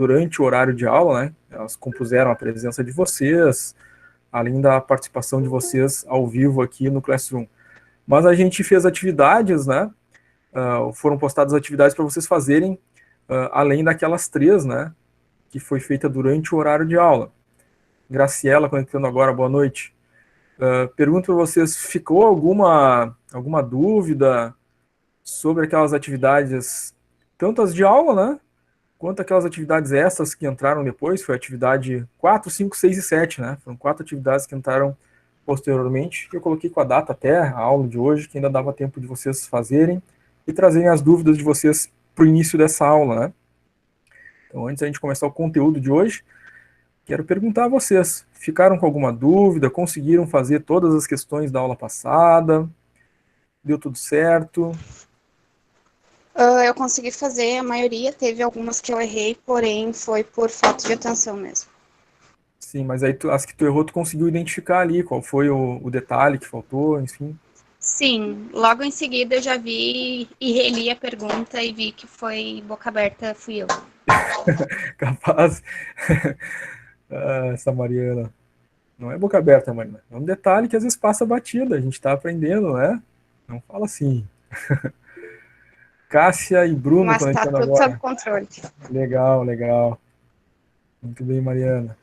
durante o horário de aula, né? Elas compuseram a presença de vocês, além da participação de vocês ao vivo aqui no Classroom. Mas a gente fez atividades, né? Foram postadas atividades para vocês fazerem, além daquelas 3, né? Que foi feita durante o horário de aula. Graciela, conectando agora, boa noite. Pergunto para vocês, ficou alguma dúvida sobre aquelas atividades, tanto as de aula, né? Quanto aquelas atividades extras que entraram depois, foi a atividade 4, 5, 6 e 7, né? Foram 4 atividades que entraram posteriormente, que eu coloquei com a data até a aula de hoje, que ainda dava tempo de vocês fazerem e trazerem as dúvidas de vocês para o início dessa aula, né? Então, antes da gente começar o conteúdo de hoje, quero perguntar a vocês, ficaram com alguma dúvida? Conseguiram fazer todas as questões da aula passada? Deu tudo certo? Eu consegui fazer a maioria, teve algumas que eu errei, porém foi por falta de atenção mesmo. Sim, mas aí as que tu errou, tu conseguiu identificar ali qual foi o detalhe que faltou, enfim. Sim, logo em seguida eu já vi e reli a pergunta e vi que foi boca aberta, fui eu. Capaz. Essa Mariana. Não é boca aberta, Mariana. É um detalhe que às vezes passa batida. A gente está aprendendo, né? Não fala assim. Cássia e Bruno Mas tá conectando tudo sob agora. controle. Legal, legal. Muito bem, Mariana.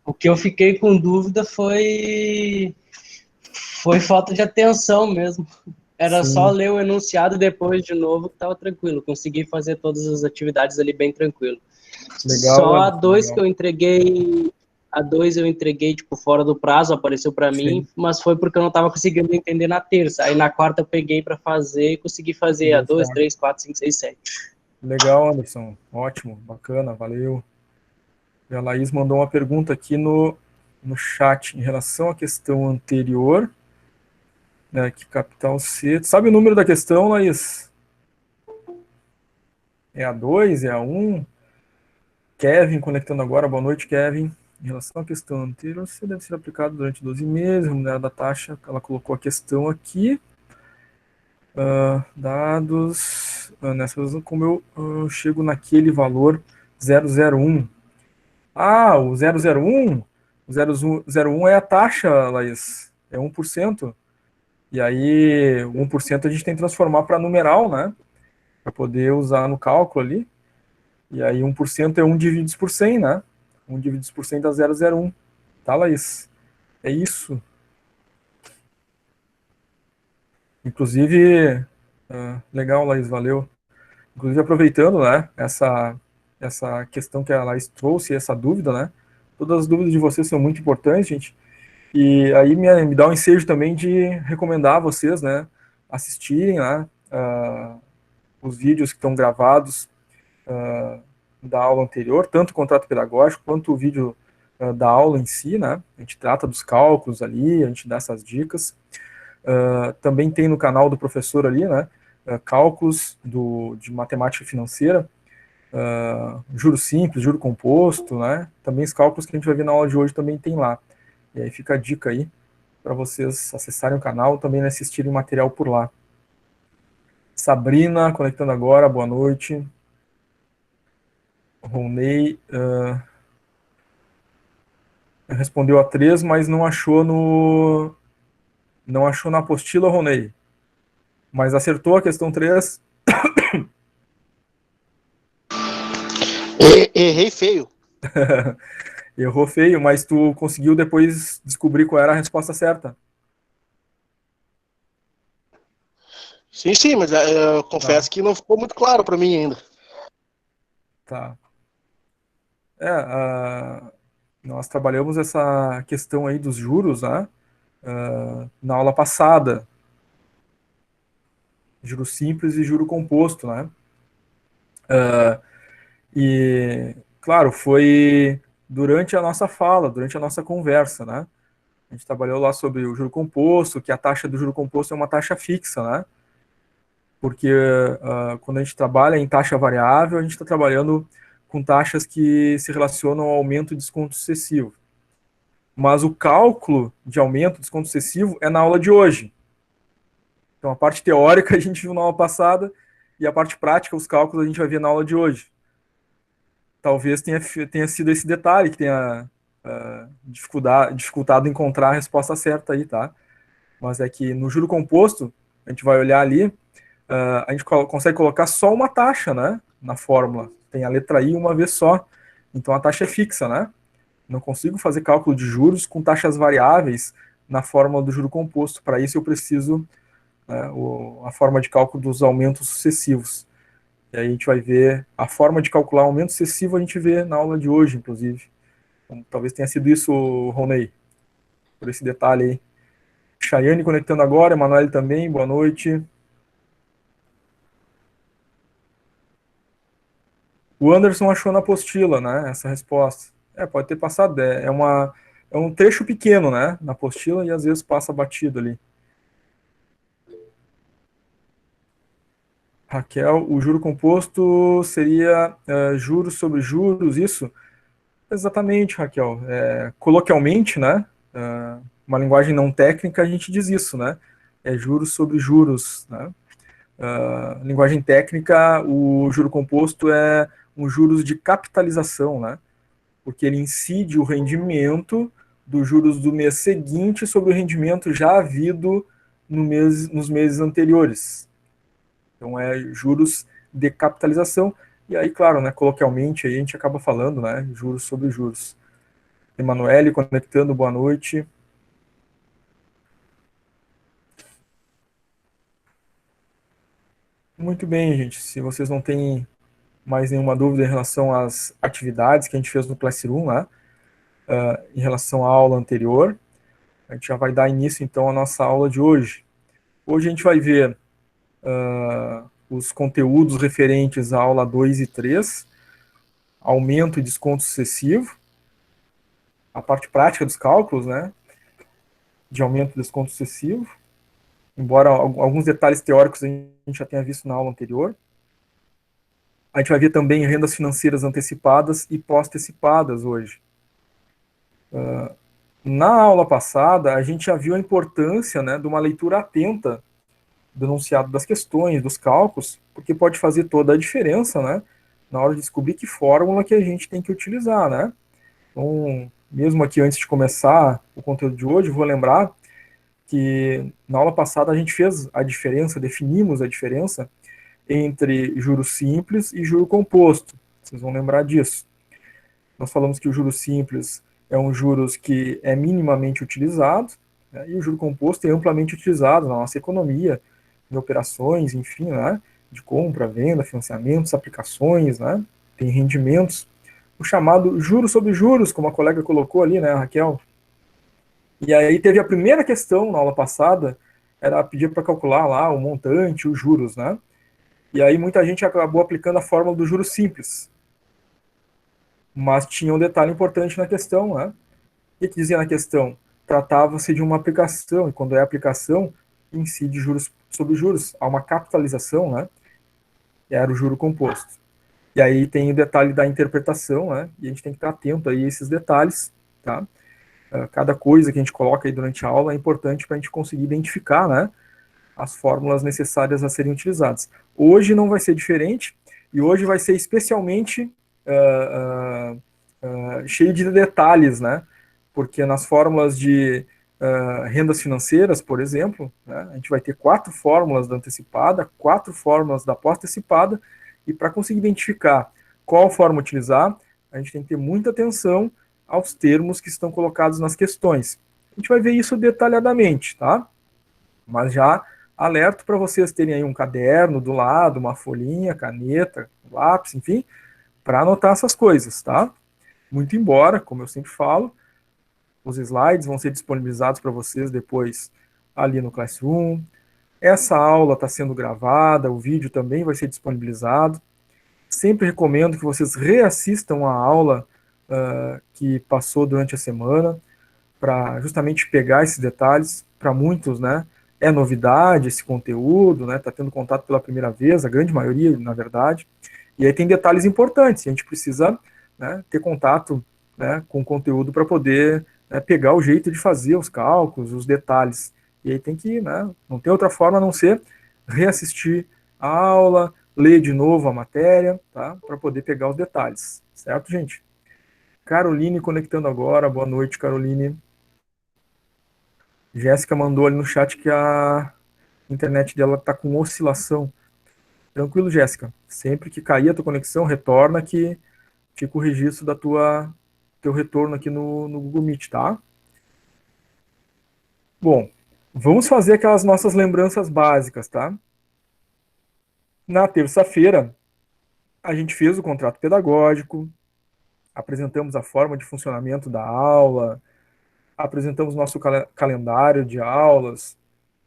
O que eu fiquei com dúvida foi falta de atenção mesmo. Era Sim. só ler o enunciado depois de novo que estava tranquilo. Consegui fazer todas as atividades ali bem tranquilo. Legal, Só a Anderson, 2 legal. que eu entreguei, tipo, fora do prazo, apareceu para mim, mas foi porque eu não estava conseguindo entender na terça. Aí na quarta eu peguei para fazer e consegui fazer a 2, 3, 4, 5, 6, 7. Legal, Anderson. Ótimo, bacana, valeu. E a Laís mandou uma pergunta aqui no chat em relação à questão anterior, né, que capital C. Sabe o número da questão, Laís? É a 2, é a 1? Kevin conectando agora, boa noite, Kevin. Em relação à questão anterior, você deve ser aplicado durante 12 meses, remunerada da taxa, ela colocou a questão aqui. Dados, nessas, como eu chego naquele valor 001. O 001? O 001 é a taxa, Laís, é 1%. E aí, 1% a gente tem que transformar para numeral, né? Para poder usar no cálculo ali. E aí 1% é 1 dividido por 100, né? 1 dividido por 100 dá 001. Tá, Laís? É isso. Inclusive, legal, Laís, valeu. Inclusive, aproveitando, né, essa questão que a Laís trouxe, essa dúvida, né? Todas as dúvidas de vocês são muito importantes, gente. E aí me dá um ensejo também de recomendar a vocês, né, assistirem, né, os vídeos que estão gravados da aula anterior, tanto o contrato pedagógico quanto o vídeo da aula em si, né? A gente trata dos cálculos ali, a gente dá essas dicas. Também tem no canal do professor ali, né? Cálculos de matemática financeira, juro simples, juro composto, né? Também os cálculos que a gente vai ver na aula de hoje também tem lá. E aí fica a dica aí para vocês acessarem o canal e também assistirem o material por lá. Sabrina, conectando agora, boa noite. Ronei respondeu a 3, mas não achou na apostila, Ronei. Mas acertou a questão 3. Errei feio. Errou feio, mas tu conseguiu depois descobrir qual era a resposta certa. Sim, mas eu confesso que não ficou muito claro para mim ainda. Tá. Nós trabalhamos essa questão aí dos juros, né? Na aula passada. Juro simples e juro composto, né? E, claro, foi durante a nossa fala, durante a nossa conversa, né? A gente trabalhou lá sobre o juro composto, que a taxa do juro composto é uma taxa fixa, né? Porque quando a gente trabalha em taxa variável, a gente está trabalhando com taxas que se relacionam ao aumento e desconto sucessivo. Mas o cálculo de aumento e desconto sucessivo é na aula de hoje. Então, a parte teórica a gente viu na aula passada e a parte prática, os cálculos, a gente vai ver na aula de hoje. talvez tenha sido esse detalhe que tenha dificultado encontrar a resposta certa aí, tá? Mas é que no juro composto, a gente vai olhar ali, a gente consegue colocar só uma taxa, né, na fórmula. Tem a letra I uma vez só, então a taxa é fixa, né? Não consigo fazer cálculo de juros com taxas variáveis na fórmula do juro composto. Para isso eu preciso, né, a forma de cálculo dos aumentos sucessivos. E aí a gente vai ver a forma de calcular aumento sucessivo, a gente vê na aula de hoje, inclusive. Então, talvez tenha sido isso, Ronei, por esse detalhe aí. Chayane conectando agora, Emanuele também, boa noite. O Anderson achou na apostila, né, essa resposta. Pode ter passado, é um trecho pequeno, né, na apostila, e às vezes passa batido ali. Raquel, o juro composto seria juros sobre juros, isso? Exatamente, Raquel. Coloquialmente, né, uma linguagem não técnica, a gente diz isso, né? É juros sobre juros, né? Linguagem técnica, o juro composto é um juros de capitalização, né? Porque ele incide o rendimento dos juros do mês seguinte sobre o rendimento já havido nos meses anteriores. Então, é juros de capitalização. E aí, claro, né, coloquialmente, aí a gente acaba falando, né, juros sobre juros. Emanuele conectando, boa noite. Muito bem, gente. Se vocês não têm mais nenhuma dúvida em relação às atividades que a gente fez no Classroom, né, em relação à aula anterior, a gente já vai dar início, então, à nossa aula de hoje. Hoje a gente vai ver os conteúdos referentes à aula 2 e 3, aumento e desconto sucessivo, a parte prática dos cálculos, né, de aumento e desconto sucessivo, embora alguns detalhes teóricos a gente já tenha visto na aula anterior. A gente vai ver também rendas financeiras antecipadas e pós-antecipadas hoje. Na aula passada, a gente já viu a importância, né, de uma leitura atenta do enunciado das questões, dos cálculos, porque pode fazer toda a diferença, né, na hora de descobrir que fórmula que a gente tem que utilizar, né. Então, mesmo aqui antes de começar o conteúdo de hoje, vou lembrar que na aula passada a gente fez a diferença, definimos a diferença entre juro simples e juro composto. Vocês vão lembrar disso. Nós falamos que o juro simples é um juros que é minimamente utilizado, né, e o juro composto é amplamente utilizado na nossa economia, em operações, enfim, né, de compra, venda, financiamentos, aplicações, né, tem rendimentos. O chamado juros sobre juros, como a colega colocou ali, né, a Raquel. E aí teve a primeira questão na aula passada, era pedir para calcular lá o montante, os juros, né? E aí muita gente acabou aplicando a fórmula do juros simples. Mas tinha um detalhe importante na questão, né? O que dizia na questão? Tratava-se de uma aplicação, e quando é aplicação, incide juros sobre juros. Há uma capitalização, né? Era o juro composto. E aí tem o detalhe da interpretação, né? E a gente tem que estar atento aí a esses detalhes, tá? Cada coisa que a gente coloca aí durante a aula é importante para a gente conseguir identificar, né, as fórmulas necessárias a serem utilizadas. Hoje não vai ser diferente, e hoje vai ser especialmente cheio de detalhes, né, porque nas fórmulas de rendas financeiras, por exemplo, né, a gente vai ter 4 fórmulas da antecipada, 4 fórmulas da pós-antecipada, e para conseguir identificar qual forma utilizar, a gente tem que ter muita atenção aos termos que estão colocados nas questões. A gente vai ver isso detalhadamente, tá? Mas já alerto para vocês terem aí um caderno do lado, uma folhinha, caneta, lápis, enfim, para anotar essas coisas, tá? Muito embora, como eu sempre falo, os slides vão ser disponibilizados para vocês depois ali no Classroom. Essa aula está sendo gravada, o vídeo também vai ser disponibilizado. Sempre recomendo que vocês reassistam a aula que passou durante a semana, para justamente pegar esses detalhes. Para muitos, né, é novidade esse conteúdo, né, está tendo contato pela primeira vez, a grande maioria, na verdade, e aí tem detalhes importantes, a gente precisa, né, ter contato, né, com o conteúdo para poder, né, pegar o jeito de fazer os cálculos, os detalhes, e aí tem que, né, não tem outra forma a não ser reassistir a aula, ler de novo a matéria, tá, para poder pegar os detalhes, Certo, gente? Caroline conectando agora. Boa noite, Caroline. Jéssica mandou ali no chat que a internet dela está com oscilação. Tranquilo, Jéssica. Sempre que cair a tua conexão, retorna que fica o registro da teu retorno aqui no Google Meet, tá? Bom, vamos fazer aquelas nossas lembranças básicas, tá? Na terça-feira, a gente fez o contrato pedagógico, apresentamos a forma de funcionamento da aula, apresentamos nosso calendário de aulas,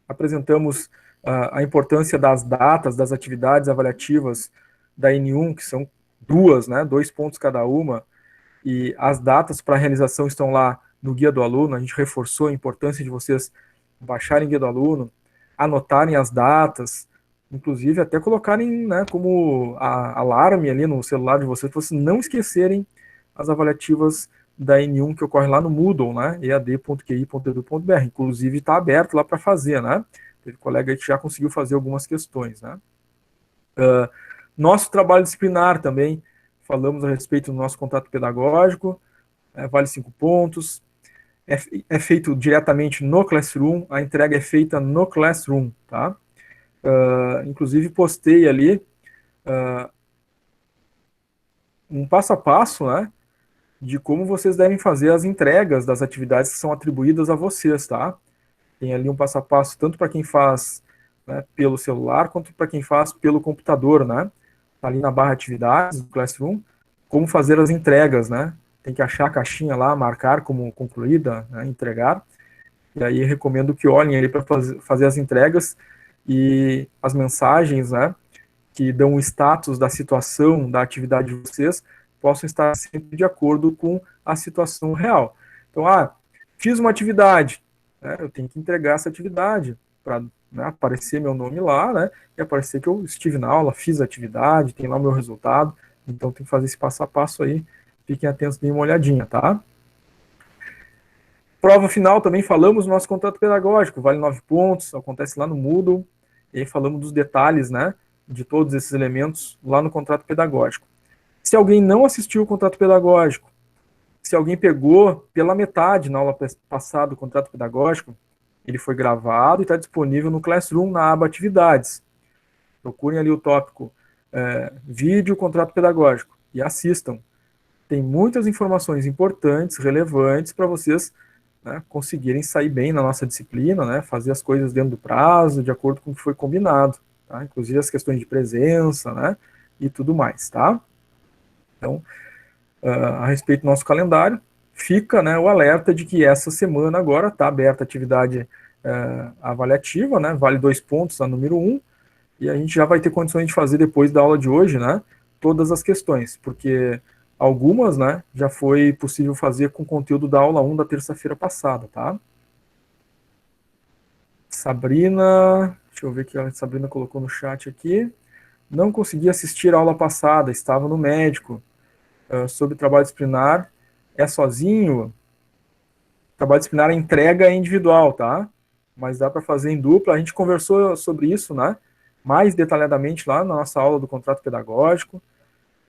apresentamos a importância das datas, das atividades avaliativas da N1, que são duas, né, 2 pontos cada uma, e as datas para realização estão lá no Guia do Aluno. A gente reforçou a importância de vocês baixarem o Guia do Aluno, anotarem as datas, inclusive até colocarem, né, como alarme ali no celular de vocês, para vocês não esquecerem as avaliativas da N1 que ocorre lá no Moodle, né, ead.qi.edu.br. Inclusive está aberto lá para fazer, né? Teve colega aí que já conseguiu fazer algumas questões, né? Nosso trabalho disciplinar também, falamos a respeito do nosso contrato pedagógico, vale 5 pontos, é feito diretamente no Classroom, a entrega é feita no Classroom, tá? Inclusive postei ali um passo a passo, né, de como vocês devem fazer as entregas das atividades que são atribuídas a vocês, tá? Tem ali um passo a passo tanto para quem faz, né, pelo celular, quanto para quem faz pelo computador, né? Tá ali na barra atividades do Classroom, como fazer as entregas, né? Tem que achar a caixinha lá, marcar como concluída, né, entregar. E aí recomendo que olhem ali para fazer as entregas e as mensagens, né, que dão o status da situação da atividade de vocês, possam estar sempre de acordo com a situação real. Então, fiz uma atividade, né, eu tenho que entregar essa atividade para, né, aparecer meu nome lá, né, e aparecer que eu estive na aula, fiz a atividade, tem lá o meu resultado, então tem que fazer esse passo a passo aí, fiquem atentos, deem uma olhadinha, tá? Prova final também falamos do nosso contrato pedagógico, vale 9 pontos, acontece lá no Moodle, e aí falamos dos detalhes, né, de todos esses elementos lá no contrato pedagógico. Se alguém não assistiu o contrato pedagógico, se alguém pegou pela metade na aula passada o contrato pedagógico, ele foi gravado e está disponível no Classroom na aba Atividades. Procurem ali o tópico Vídeo Contrato Pedagógico e assistam. Tem muitas informações importantes, relevantes para vocês, né, conseguirem sair bem na nossa disciplina, né, fazer as coisas dentro do prazo, de acordo com o que foi combinado, tá? Inclusive as questões de presença, né, e tudo mais, tá? Então, a respeito do nosso calendário, fica, né, o alerta de que essa semana agora está aberta a atividade avaliativa, né, vale 2 pontos a número 1, e a gente já vai ter condições de fazer depois da aula de hoje, né, todas as questões, porque algumas, né, já foi possível fazer com conteúdo da aula 1 da terça-feira passada, tá? Sabrina, deixa eu ver o que a Sabrina colocou no chat aqui. Não consegui assistir a aula passada, estava no médico. Sobre trabalho disciplinar, é sozinho? Trabalho disciplinar, a entrega é individual, tá? Mas dá para fazer em dupla. A gente conversou sobre isso, né, mais detalhadamente lá na nossa aula do contrato pedagógico.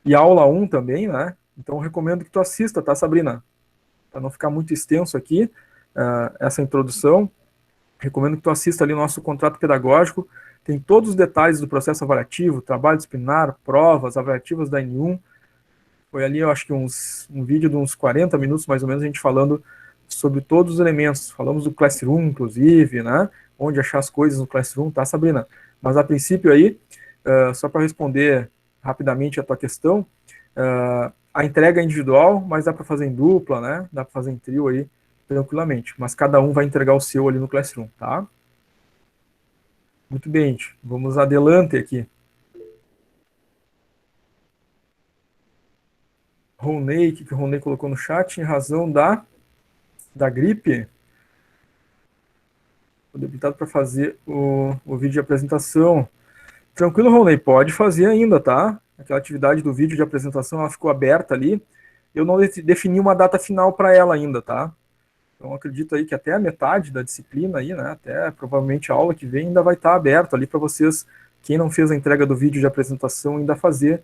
E a aula 1 também, né? Então, recomendo que tu assista, tá, Sabrina? Para não ficar muito extenso aqui, essa introdução, recomendo que tu assista ali o nosso contrato pedagógico. Tem todos os detalhes do processo avaliativo, trabalho disciplinar, provas, avaliativas da N1. Foi ali, eu acho que um vídeo de uns 40 minutos, mais ou menos, a gente falando sobre todos os elementos. Falamos do Classroom, inclusive, né? Onde achar as coisas no Classroom, tá, Sabrina? Mas, a princípio aí, só para responder rapidamente a tua questão, a entrega é individual, mas dá para fazer em dupla, né? Dá para fazer em trio aí, tranquilamente. Mas cada um vai entregar o seu ali no Classroom, tá? Muito bem, gente. Vamos adelante aqui. Ronei, o que o Ronei colocou no chat? Em razão da gripe, estou debilitado para fazer o vídeo de apresentação. Tranquilo, Ronei, pode fazer ainda, tá? Aquela atividade do vídeo de apresentação, ela ficou aberta ali. Eu não defini uma data final para ela ainda, tá? Então, acredito aí que até a metade da disciplina aí, né? Até provavelmente a aula que vem ainda vai estar aberta ali para vocês. Quem não fez a entrega do vídeo de apresentação ainda fazer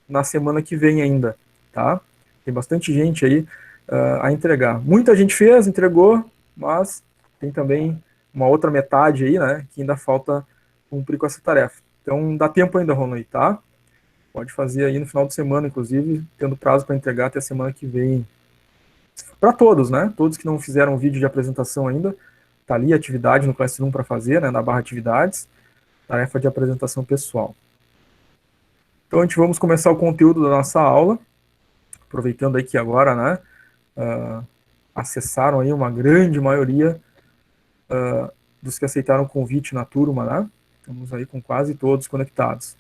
na semana que vem ainda, tá? Tem bastante gente aí a entregar. Muita gente fez, entregou, mas tem também uma outra metade aí, né, que ainda falta cumprir com essa tarefa. Então, dá tempo ainda, Ronald, tá? Pode fazer aí no final de semana, inclusive, tendo prazo para entregar até a semana que vem. Para todos, né? Todos que não fizeram vídeo de apresentação ainda, tá ali a atividade no Classroom para fazer, né, na barra atividades, tarefa de apresentação pessoal. Então, a gente vamos começar o conteúdo da nossa aula, aproveitando aí que agora, né, acessaram aí uma grande maioria dos que aceitaram o convite na turma, né? Estamos aí com quase todos conectados.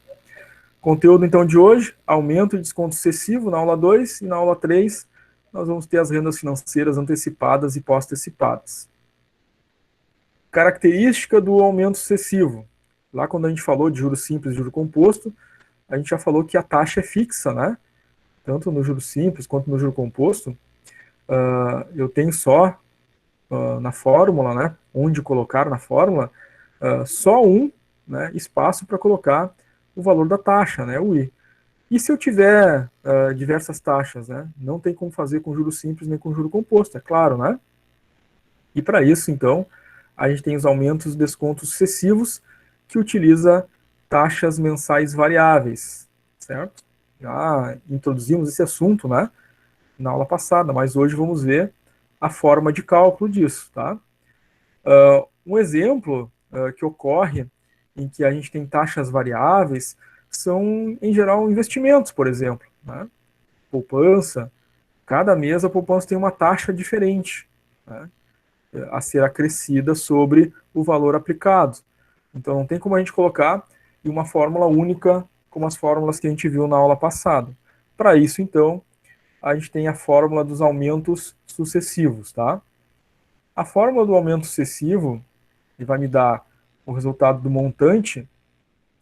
Conteúdo, então, de hoje, aumento e desconto excessivo na aula 2, e na aula 3 nós vamos ter as rendas financeiras antecipadas e pós-antecipadas. Característica do aumento excessivo. Lá quando a gente falou de juros simples e juro composto, a gente já falou que a taxa é fixa, né? Tanto no juro simples quanto no juro composto. Eu tenho só na fórmula, né? Onde colocar na fórmula, só um, né, espaço para colocar o valor da taxa, né? O I. E se eu tiver diversas taxas, né? Não tem como fazer com juro simples nem com juro composto, é claro, né? E para isso, então, a gente tem os aumentos e descontos sucessivos, que utiliza taxas mensais variáveis, certo? Já introduzimos esse assunto, né, na aula passada, mas hoje vamos ver a forma de cálculo disso, tá? Um exemplo que ocorre em que a gente tem taxas variáveis são, em geral, investimentos, por exemplo, né? Poupança, cada mês a poupança tem uma taxa diferente, né, a ser acrescida sobre o valor aplicado. Então não tem como a gente colocar em uma fórmula única, como as fórmulas que a gente viu na aula passada. Para isso, então, a gente tem a fórmula dos aumentos sucessivos, tá? A fórmula do aumento sucessivo vai me dar o resultado do montante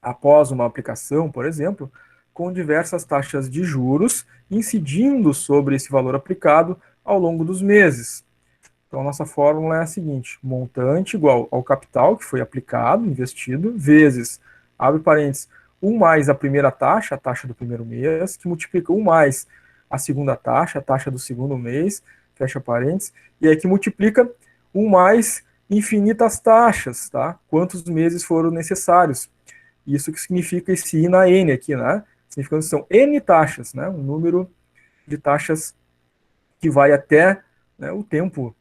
após uma aplicação, por exemplo, com diversas taxas de juros incidindo sobre esse valor aplicado ao longo dos meses. Então, a nossa fórmula é a seguinte: montante igual ao capital que foi aplicado, investido, vezes, abre parênteses, 1 mais a primeira taxa, a taxa do primeiro mês, que multiplica 1 mais a segunda taxa, a taxa do segundo mês, fecha parênteses, e aí que multiplica 1 mais infinitas taxas, tá? Quantos meses foram necessários. Isso que significa esse I na N aqui, né? Significando que são N taxas, né? Um número de taxas que vai até, né, o tempo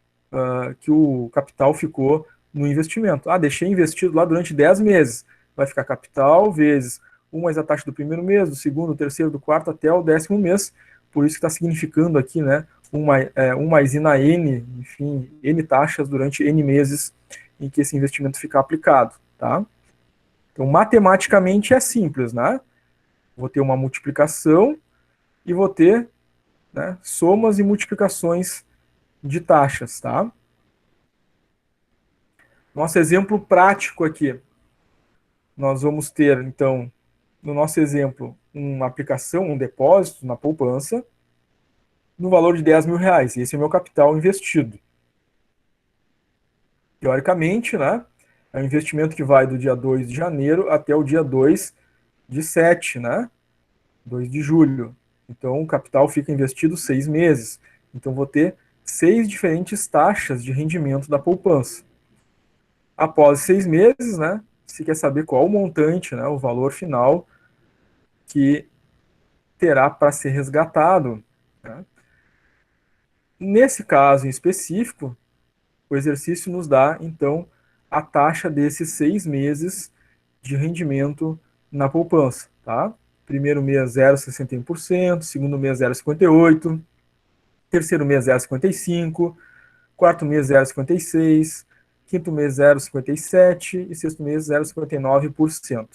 que o capital ficou no investimento. Deixei investido lá durante 10 meses. Vai ficar capital vezes 1 mais a taxa do primeiro mês, do segundo, do terceiro, do quarto, até o 10º mês. Por isso que está significando aqui, né, 1 mais I na N, enfim, N taxas durante N meses em que esse investimento fica aplicado, tá? Então, matematicamente é simples, né? Vou ter uma multiplicação e vou ter, né, somas e multiplicações de taxas, tá? Nosso exemplo prático aqui. Nós vamos ter, então, no nosso exemplo, uma aplicação, um depósito na poupança, no valor de R$10.000. Esse é o meu capital investido. Teoricamente, né, é um investimento que vai do dia 2 de janeiro até o dia 2 de 7, né? 2 de julho. Então, o capital fica investido 6 meses. Então, vou ter 6 diferentes taxas de rendimento da poupança. Após 6 meses, né, se quer saber qual o montante, né, o valor final que terá para ser resgatado, né? Nesse caso em específico, o exercício nos dá, então, a taxa desses 6 meses de rendimento na poupança, tá? Primeiro mês 0,61%, segundo mês 0,58%, terceiro mês 0,55%, quarto mês 0,56%, quinto mês 0,57% e sexto mês 0,59%.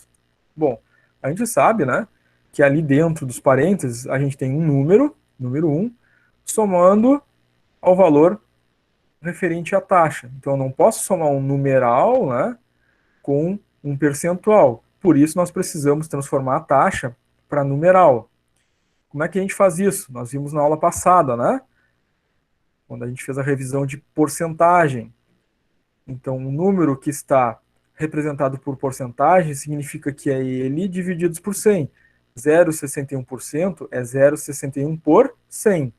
Bom, a gente sabe, né, que ali dentro dos parênteses a gente tem um número 1, somando ao valor referente à taxa. Então, eu não posso somar um numeral, né, com um percentual. Por isso, nós precisamos transformar a taxa para numeral. Como é que a gente faz isso? Nós vimos na aula passada, né? Quando a gente fez a revisão de porcentagem. Então, um número que está representado por porcentagem significa que é ele divididos por 100. 0,61% é 0,61 por 100.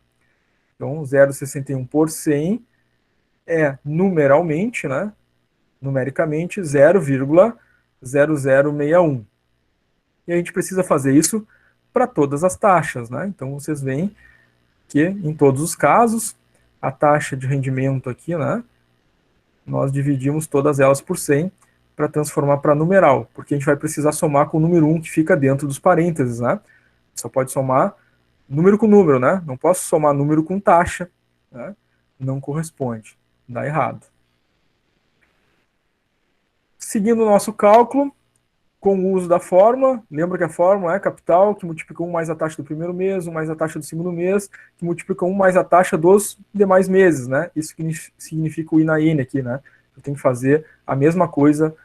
Então, 0,61 por 100 é numeralmente, né? Numericamente, 0,0061. E a gente precisa fazer isso para todas as taxas, né? Então, vocês veem que, em todos os casos, a taxa de rendimento aqui, né? Nós dividimos todas elas por 100 para transformar para numeral, porque a gente vai precisar somar com o número 1 que fica dentro dos parênteses, né? Só pode somar número com número, né? Não posso somar número com taxa, né? Não corresponde, dá errado. Seguindo o nosso cálculo, com o uso da fórmula, lembra que a fórmula é capital, que multiplica 1 mais a taxa do primeiro mês, 1 mais a taxa do segundo mês, que multiplica 1 mais a taxa dos demais meses, né? Isso significa o I na N aqui, né? Eu tenho que fazer a mesma coisa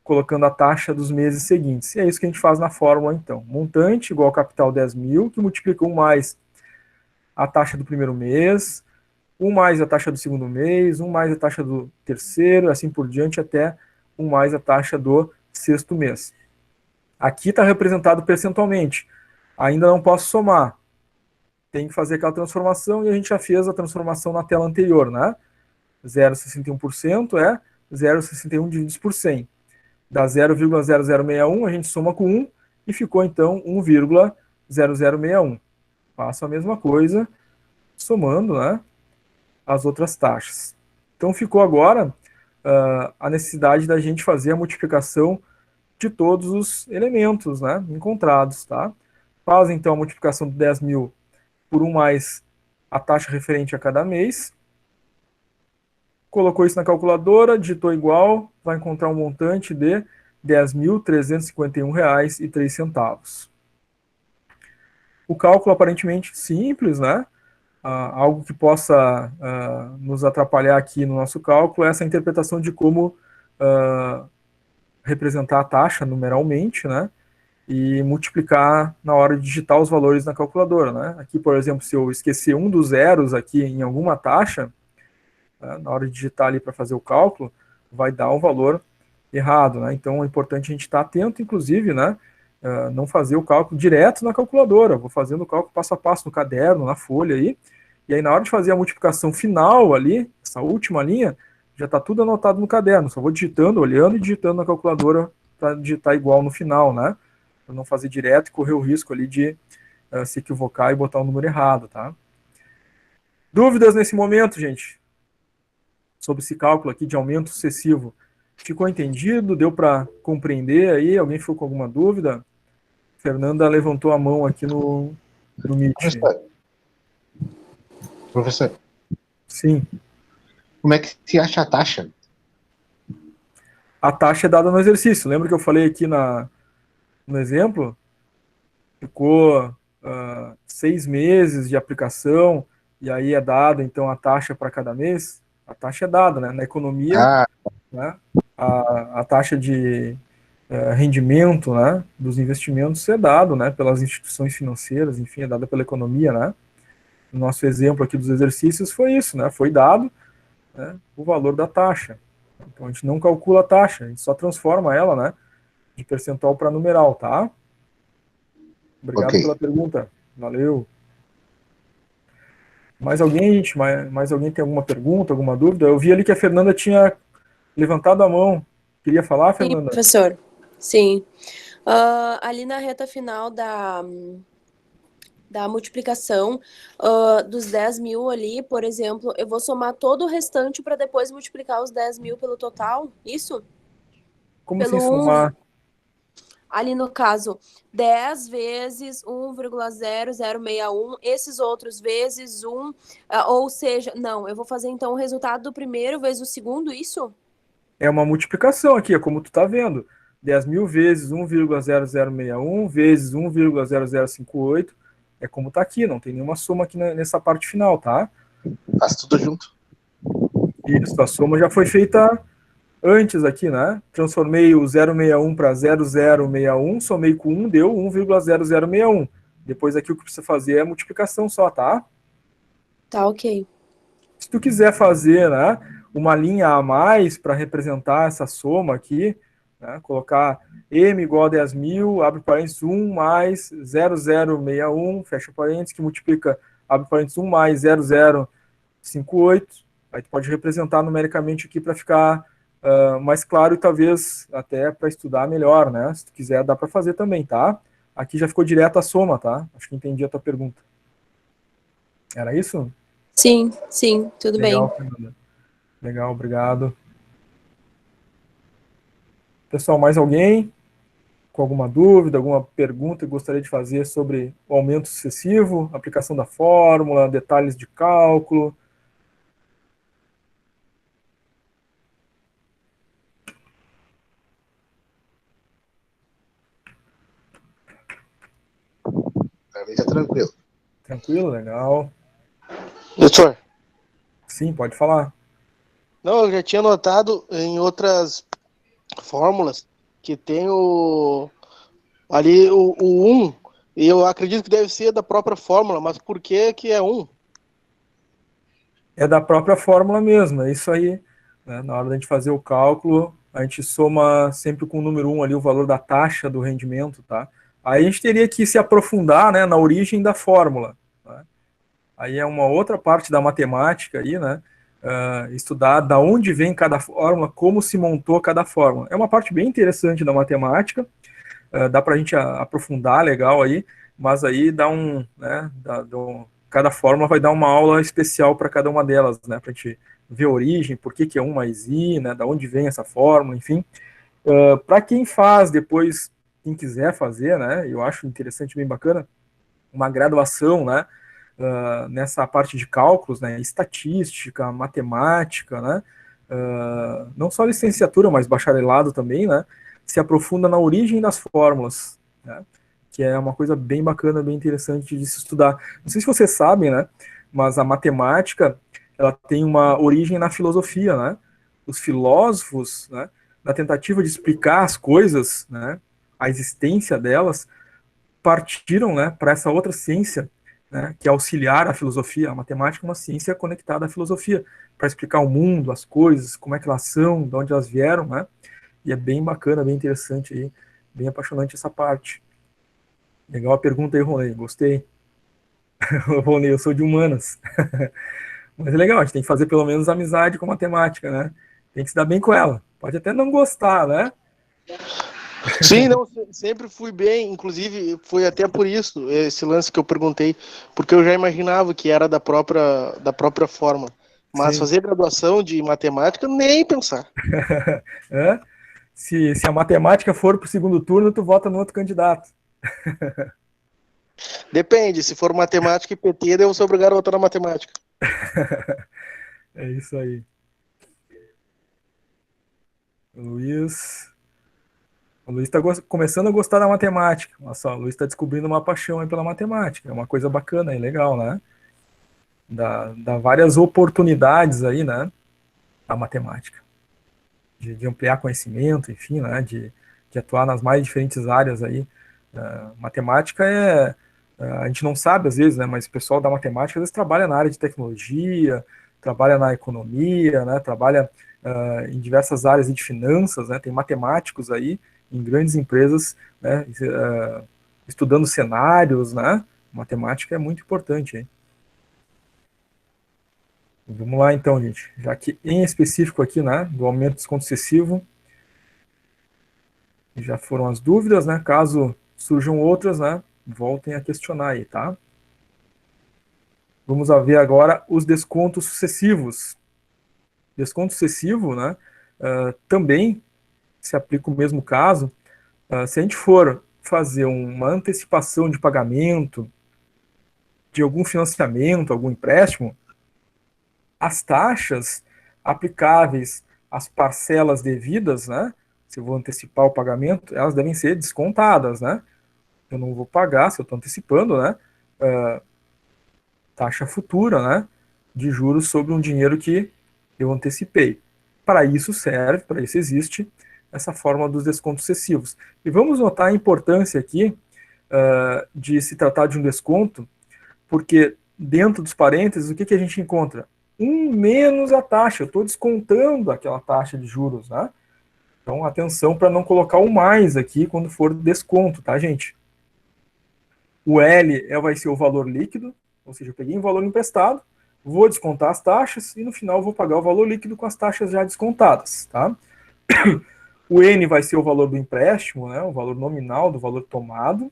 colocando a taxa dos meses seguintes. E é isso que a gente faz na fórmula, então. Montante igual ao capital 10.000, que multiplica 1 mais a taxa do primeiro mês, 1 mais a taxa do segundo mês, 1 mais a taxa do terceiro, assim por diante, até 1 mais a taxa do sexto mês. Aqui está representado percentualmente. Ainda não posso somar. Tem que fazer aquela transformação e a gente já fez a transformação na tela anterior, né? 0,61% é 0,61 dividido por 100. Dá 0,0061, a gente soma com 1 e ficou então 1,0061. Faço a mesma coisa somando, né, as outras taxas. Então ficou agora a necessidade da gente fazer a multiplicação de todos os elementos, né, encontrados, tá? Faz então a multiplicação de 10.000 por 1 mais a taxa referente a cada mês. Colocou isso na calculadora, digitou igual, vai encontrar um montante de R$ 10.351,03. O cálculo aparentemente simples, né? Algo que possa nos atrapalhar aqui no nosso cálculo é essa interpretação de como representar a taxa numeralmente, né? E multiplicar na hora de digitar os valores na calculadora, né? Aqui, por exemplo, se eu esquecer um dos zeros aqui em alguma taxa, na hora de digitar ali para fazer o cálculo, vai dar um valor errado, né? Então é importante a gente estar atento, inclusive, né? Não fazer o cálculo direto na calculadora, vou fazendo o cálculo passo a passo no caderno, na folha aí, e aí na hora de fazer a multiplicação final ali, essa última linha, já está tudo anotado no caderno, só vou digitando, olhando e digitando na calculadora para digitar igual no final, né? Para não fazer direto e correr o risco ali de se equivocar e botar o número errado, tá? Dúvidas nesse momento, gente? Sobre esse cálculo aqui de aumento sucessivo. Ficou entendido? Deu para compreender aí? Alguém ficou com alguma dúvida? Fernanda levantou a mão aqui no Meet. Professor, Sim. como é que se acha a taxa? A taxa é dada no exercício. Lembra que eu falei aqui no exemplo? Ficou 6 meses de aplicação e aí é dado, então, a taxa para cada mês. A taxa é dada, né? Na economia, né? A taxa de rendimento, né, dos investimentos é dado, né, pelas instituições financeiras, enfim, é dada pela economia, né? O nosso exemplo aqui dos exercícios foi isso, né? Foi dado, né, o valor da taxa. Então a gente não calcula a taxa, a gente só transforma ela, né, de percentual para numeral, tá? Obrigado pela pergunta. Valeu. Mais alguém, gente? Mais alguém tem alguma pergunta, alguma dúvida? Eu vi ali que a Fernanda tinha levantado a mão. Queria falar, Fernanda? Sim, professor. Sim. Ali na reta final da multiplicação dos 10.000 ali, por exemplo, eu vou somar todo o restante para depois multiplicar os 10.000 pelo total? Isso? Como se somar? Ali no caso, 10 vezes 1,0061, esses outros vezes 1, ou seja, não, eu vou fazer então o resultado do primeiro vezes o segundo, isso? É uma multiplicação aqui, é como tu está vendo. 10.000 vezes 1,0061 vezes 1,0058, é como está aqui, não tem nenhuma soma aqui nessa parte final, tá? Faz tudo junto. Isso, a soma já foi feita antes aqui, né? Transformei o 061 para 0061, somei com 1, deu 1,0061. Depois aqui o que precisa fazer é a multiplicação só, tá? Tá, ok. Se tu quiser fazer, né, uma linha a mais para representar essa soma aqui, né, colocar M igual a 10.000, abre parênteses, 1 mais 0061, fecha parênteses, que multiplica, abre parênteses, 1 mais 0058. Aí tu pode representar numericamente aqui para ficar mais claro e talvez até para estudar melhor, né? Se tu quiser, dá para fazer também, tá? Aqui já ficou direto a soma, tá? Acho que entendi a tua pergunta. Era isso? Sim, sim, tudo Legal, bem. Fernanda. Legal, obrigado. Pessoal, mais alguém com alguma dúvida, alguma pergunta que gostaria de fazer sobre o aumento sucessivo, aplicação da fórmula, detalhes de cálculo? Pra mim tá tranquilo. Tranquilo, legal. Doutor, Sim, pode falar. não, eu já tinha notado em outras fórmulas que tem ali o 1, e eu acredito que deve ser da própria fórmula, mas por que que é 1? É da própria fórmula mesmo, é isso aí. Né? Na hora da gente fazer o cálculo, a gente soma sempre com o número 1 ali o valor da taxa do rendimento, tá? Aí a gente teria que se aprofundar, né, na origem da fórmula. Né? Aí é uma outra parte da matemática aí, né? Estudar da onde vem cada fórmula, como se montou cada fórmula. É uma parte bem interessante da matemática, dá para a gente aprofundar legal aí, mas aí dá né, cada fórmula vai dar uma aula especial para cada uma delas, né, para a gente ver a origem, por que é 1 mais i, né, da onde vem essa fórmula, enfim. Para quem faz depois, quem quiser fazer, né, eu acho interessante, bem bacana, uma graduação, né, nessa parte de cálculos, né, estatística, matemática, né, não só licenciatura, mas bacharelado também, né, se aprofunda na origem das fórmulas, né, que é uma coisa bem bacana, bem interessante de se estudar. Não sei se vocês sabem, né, mas a matemática, ela tem uma origem na filosofia, né, os filósofos, né, na tentativa de explicar as coisas, né, a existência delas, partiram, né, para essa outra ciência, né, que é auxiliar a filosofia. A matemática é uma ciência conectada à filosofia, para explicar o mundo, as coisas, como é que elas são, de onde elas vieram, né? E é bem bacana, bem interessante aí, bem apaixonante essa parte. Legal a pergunta aí, Rony, gostei. Rony, eu sou de humanas. Mas é legal, a gente tem que fazer pelo menos amizade com a matemática, né? Tem que se dar bem com ela. Pode até não gostar, né? Sim, não, sempre fui bem, inclusive foi até por isso esse lance que eu perguntei, porque eu já imaginava que era da própria forma. Mas Sim. fazer graduação de matemática, nem pensar. Se a matemática for para o segundo turno, tu vota no outro candidato. Depende, se for matemática e PT, eu sou obrigado a votar na matemática. É isso aí. O Luiz está começando a gostar da matemática. Olha só, o Luiz está descobrindo uma paixão aí pela matemática. É uma coisa bacana e legal, né? Dá várias oportunidades aí, né? A matemática. De ampliar conhecimento, enfim, né? De atuar nas mais diferentes áreas aí. Matemática a gente não sabe às vezes, né? Mas o pessoal da matemática às vezes trabalha na área de tecnologia, trabalha na economia, né? Trabalha em diversas áreas de finanças, né? Tem matemáticos aí em grandes empresas, né? Estudando cenários, né? Matemática é muito importante, hein? Vamos lá então, gente. Já que em específico aqui, né? Do aumento do desconto excessivo, já foram as dúvidas, né? Caso surjam outras, né? Voltem a questionar aí, tá? Vamos ver agora os descontos sucessivos. Desconto sucessivo, né? Também se aplica o mesmo caso. Se a gente for fazer uma antecipação de pagamento de algum financiamento, algum empréstimo, as taxas aplicáveis às parcelas devidas, né? Se eu vou antecipar o pagamento, elas devem ser descontadas, né? Eu não vou pagar, se eu estou antecipando, né? Taxa futura, né? De juros sobre um dinheiro que eu antecipei. Para isso serve, para isso existe essa forma dos descontos excessivos. E vamos notar a importância aqui de se tratar de um desconto, porque dentro dos parênteses, o que a gente encontra? 1 menos a taxa, eu estou descontando aquela taxa de juros, né? Então, atenção para não colocar o mais aqui quando for desconto, tá, gente? O L vai ser o valor líquido, ou seja, eu peguei um valor emprestado, vou descontar as taxas e no final vou pagar o valor líquido com as taxas já descontadas, tá? O N vai ser o valor do empréstimo, né, o valor nominal do valor tomado,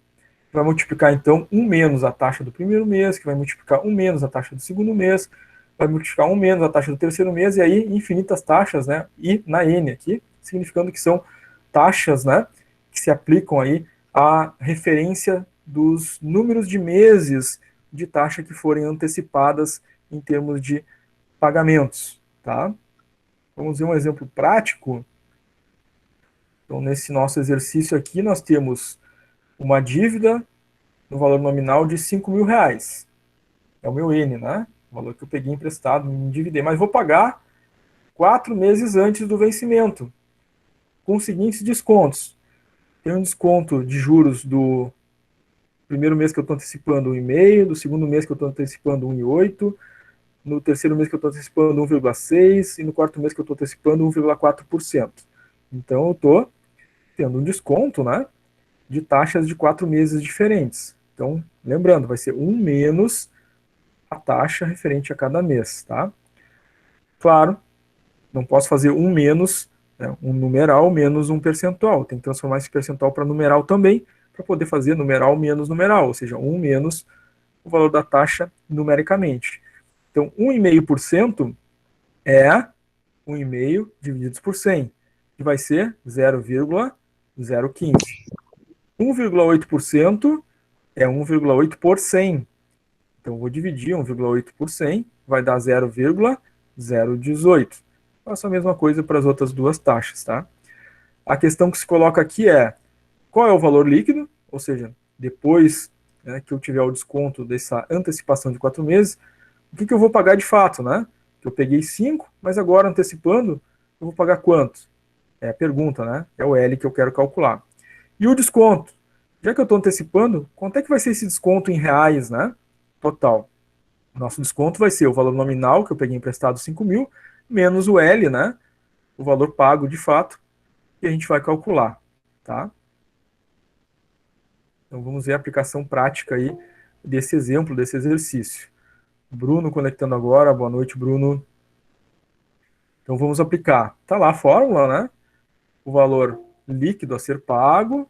vai multiplicar então 1 menos a taxa do primeiro mês, que vai multiplicar 1 menos a taxa do segundo mês, vai multiplicar 1 menos a taxa do terceiro mês, e aí infinitas taxas, né, e na N aqui, significando que são taxas, né, que se aplicam aí à referência dos números de meses de taxa que forem antecipadas em termos de pagamentos, tá? Vamos ver um exemplo prático. Então, nesse nosso exercício aqui, nós temos uma dívida no valor nominal de R$5.000. É o meu N, né? O valor que eu peguei emprestado, me endividei, mas vou pagar 4 meses antes do vencimento, com os seguintes descontos. Tem um desconto de juros do primeiro mês que eu estou antecipando 1,5%, do segundo mês que eu estou antecipando 1,8%, no terceiro mês que eu estou antecipando 1,6% e no quarto mês que eu estou antecipando 1,4%. Então, eu estou tendo um desconto, né, de taxas de 4 meses diferentes. Então, lembrando, vai ser 1 menos a taxa referente a cada mês, tá? Claro, não posso fazer 1 menos, né, um numeral menos um percentual. Tem que transformar esse percentual para numeral também, para poder fazer numeral menos numeral, ou seja, 1 menos o valor da taxa numericamente. Então, 1,5% é 1,5 divididos por 100, que vai ser 0,015. 1,8% é 1,8 por 100. Então, vou dividir 1,8 por 100, vai dar 0,018. Faço a mesma coisa para as outras duas taxas, tá? A questão que se coloca aqui é qual é o valor líquido, ou seja, depois, né, que eu tiver o desconto dessa antecipação de 4 meses, o que eu vou pagar de fato, né? Eu peguei 5, mas agora antecipando, eu vou pagar quanto? É a pergunta, né? É o L que eu quero calcular. E o desconto? Já que eu estou antecipando, quanto é que vai ser esse desconto em reais, né? Total. Nosso desconto vai ser o valor nominal, que eu peguei emprestado 5.000, menos o L, né? O valor pago de fato, que a gente vai calcular, tá? Então vamos ver a aplicação prática aí desse exemplo, desse exercício. Bruno conectando agora, boa noite, Bruno. Então vamos aplicar. Tá lá a fórmula, né? O valor líquido a ser pago.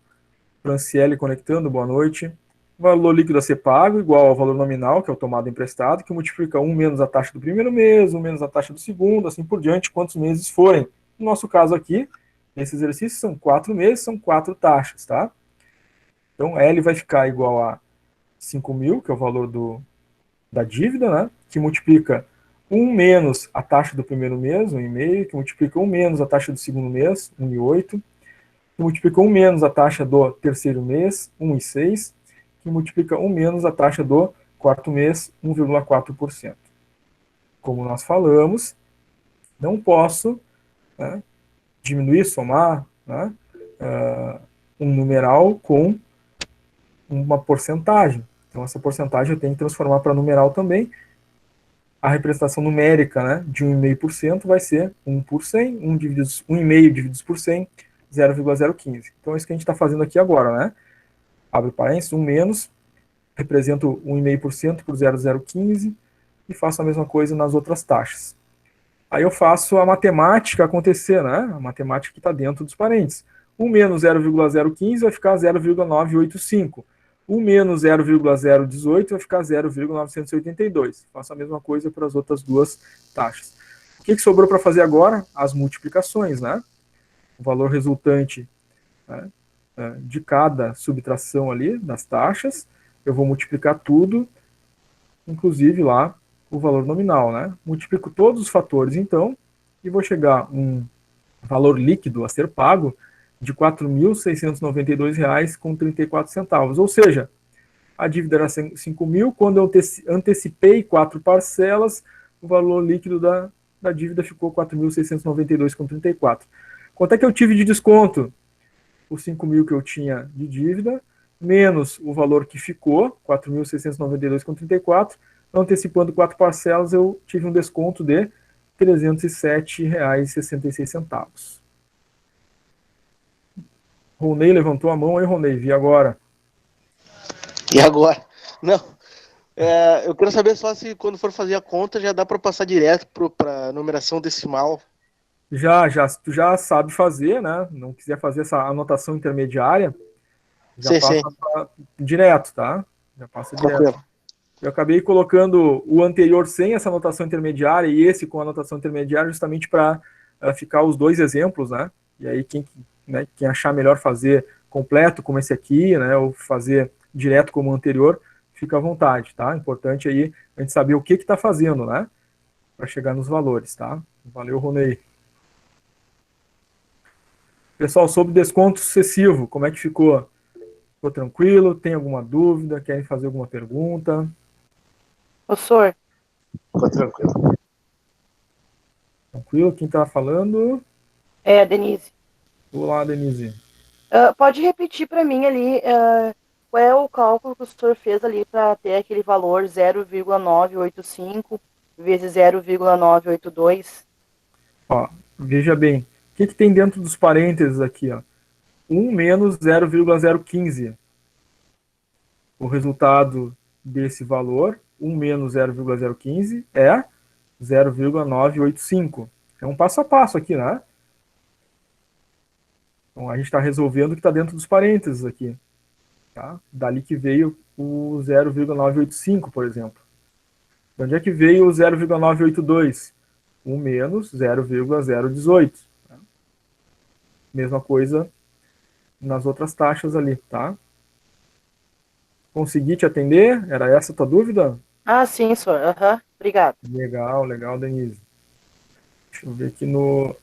Franciele conectando, boa noite. Valor líquido a ser pago igual ao valor nominal, que é o tomado emprestado, que multiplica 1 menos a taxa do primeiro mês, 1 menos a taxa do segundo, assim por diante, quantos meses forem. No nosso caso aqui, nesse exercício, são 4 meses, são 4 taxas, tá? Então, L vai ficar igual a 5.000, que é o valor da dívida, né? Que multiplica 1 menos a taxa do primeiro mês, 1,5, que multiplica 1 menos a taxa do segundo mês, 1,8, que multiplica 1 menos a taxa do terceiro mês, 1,6, que multiplica 1 menos a taxa do quarto mês, 1,4%. Como nós falamos, não posso, né, diminuir, somar, né, um numeral com uma porcentagem. Então, essa porcentagem eu tenho que transformar para numeral também. A representação numérica, né, de 1,5% vai ser 1 por 100, 1,5 divididos por 100, 0,015. Então, é isso que a gente está fazendo aqui agora, né? Abre parênteses, 1 menos, represento 1,5% por 0,015 e faço a mesma coisa nas outras taxas. Aí eu faço a matemática acontecer, né? A matemática que está dentro dos parênteses. 1 menos 0,015 vai ficar 0,985. 1 menos 0,018 vai ficar 0,982. Faço a mesma coisa para as outras duas taxas. O que sobrou para fazer agora? As multiplicações, né? O valor resultante, né, de cada subtração ali das taxas, eu vou multiplicar tudo, inclusive lá o valor nominal, né? Multiplico todos os fatores, então, e vou chegar a um valor líquido a ser pago de R$ 4.692,34. Ou seja, a dívida era 5.000, quando eu antecipei 4 parcelas, o valor líquido da dívida ficou 4.692,34. Quanto é que eu tive de desconto? Os 5.000 que eu tinha de dívida, menos o valor que ficou, 4.692,34, antecipando 4 parcelas, eu tive um desconto de R$ 307,66. Ronei levantou a mão aí, Ronei, vi agora. E agora? Não. Eu quero saber só se quando for fazer a conta já dá para passar direto para numeração decimal. Tu já sabe fazer, né? Não quiser fazer essa anotação intermediária, já Sim, sim. direto, tá? Já passa direto. Tranquilo. Eu acabei colocando o anterior sem essa anotação intermediária e esse com a anotação intermediária justamente para ficar os dois exemplos, né? E aí quem achar melhor fazer completo como esse aqui, né? Ou fazer direto como o anterior, fica à vontade, tá? Importante aí a gente saber o que está fazendo, né? Para chegar nos valores, tá? Valeu, Ronei. Pessoal, sobre desconto sucessivo, como é que ficou? Ficou tranquilo? Tem alguma dúvida? Querem fazer alguma pergunta? Professor, Ficou tranquilo. Tranquilo? Quem está falando? é, Denise. Olá, Denise. Pode repetir para mim ali qual é o cálculo que o senhor fez ali para ter aquele valor 0,985 vezes 0,982? Ó, veja bem, o que tem dentro dos parênteses aqui? Ó? 1 menos 0,015. O resultado desse valor, 1 menos 0,015, é 0,985. É um passo a passo aqui, né? Então a gente está resolvendo o que está dentro dos parênteses aqui. Tá? Dali que veio o 0,985, por exemplo. De onde é que veio o 0,982? 1 menos 0,018. Tá? Mesma coisa nas outras taxas ali, tá? Consegui te atender? Era essa a tua dúvida? Ah, sim, senhor. Obrigado. Legal, legal, Denise. Deixa eu ver aqui no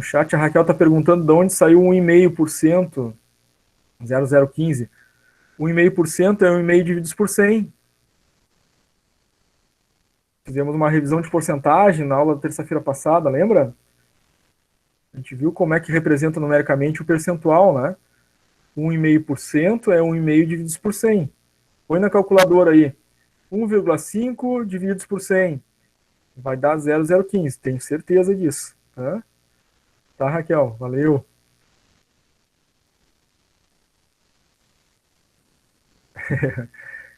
chat. A Raquel está perguntando de onde saiu 1,5%, 0,015. 1,5% é 1,5 divididos por 100. Fizemos uma revisão de porcentagem na aula da terça-feira passada, lembra? A gente viu como é que representa numericamente o percentual, né? 1,5% é 1,5 divididos por 100. Põe na calculadora aí. 1,5 divididos por 100. Vai dar 0,015. Tenho certeza disso. Tá, Raquel? Valeu.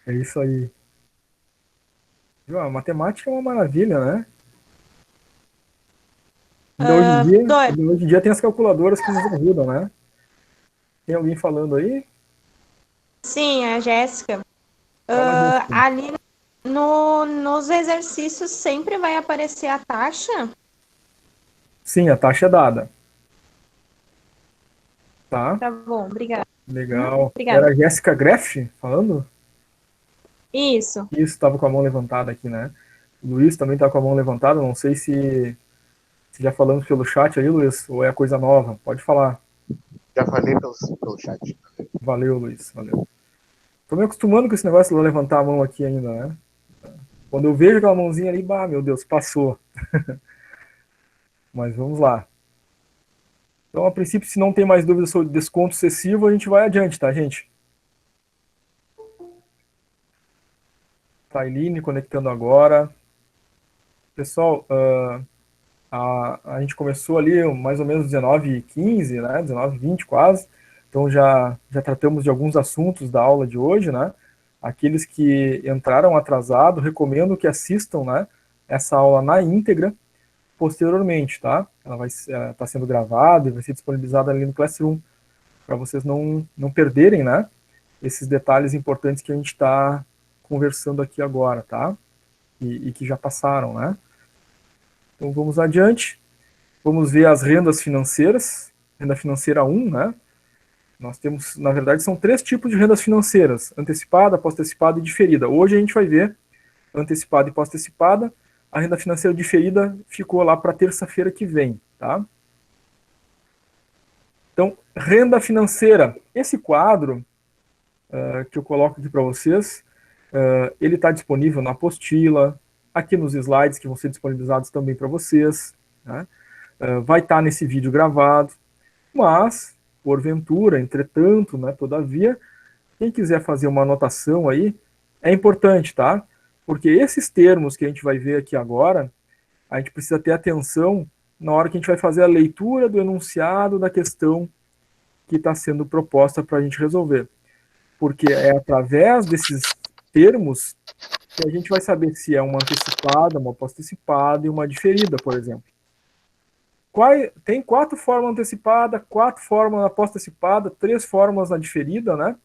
É isso aí. A matemática é uma maravilha, né? Hoje em dia tem as calculadoras que nos ajudam, né? Tem alguém falando aí? Sim, a Jéssica. Fala, Jéssica. Ali nos exercícios sempre vai aparecer a taxa? Sim, a taxa é dada. Tá? Tá bom, obrigada. Legal. Obrigada. Era a Jéssica Greff falando? Isso. Isso, estava com a mão levantada aqui, né? O Luiz também está com a mão levantada. Não sei se já falamos pelo chat aí, Luiz, ou é coisa nova. Pode falar. Já falei pelo chat. Valeu, Luiz. Valeu. Tô me acostumando com esse negócio de levantar a mão aqui ainda, né? Quando eu vejo aquela mãozinha ali, meu Deus, passou. Mas vamos lá. Então, a princípio, se não tem mais dúvidas sobre desconto excessivo, a gente vai adiante, tá, gente? Tailine conectando agora. Pessoal, a gente começou ali mais ou menos 19h15, né? 19h20 quase. Então já tratamos de alguns assuntos da aula de hoje, né? Aqueles que entraram atrasado, recomendo que assistam, né, essa aula na íntegra posteriormente, tá? Ela vai estar sendo gravada e vai ser disponibilizada ali no Classroom, para vocês não perderem, né, esses detalhes importantes que a gente está conversando aqui agora, tá? E que já passaram, né? Então vamos adiante. Vamos ver as rendas financeiras. Renda financeira 1, né? Nós temos, na verdade, são 3 tipos de rendas financeiras: antecipada, pós-antecipada e diferida. Hoje a gente vai ver antecipada e pós-antecipada. A renda financeira diferida ficou lá para terça-feira que vem, tá? Então, renda financeira. Esse quadro que eu coloco aqui para vocês, ele está disponível na apostila, aqui nos slides que vão ser disponibilizados também para vocês, né? Vai estar nesse vídeo gravado, mas, porventura, entretanto, né, todavia, quem quiser fazer uma anotação aí, é importante, tá? Porque esses termos que a gente vai ver aqui agora, a gente precisa ter atenção na hora que a gente vai fazer a leitura do enunciado da questão que está sendo proposta para a gente resolver. Porque é através desses termos que a gente vai saber se é uma antecipada, uma pós-antecipada e uma diferida, por exemplo. Tem 4 fórmulas antecipada, 4 fórmulas na pós-antecipada, 3 fórmulas na diferida, né?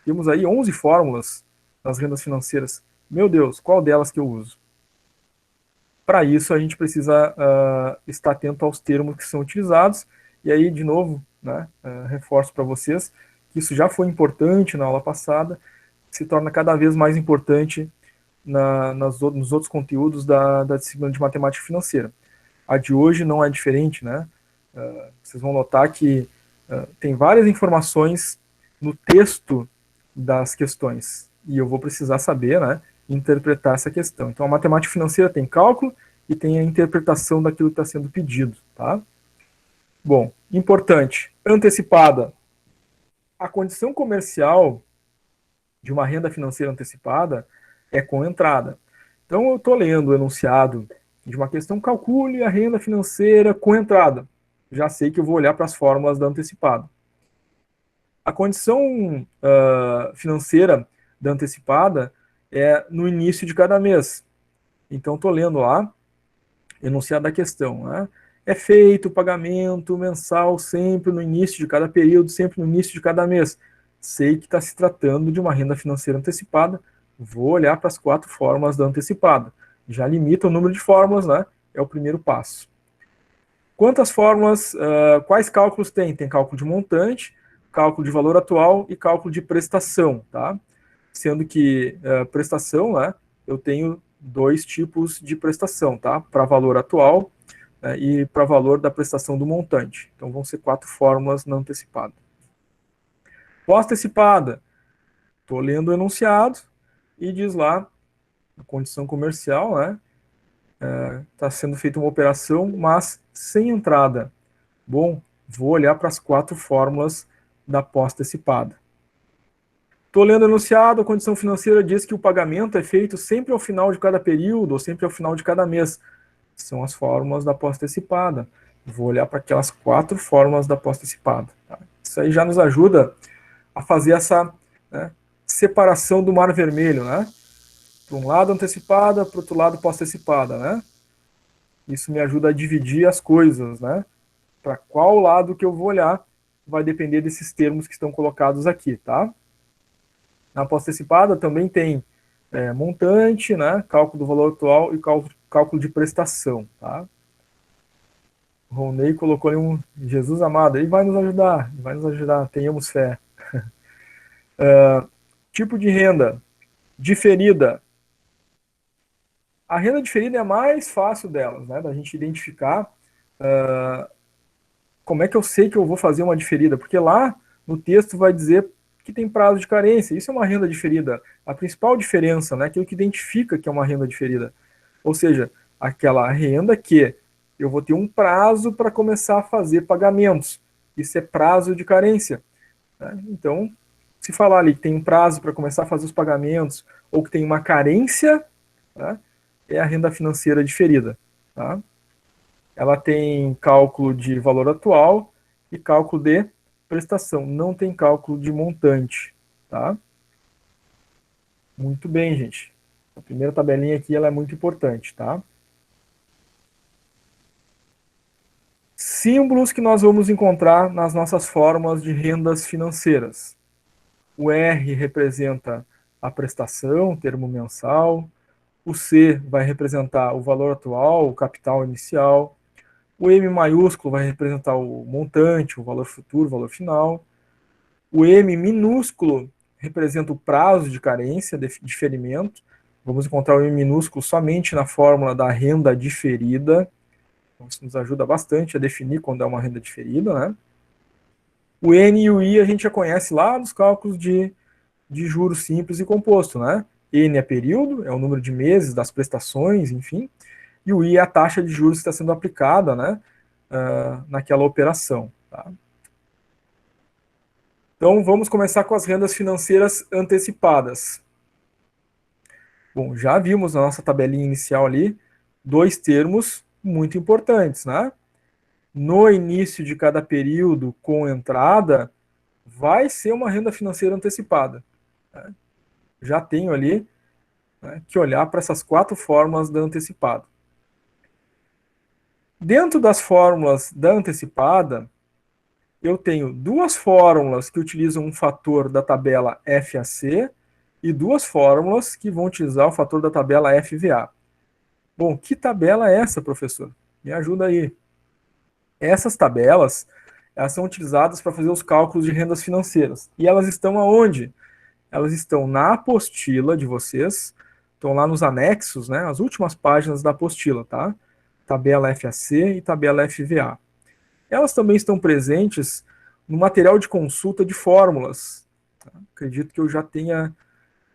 Temos aí 11 fórmulas nas rendas financeiras. Meu Deus, qual delas que eu uso? Para isso, a gente precisa estar atento aos termos que são utilizados. E aí, de novo, né, reforço para vocês que isso já foi importante na aula passada, se torna cada vez mais importante nos outros conteúdos da disciplina de matemática financeira. A de hoje não é diferente, né? Vocês vão notar que tem várias informações no texto das questões, e eu vou precisar saber, né, interpretar essa questão. Então, a matemática financeira tem cálculo e tem a interpretação daquilo que está sendo pedido, tá? Bom, importante, antecipada. A condição comercial de uma renda financeira antecipada é com entrada. Então, eu estou lendo o enunciado de uma questão, calcule a renda financeira com entrada. Já sei que eu vou olhar para as fórmulas da antecipada. A condição financeira da antecipada é no início de cada mês. Então, estou lendo lá, enunciado da questão, né? É feito o pagamento mensal sempre no início de cada período, sempre no início de cada mês. Sei que está se tratando de uma renda financeira antecipada, vou olhar para as 4 fórmulas da antecipada. Já limita o número de fórmulas, né? É o primeiro passo. Quantas fórmulas, quais cálculos tem? Tem cálculo de montante, cálculo de valor atual e cálculo de prestação, tá? Sendo que prestação, né? Eu tenho 2 tipos de prestação, tá? Para valor atual, né, e para valor da prestação do montante. Então vão ser 4 fórmulas na antecipada. Pós-antecipada, estou lendo o enunciado e diz lá a condição comercial, né? Está sendo feita uma operação, mas sem entrada. Bom, vou olhar para as 4 fórmulas da pós-antecipada. Estou lendo o enunciado, a condição financeira diz que o pagamento é feito sempre ao final de cada período, ou sempre ao final de cada mês. São as fórmulas da pós-antecipada. Vou olhar para aquelas 4 fórmulas da pós-antecipada. Tá? Isso aí já nos ajuda a fazer essa, né, separação do mar vermelho, né? Para um lado antecipada, para o outro lado pós-antecipada, né? Isso me ajuda a dividir as coisas, né? Para qual lado que eu vou olhar vai depender desses termos que estão colocados aqui, tá? Na pós-antecipada também tem montante, né? Cálculo do valor atual e cálculo de prestação, tá? O Ronei colocou ali um Jesus amado, ele vai nos ajudar, tenhamos fé. Tipo de renda, diferida. A renda diferida é a mais fácil delas, né? Da gente identificar como é que eu sei que eu vou fazer uma diferida, porque lá no texto vai dizer que tem prazo de carência. Isso é uma renda diferida. A principal diferença, né? Aquilo que identifica que é uma renda diferida. Ou seja, aquela renda que eu vou ter um prazo para começar a fazer pagamentos. Isso é prazo de carência, né? Então, se falar ali que tem um prazo para começar a fazer os pagamentos, ou que tem uma carência, né, é a renda financeira diferida, tá? Ela tem cálculo de valor atual e cálculo de prestação. Não tem cálculo de montante, tá? Muito bem, gente. A primeira tabelinha aqui ela é muito importante, tá? Símbolos que nós vamos encontrar nas nossas fórmulas de rendas financeiras. O R representa a prestação, o termo mensal. O C vai representar o valor atual, o capital inicial. O M maiúsculo vai representar o montante, o valor futuro, o valor final. O M minúsculo representa o prazo de carência, de diferimento. Vamos encontrar o M minúsculo somente na fórmula da renda diferida. Então, isso nos ajuda bastante a definir quando é uma renda diferida, né? O N e o I a gente já conhece lá nos cálculos de juros simples e composto, né? N é período, é o número de meses das prestações, enfim. E o I é a taxa de juros que está sendo aplicada, né, naquela operação. Tá? Então, vamos começar com as rendas financeiras antecipadas. Bom, já vimos na nossa tabelinha inicial ali 2 termos muito importantes, né? No início de cada período com entrada, vai ser uma renda financeira antecipada. Né? Já tenho ali, né, que olhar para essas 4 fórmulas da antecipada. Dentro das fórmulas da antecipada, eu tenho 2 fórmulas que utilizam um fator da tabela FAC e 2 fórmulas que vão utilizar o fator da tabela FVA. Bom, que tabela é essa, professor? Me ajuda aí. Essas tabelas, elas são utilizadas para fazer os cálculos de rendas financeiras. E elas estão aonde? Elas estão na apostila de vocês, estão lá nos anexos, né, as últimas páginas da apostila, tá? Tabela FAC e tabela FVA. Elas também estão presentes no material de consulta de fórmulas. Tá? Acredito que eu já tenha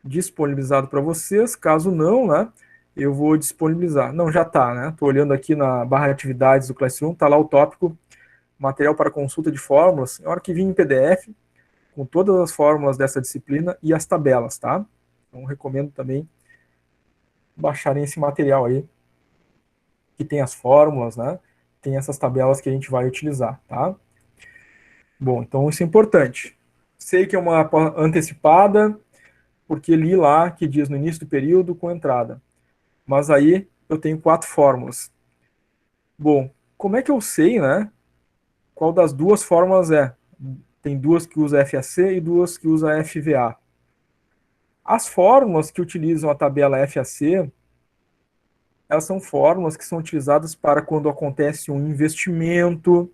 disponibilizado para vocês, caso não, né, eu vou disponibilizar. Não, já está, né? Estou olhando aqui na barra de atividades do Classroom, está lá o tópico material para consulta de fórmulas. É hora que vir em PDF, com todas as fórmulas dessa disciplina e as tabelas, tá? Então, recomendo também baixarem esse material aí, que tem as fórmulas, né? Tem essas tabelas que a gente vai utilizar, tá? Bom, então isso é importante. Sei que é uma antecipada, porque li lá que diz no início do período com entrada. Mas aí eu tenho 4 fórmulas. Bom, como é que eu sei, né? Qual das 2 fórmulas é? Tem 2 que usa FAC e 2 que usa FVA. As fórmulas que utilizam a tabela FAC, elas são fórmulas que são utilizadas para quando acontece um investimento,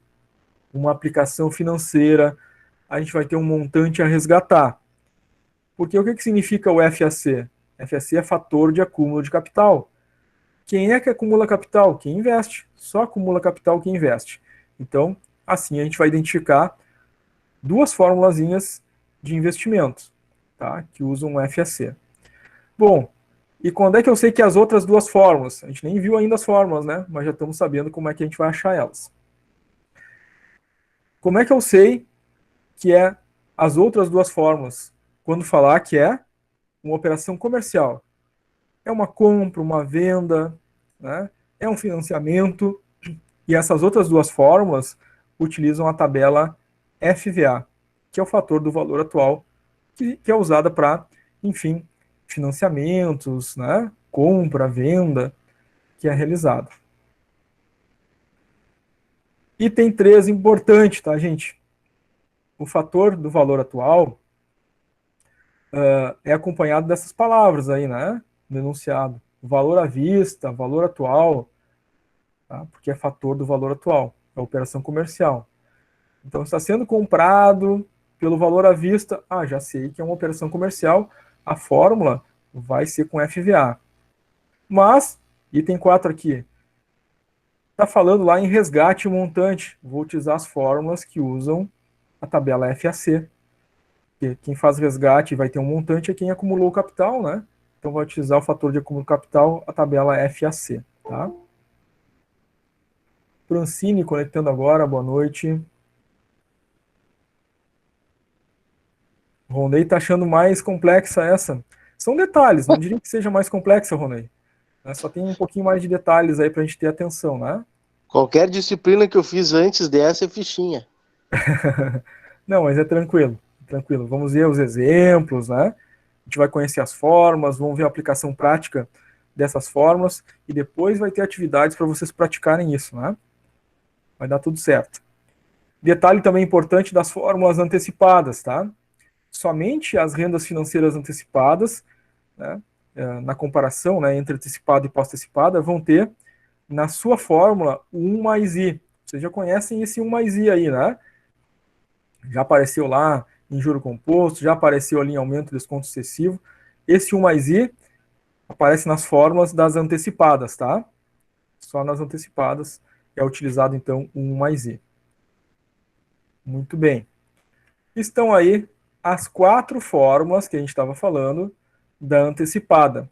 uma aplicação financeira, a gente vai ter um montante a resgatar. Porque o que significa o FAC? FAC é fator de acúmulo de capital. Quem é que acumula capital? Quem investe. Só acumula capital quem investe. Então, assim a gente vai identificar 2 formulazinhas de investimento, tá? Que usam o FAC. Bom, e quando é que eu sei que as outras 2 fórmulas? A gente nem viu ainda as fórmulas, né? Mas já estamos sabendo como é que a gente vai achar elas. Como é que eu sei que é as outras 2 fórmulas? Quando falar que é uma operação comercial. É uma compra, uma venda, né? É um financiamento. E essas outras 2 fórmulas utilizam a tabela FVA, que é o fator do valor atual, que é usada para, enfim, financiamentos, né? Compra, venda, que é realizado. Item 3, importante, tá, gente? O fator do valor atual é acompanhado dessas palavras aí, né? No enunciado. Valor à vista, valor atual, tá? Porque é fator do valor atual, é a operação comercial. Então, está sendo comprado pelo valor à vista, já sei que é uma operação comercial, a fórmula vai ser com FVA. Mas, item 4 aqui, está falando lá em resgate montante, vou utilizar as fórmulas que usam a tabela FAC. Quem faz resgate vai ter um montante é quem acumulou o capital, né? Então vai utilizar o fator de acúmulo capital, a tabela FAC, tá? Francine conectando agora, boa noite. Ronei tá achando mais complexa essa. São detalhes, não diria que seja mais complexa, Ronei. Só tem um pouquinho mais de detalhes aí pra gente ter atenção, né? Qualquer disciplina que eu fiz antes dessa é fichinha. Não, mas é tranquilo, tranquilo. Vamos ver os exemplos, né? A gente vai conhecer as formas, vamos ver a aplicação prática dessas formas e depois vai ter atividades para vocês praticarem isso, né? Vai dar tudo certo. Detalhe também importante das fórmulas antecipadas, tá? Somente as rendas financeiras antecipadas, né, na comparação, né, entre antecipada e pós-antecipada, vão ter na sua fórmula o 1 mais I. Vocês já conhecem esse 1 mais I aí, né? Já apareceu lá em juro composto, já apareceu ali em aumento, desconto excessivo. Esse 1 mais I aparece nas fórmulas das antecipadas, tá? Só nas antecipadas é utilizado, então, o 1 mais I. Muito bem. Estão aí as 4 fórmulas que a gente estava falando da antecipada.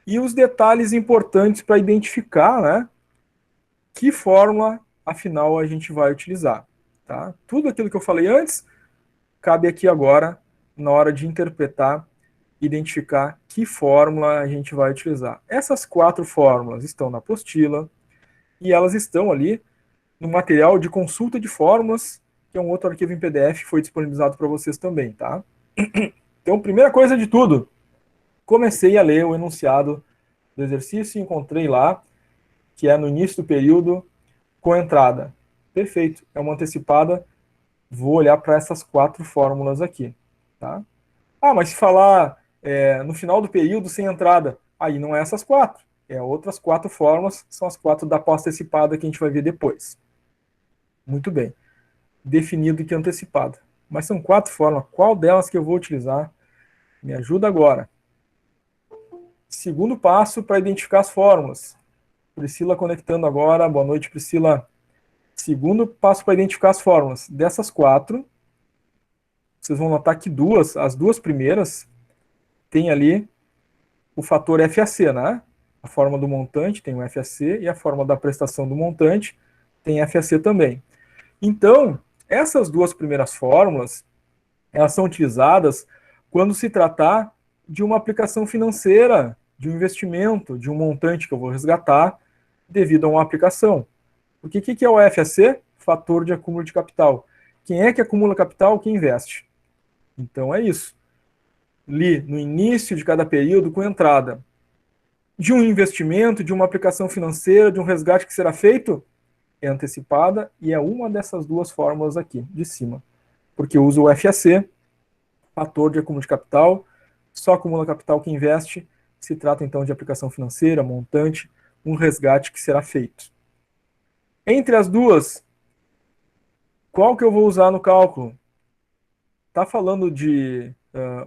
E os detalhes importantes para identificar, né, que fórmula, afinal, a gente vai utilizar. Tá? Tudo aquilo que eu falei antes, cabe aqui agora, na hora de interpretar, identificar que fórmula a gente vai utilizar. Essas 4 fórmulas estão na apostila, e elas estão ali no material de consulta de fórmulas que é um outro arquivo em PDF que foi disponibilizado para vocês também, tá? Então, primeira coisa de tudo, comecei a ler o enunciado do exercício e encontrei lá, que é no início do período, com entrada. Perfeito, é uma antecipada. Vou olhar para essas 4 fórmulas aqui, tá? Ah, mas se falar no final do período sem entrada, aí não é essas 4, é outras 4 fórmulas, são as 4 da pós-antecipada que a gente vai ver depois. Muito bem, definido que é antecipada. Mas são 4 fórmulas, qual delas que eu vou utilizar? Me ajuda agora. Segundo passo para identificar as fórmulas. Priscila conectando agora, boa noite, Priscila. Segundo passo para identificar as fórmulas. Dessas 4, vocês vão notar que as duas primeiras, tem ali o fator FAC, né? A forma do montante tem o FAC e a forma da prestação do montante tem FAC também. Então, essas 2 primeiras fórmulas, elas são utilizadas quando se tratar de uma aplicação financeira, de um investimento, de um montante que eu vou resgatar devido a uma aplicação. Porque o que é o FAC? Fator de acúmulo de capital. Quem é que acumula capital? Quem investe. Então é isso. Li no início de cada período com entrada de um investimento, de uma aplicação financeira, de um resgate que será feito, é antecipada e é uma dessas 2 fórmulas aqui, de cima. Porque eu uso o FAC, fator de acúmulo de capital, só acumula capital quem investe, se trata então de aplicação financeira, montante, um resgate que será feito. Entre as 2, qual que eu vou usar no cálculo? Está falando de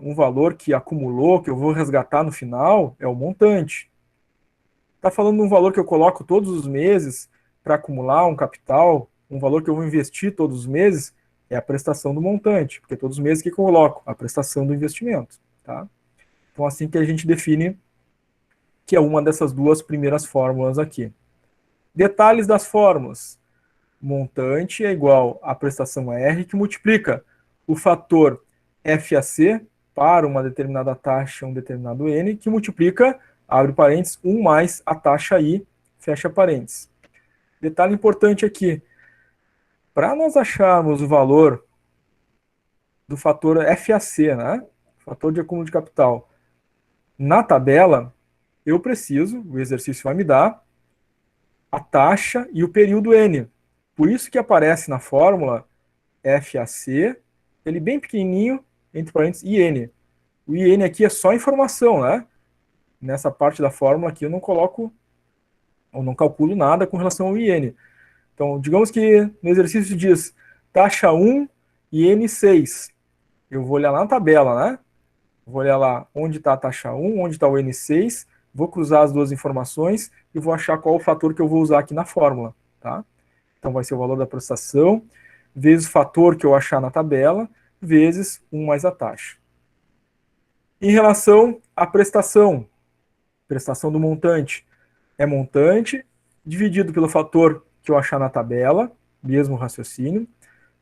um valor que acumulou, que eu vou resgatar no final, é o montante. Está falando de um valor que eu coloco todos os meses para acumular um capital, um valor que eu vou investir todos os meses, é a prestação do montante, porque todos os meses que eu coloco? A prestação do investimento. Tá? Então, assim que a gente define que é uma dessas 2 primeiras fórmulas aqui. Detalhes das fórmulas. Montante é igual à prestação R, que multiplica o fator FAC para uma determinada taxa, um determinado N, que multiplica, abre parênteses, 1 mais a taxa I, fecha parênteses. Detalhe importante aqui, para nós acharmos o valor do fator FAC, né, fator de acúmulo de capital, na tabela, eu preciso, o exercício vai me dar, a taxa e o período N. Por isso que aparece na fórmula FAC, ele bem pequenininho, entre parênteses, IN. O IN aqui é só informação, né? Nessa parte da fórmula aqui eu não coloco, ou não calculo nada com relação ao IN. Então, digamos que no exercício diz taxa 1 e IN 6. Eu vou olhar lá na tabela, né? Vou olhar lá onde está a taxa 1, onde está o IN 6, vou cruzar as 2 informações e vou achar qual o fator que eu vou usar aqui na fórmula, tá? Então, vai ser o valor da prestação, vezes o fator que eu achar na tabela, vezes 1 mais a taxa. Em relação à prestação do montante, é montante dividido pelo fator que eu achar na tabela, mesmo raciocínio,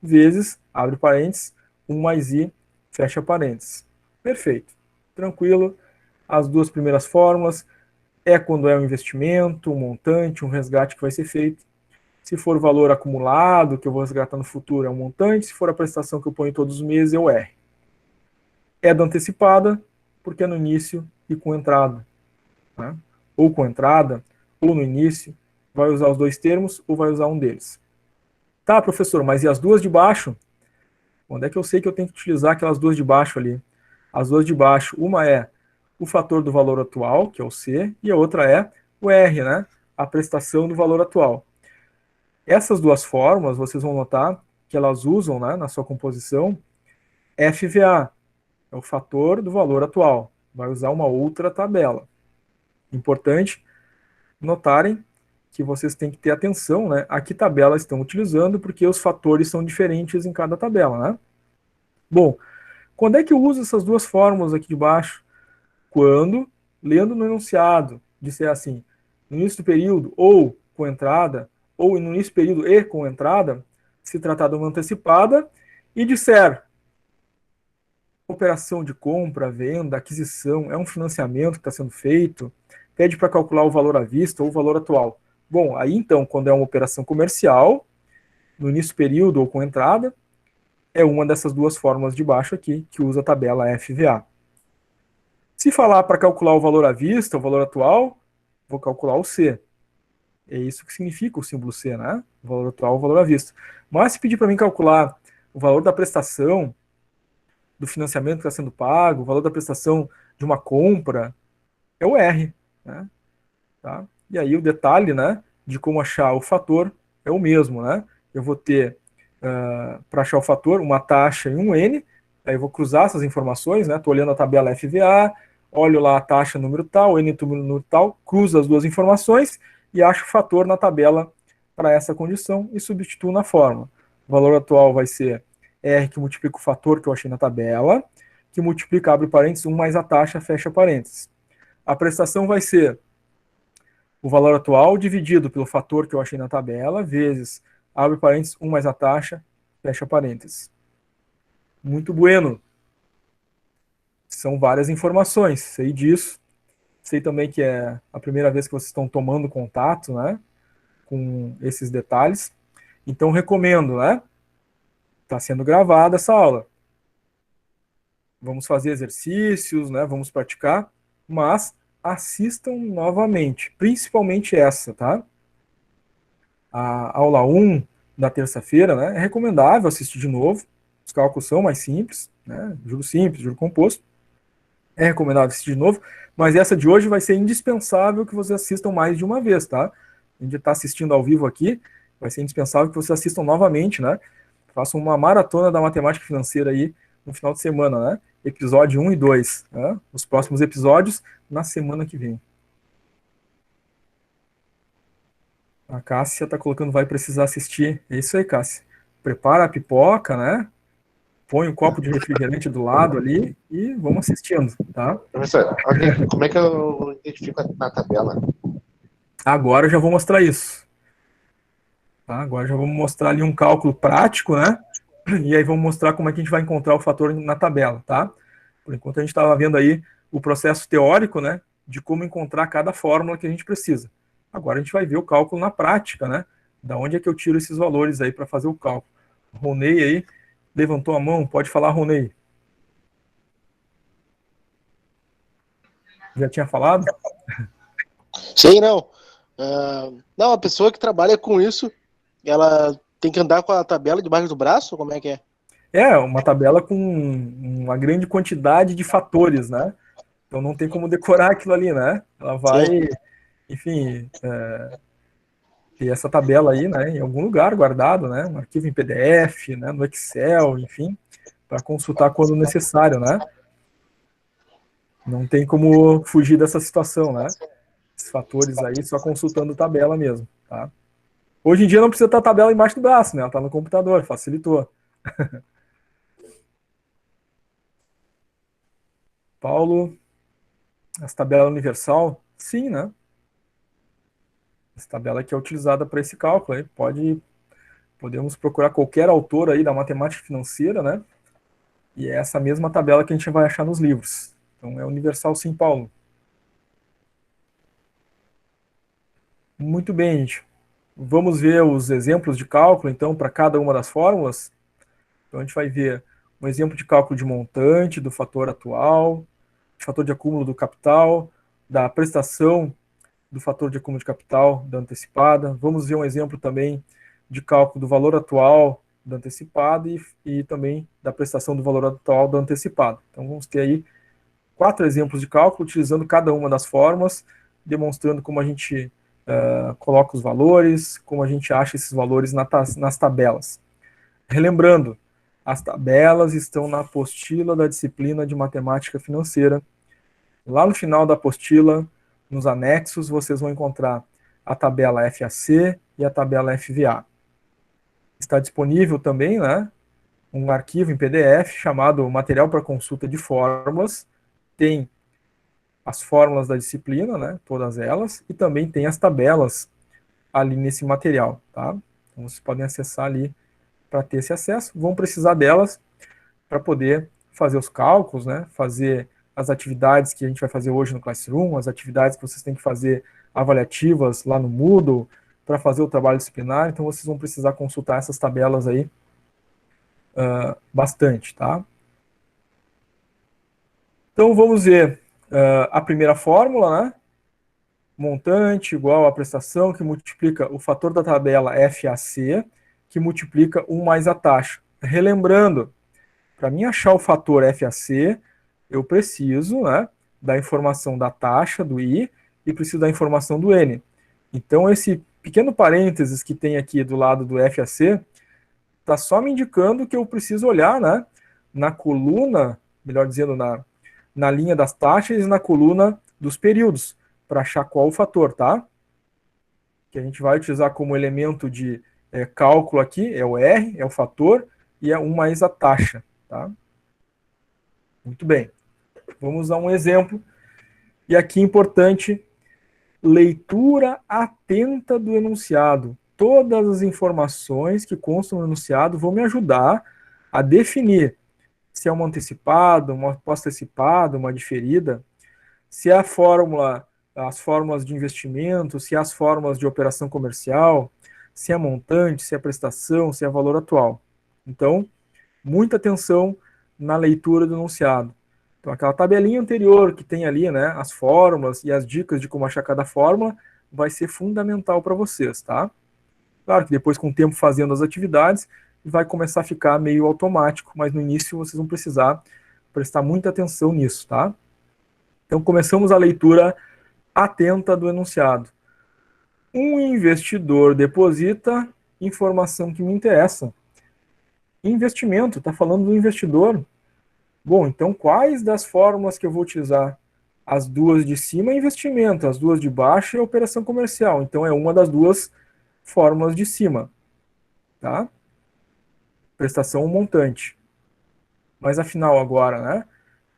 vezes, abre parênteses, 1 mais I, fecha parênteses. Perfeito. Tranquilo. As 2 primeiras fórmulas é quando é um investimento, um montante, um resgate que vai ser feito. Se for o valor acumulado, que eu vou resgatar no futuro, é um montante. Se for a prestação que eu ponho todos os meses, é o R. É da antecipada, porque é no início e com entrada. Né? Ou com entrada, ou no início, vai usar os 2 termos, ou vai usar um deles. Tá, professor, mas e as 2 de baixo? Onde é que eu sei que eu tenho que utilizar aquelas 2 de baixo ali? As 2 de baixo, uma é o fator do valor atual, que é o C, e a outra é o R, né? A prestação do valor atual. Essas 2 fórmulas, vocês vão notar que elas usam, né, na sua composição, FVA, é o fator do valor atual. Vai usar uma outra tabela. Importante notarem que vocês têm que ter atenção, né, a que tabela estão utilizando, porque os fatores são diferentes em cada tabela, né? Bom, quando é que eu uso essas 2 fórmulas aqui de baixo? Quando, lendo no enunciado, disser assim, no início do período, ou com entrada, ou no início do período e com entrada, se tratar de uma antecipada, e disser operação de compra, venda, aquisição, é um financiamento que está sendo feito, pede para calcular o valor à vista ou o valor atual. Bom, aí então, quando é uma operação comercial, no início do período ou com entrada, é uma dessas duas fórmulas de baixo aqui, que usa a tabela FVA. Se falar para calcular o valor à vista, o valor atual, vou calcular o C. É isso que significa o símbolo C, né? O valor atual, o valor à vista. Mas se pedir para mim calcular o valor da prestação, do financiamento que está sendo pago, o valor da prestação de uma compra, é o R, né? Tá? E aí o detalhe, né, de como achar o fator é o mesmo, né? Eu vou ter, para achar o fator, uma taxa e um N, aí eu vou cruzar essas informações, né? Estou olhando a tabela FVA, olho lá a taxa número tal, N número tal, cruzo as duas informações e acho o fator na tabela para essa condição e substituo na fórmula. O valor atual vai ser R que multiplica o fator que eu achei na tabela, que multiplica, abre parênteses, 1 mais a taxa, fecha parênteses. A prestação vai ser o valor atual dividido pelo fator que eu achei na tabela, vezes, abre parênteses, 1 mais a taxa, fecha parênteses. Muito bueno. São várias informações, sei disso. Sei também que é a primeira vez que vocês estão tomando contato, né, com esses detalhes. Então, recomendo, né? Está sendo gravada essa aula. Vamos fazer exercícios, né? Vamos praticar, mas assistam novamente, principalmente essa, tá? A aula 1 da terça-feira, né? É recomendável assistir de novo. Os cálculos são mais simples, né? Juro simples, juro composto. É recomendável assistir de novo, mas essa de hoje vai ser indispensável que vocês assistam mais de uma vez, tá? A gente está assistindo ao vivo aqui, vai ser indispensável que vocês assistam novamente, né? Façam uma maratona da matemática financeira aí no final de semana, né? Episódio 1 e 2, né? Os próximos episódios na semana que vem. A Cássia está colocando, vai precisar assistir. É isso aí, Cássia. Prepara a pipoca, né? Põe um copo de refrigerante do lado ali e vamos assistindo, tá? Professor, como é que eu identifico na tabela? Agora eu já vou mostrar isso. Tá? Agora já vamos mostrar ali um cálculo prático, né? E aí vamos mostrar como é que a gente vai encontrar o fator na tabela, tá? Por enquanto a gente estava vendo aí o processo teórico, né? De como encontrar cada fórmula que a gente precisa. Agora a gente vai ver o cálculo na prática, né? Da onde é que eu tiro esses valores aí para fazer o cálculo. Ronei aí levantou a mão, pode falar, Ronei. Já tinha falado? Sim, não. Não, a pessoa que trabalha com isso, ela tem que andar com a tabela debaixo do braço? Como é que é? É, uma tabela com uma grande quantidade de fatores, né? Então não tem como decorar aquilo ali, né? Ela vai, sim, enfim, ter essa tabela aí, né, em algum lugar guardado, né? Um arquivo em PDF, né, no Excel, enfim, para consultar quando necessário, né? Não tem como fugir dessa situação, né? Esses fatores aí, só consultando tabela mesmo, tá? Hoje em dia não precisa estar a tabela embaixo do braço, né? Ela está no computador, facilitou. Paulo, essa tabela universal? Sim, né? Essa tabela que é utilizada para esse cálculo aí. Podemos procurar qualquer autor aí da matemática financeira, né? E é essa mesma tabela que a gente vai achar nos livros. Então é universal sim, Paulo. Muito bem, gente. Vamos ver os exemplos de cálculo, então, para cada uma das fórmulas. Então a gente vai ver um exemplo de cálculo de montante, do fator atual, de fator de acúmulo do capital, da prestação do fator de acúmulo de capital da antecipada. Vamos ver um exemplo também de cálculo do valor atual da antecipada e também da prestação do valor atual da antecipada. Então vamos ter aí 4 exemplos de cálculo, utilizando cada uma das formas, demonstrando como a gente coloca os valores, como a gente acha esses valores nas tabelas. Relembrando, as tabelas estão na apostila da disciplina de matemática financeira. Lá no final da apostila, nos anexos, vocês vão encontrar a tabela FAC e a tabela FVA. Está disponível também, né, um arquivo em PDF chamado Material para Consulta de Fórmulas. Tem as fórmulas da disciplina, né, todas elas, e também tem as tabelas ali nesse material, tá? Então vocês podem acessar ali para ter esse acesso. Vão precisar delas para poder fazer os cálculos, né, fazer as atividades que a gente vai fazer hoje no Classroom, as atividades que vocês têm que fazer avaliativas lá no Moodle, para fazer o trabalho disciplinar. Então vocês vão precisar consultar essas tabelas aí bastante, tá? Então, vamos ver a primeira fórmula, né? Montante igual a prestação, que multiplica o fator da tabela FAC, que multiplica 1 mais a taxa. Relembrando, para mim achar o fator FAC, eu preciso, né, da informação da taxa, do I, e preciso da informação do N. Então, esse pequeno parênteses que tem aqui do lado do FAC, está só me indicando que eu preciso olhar, né, na coluna, melhor dizendo, na linha das taxas e na coluna dos períodos, para achar qual o fator, tá? Que a gente vai utilizar como elemento de cálculo aqui, é o R, é o fator, e é 1 mais a taxa, tá? Muito bem. Vamos a um exemplo. E aqui importante, leitura atenta do enunciado. Todas as informações que constam no enunciado vão me ajudar a definir se é uma antecipada, uma pós-antecipada, uma diferida, se é a fórmula, as fórmulas de investimento, se é as fórmulas de operação comercial, se é montante, se é prestação, se é valor atual. Então, muita atenção na leitura do enunciado. Então, aquela tabelinha anterior que tem ali, né, as fórmulas e as dicas de como achar cada fórmula, vai ser fundamental para vocês, tá? Claro que depois, com o tempo fazendo as atividades, vai começar a ficar meio automático, mas no início vocês vão precisar prestar muita atenção nisso, tá? Então, começamos a leitura atenta do enunciado. Um investidor deposita informação que me interessa. Investimento, está falando do investidor. Bom, então quais das fórmulas que eu vou utilizar? As duas de cima é investimento, as duas de baixo é operação comercial. Então é uma das duas fórmulas de cima, tá? Prestação ou montante. Mas afinal agora, né?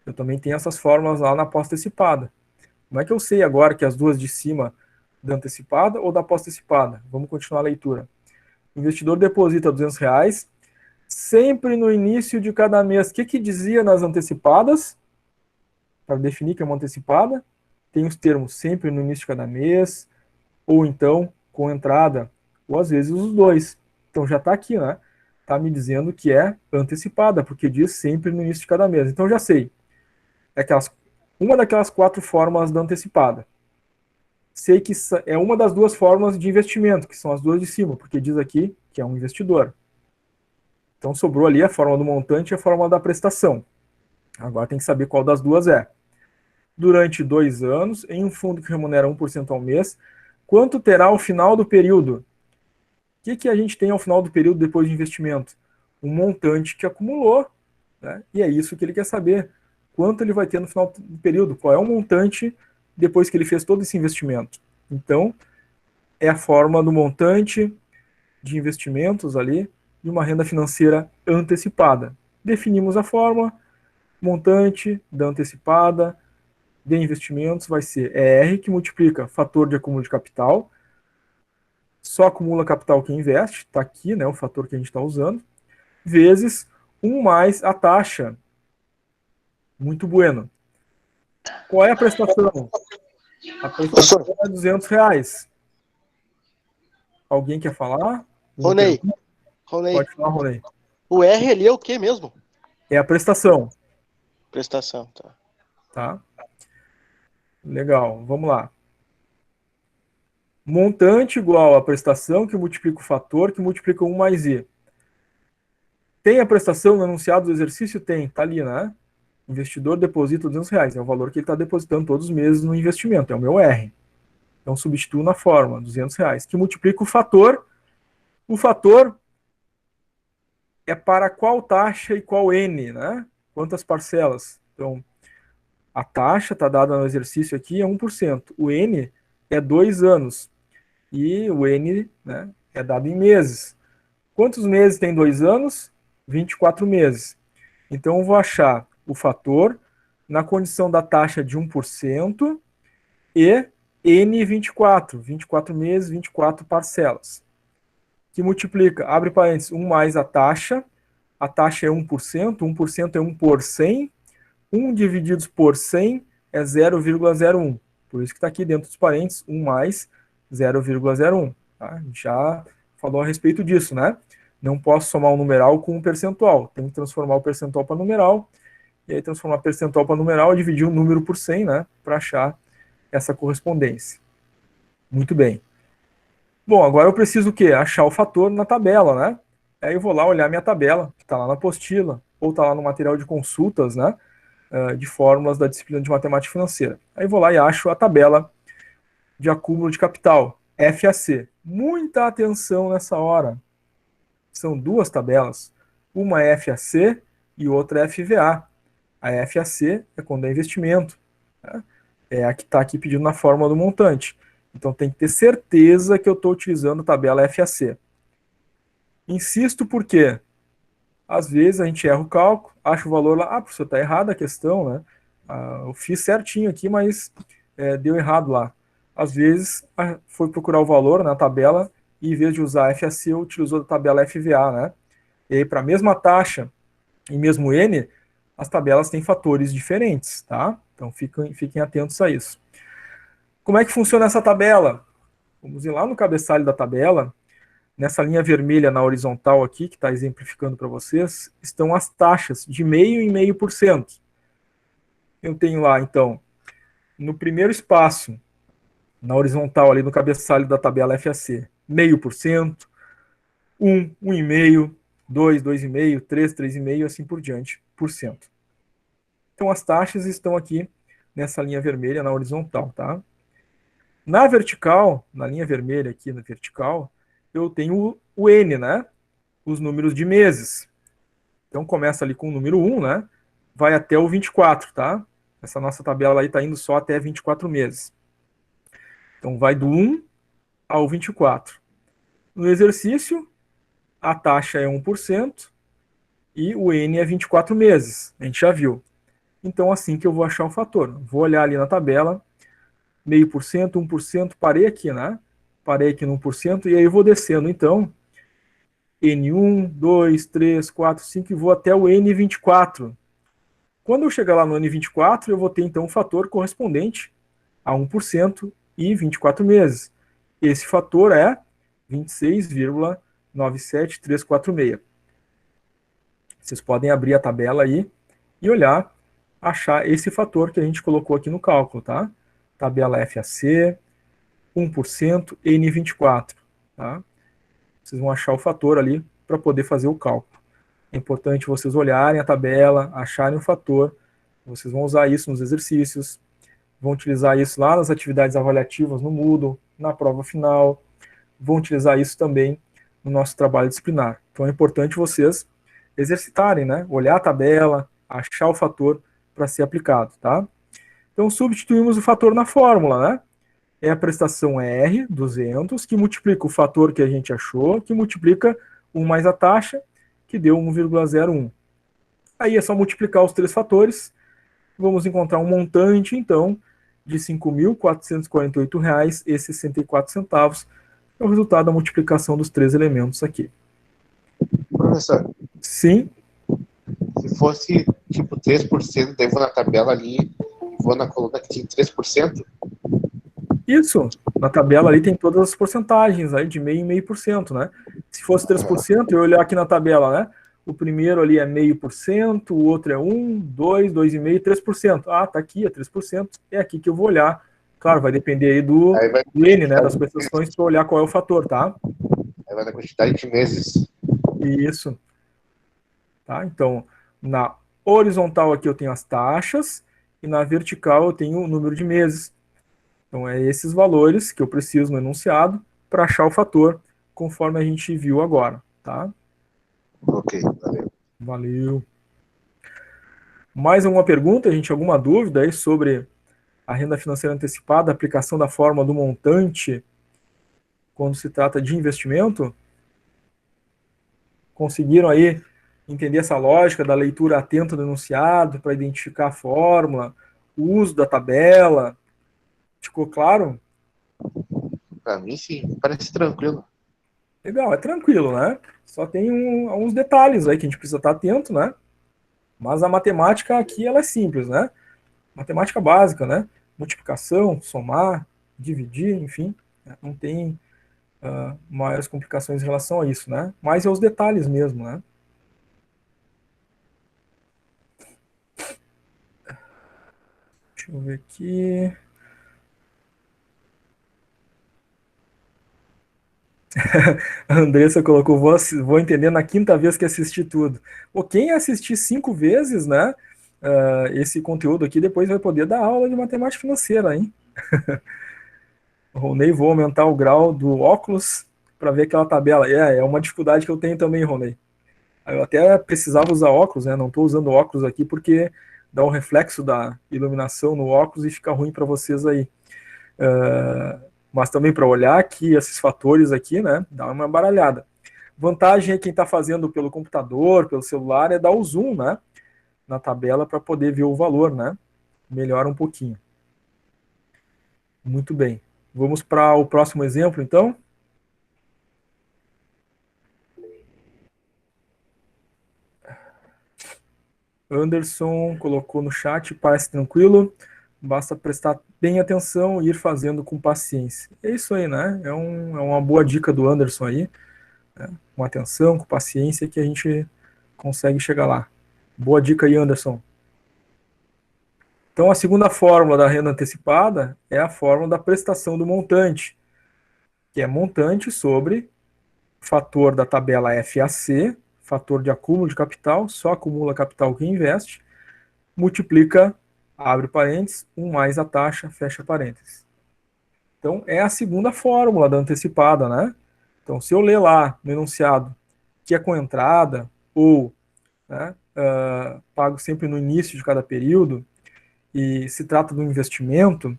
Eu também tenho essas fórmulas lá na pós-antecipada. Como é que eu sei agora que as duas de cima da antecipada ou da pós-antecipada? Vamos continuar a leitura. O investidor deposita R$200, sempre no início de cada mês. O que dizia nas antecipadas? Para definir que é uma antecipada, tem os termos sempre no início de cada mês, ou então com entrada, ou às vezes os dois. Então já está aqui, né? Está me dizendo que é antecipada, porque diz sempre no início de cada mês. Então já sei. É uma daquelas 4 formas da antecipada. Sei que é uma das 2 formas de investimento, que são as duas de cima, porque diz aqui que é um investidor. Então sobrou ali a fórmula do montante e a fórmula da prestação. Agora tem que saber qual das duas é. Durante 2 anos, em um fundo que remunera 1% ao mês, quanto terá ao final do período? O que a gente tem ao final do período depois de investimento? Um montante que acumulou, né? E é isso que ele quer saber. Quanto ele vai ter no final do período? Qual é o montante depois que ele fez todo esse investimento? Então, é a forma do montante de investimentos ali de uma renda financeira antecipada. Definimos a forma, montante da antecipada de investimentos vai ser R, que multiplica fator de acúmulo de capital, só acumula capital quem investe, está aqui, né, o fator que a gente está usando, vezes 1 mais a taxa. Muito bueno. Qual é a prestação? A prestação é R$200. Alguém quer falar? Ronei. Pode falar, Ronei. O R ali é o que mesmo? É a prestação. Prestação, tá. Tá? Legal, vamos lá. Montante igual a prestação, que multiplica o fator, que multiplica 1 mais I. Tem a prestação no enunciado do exercício? Tem, tá ali, né? Investidor deposita R$200, é o valor que ele está depositando todos os meses no investimento, é o meu R. Então substituo na forma, R$200, que multiplica o fator. O fator é para qual taxa e qual N, né? Quantas parcelas? Então, a taxa está dada no exercício aqui é 1%. O N é 2 anos. E o N, né, é dado em meses. Quantos meses tem 2 anos? 24 meses. Então, eu vou achar o fator na condição da taxa de 1% e N 24. 24 meses, 24 parcelas. Que multiplica, abre parênteses, 1 mais a taxa é 1%, 1% é 1 por 100, 1 divididos por 100 é 0,01. Por isso que está aqui dentro dos parênteses, 1 mais 0,01. Tá? A gente já falou a respeito disso, né? Não posso somar um numeral com um percentual. Tem que transformar o percentual para numeral. E aí transformar percentual para numeral e dividir o número por 100, né? Para achar essa correspondência. Muito bem. Bom, agora eu preciso o quê? Achar o fator na tabela, né? Aí eu vou lá olhar minha tabela, que está lá na apostila, ou está lá no material de consultas, né? De fórmulas da disciplina de matemática financeira. Aí eu vou lá e acho a tabela de acúmulo de capital, FAC. Muita atenção nessa hora. São duas tabelas. Uma é FAC e outra é FVA. A FAC é quando é investimento. Né? É a que está aqui pedindo na fórmula do montante. Então tem que ter certeza que eu estou utilizando a tabela FAC. Insisto porque às vezes a gente erra o cálculo, acha o valor lá, professor, está errada a questão, né? Eu fiz certinho aqui, mas deu errado lá. Às vezes foi procurar o valor na tabela e em vez de usar FAC, utilizou a tabela FVA, né? E aí para a mesma taxa e mesmo N, as tabelas têm fatores diferentes, tá? Então fiquem atentos a isso. Como é que funciona essa tabela? Vamos ir lá no cabeçalho da tabela. Nessa linha vermelha na horizontal aqui, que está exemplificando para vocês, estão as taxas de 0,5% em 0,5%. Eu tenho lá, então, no primeiro espaço, na horizontal ali no cabeçalho da tabela FAC, 0,5%, 1, 1,5%, 2, 2,5%, 3, 3,5%, assim por diante, por cento. Então as taxas estão aqui nessa linha vermelha na horizontal, tá? Na vertical, na linha vermelha aqui na vertical, eu tenho o N, né? Os números de meses. Então começa ali com o número 1, né? Vai até o 24, tá? Essa nossa tabela aí está indo só até 24 meses. Então vai do 1 ao 24. No exercício, a taxa é 1% e o N é 24 meses. A gente já viu. Então assim que eu vou achar o fator. Vou olhar ali na tabela, 0,5%, 1%, parei aqui, né? Parei aqui no 1%, e aí eu vou descendo, então, N1, 2, 3, 4, 5, e vou até o N24. Quando eu chegar lá no N24, eu vou ter, então, um fator correspondente a 1% e 24 meses. Esse fator é 26,97346. Vocês podem abrir a tabela aí e olhar, achar esse fator que a gente colocou aqui no cálculo, tá? Tabela FAC, 1%, N24, tá? Vocês vão achar o fator ali para poder fazer o cálculo. É importante vocês olharem a tabela, acharem o fator, vocês vão usar isso nos exercícios, vão utilizar isso lá nas atividades avaliativas no Moodle, na prova final, vão utilizar isso também no nosso trabalho disciplinar. Então é importante vocês exercitarem, né? Olhar a tabela, achar o fator para ser aplicado, tá? Então substituímos o fator na fórmula, né? É a prestação R, 200, que multiplica o fator que a gente achou, que multiplica 1 mais a taxa, que deu 1,01. Aí é só multiplicar os três fatores, vamos encontrar um montante, então, de R$ 5.448,64, é o resultado da multiplicação dos três elementos aqui. Professor, Sim, se fosse tipo 3%, daí vou na tabela ali, vou na coluna que tinha 3%. isso. Na tabela ali tem todas as porcentagens aí de 0,5%, né? Se fosse 3%, eu olhar aqui na tabela, né? O primeiro ali é 0,5%, o outro é 1, 2, 2,5%, 3%. Ah, tá aqui, é 3%. É aqui que eu vou olhar. Claro, vai depender aí do N, né? Das prestações para olhar qual é o fator, tá? Aí vai na quantidade de meses. Isso. Tá? Então, na horizontal aqui eu tenho as taxas e na vertical eu tenho o número de meses. Então, é esses valores que eu preciso no enunciado para achar o fator, conforme a gente viu agora, tá? Ok, valeu. Valeu. Mais alguma pergunta, gente? Alguma dúvida aí sobre a renda financeira antecipada, a aplicação da fórmula do montante quando se trata de investimento? Conseguiram aí entender essa lógica da leitura atenta do enunciado para identificar a fórmula, o uso da tabela? Ficou claro? Pra mim, sim, parece tranquilo. Legal, é tranquilo, né? Só tem alguns detalhes aí que a gente precisa estar atento, né? Mas a matemática aqui, ela é simples, né? Matemática básica, né? Multiplicação, somar, dividir, enfim, não tem maiores complicações em relação a isso, né? Mas é os detalhes mesmo, né? Deixa eu ver aqui. A Andressa colocou, vou entender na quinta vez que assistir tudo. Pô, quem assistir 5 vezes, né, esse conteúdo aqui, depois vai poder dar aula de matemática financeira, hein? Ronei, vou aumentar o grau do óculos para ver aquela tabela. É uma dificuldade que eu tenho também, Ronei. Eu até precisava usar óculos, né? Não estou usando óculos aqui porque dá um reflexo da iluminação no óculos e fica ruim para vocês aí. Mas também para olhar aqui esses fatores aqui, né? Dá uma baralhada. Vantagem é quem está fazendo pelo computador, pelo celular, é dar o zoom, né? Na tabela para poder ver o valor, né? Melhora um pouquinho. Muito bem. Vamos para o próximo exemplo, então. Anderson colocou no chat, parece tranquilo, basta prestar bem atenção e ir fazendo com paciência. É isso aí, né? É uma boa dica do Anderson aí, né? Com atenção, com paciência, que a gente consegue chegar lá. Boa dica aí, Anderson. Então, a segunda fórmula da renda antecipada é a fórmula da prestação do montante, que é montante sobre fator da tabela FAC, fator de acúmulo de capital, só acumula capital que investe, multiplica, abre parênteses, 1 mais a taxa, fecha parênteses. Então, é a segunda fórmula da antecipada, né? Então, se eu ler lá no enunciado que é com entrada, ou né, pago sempre no início de cada período, e se trata de um investimento,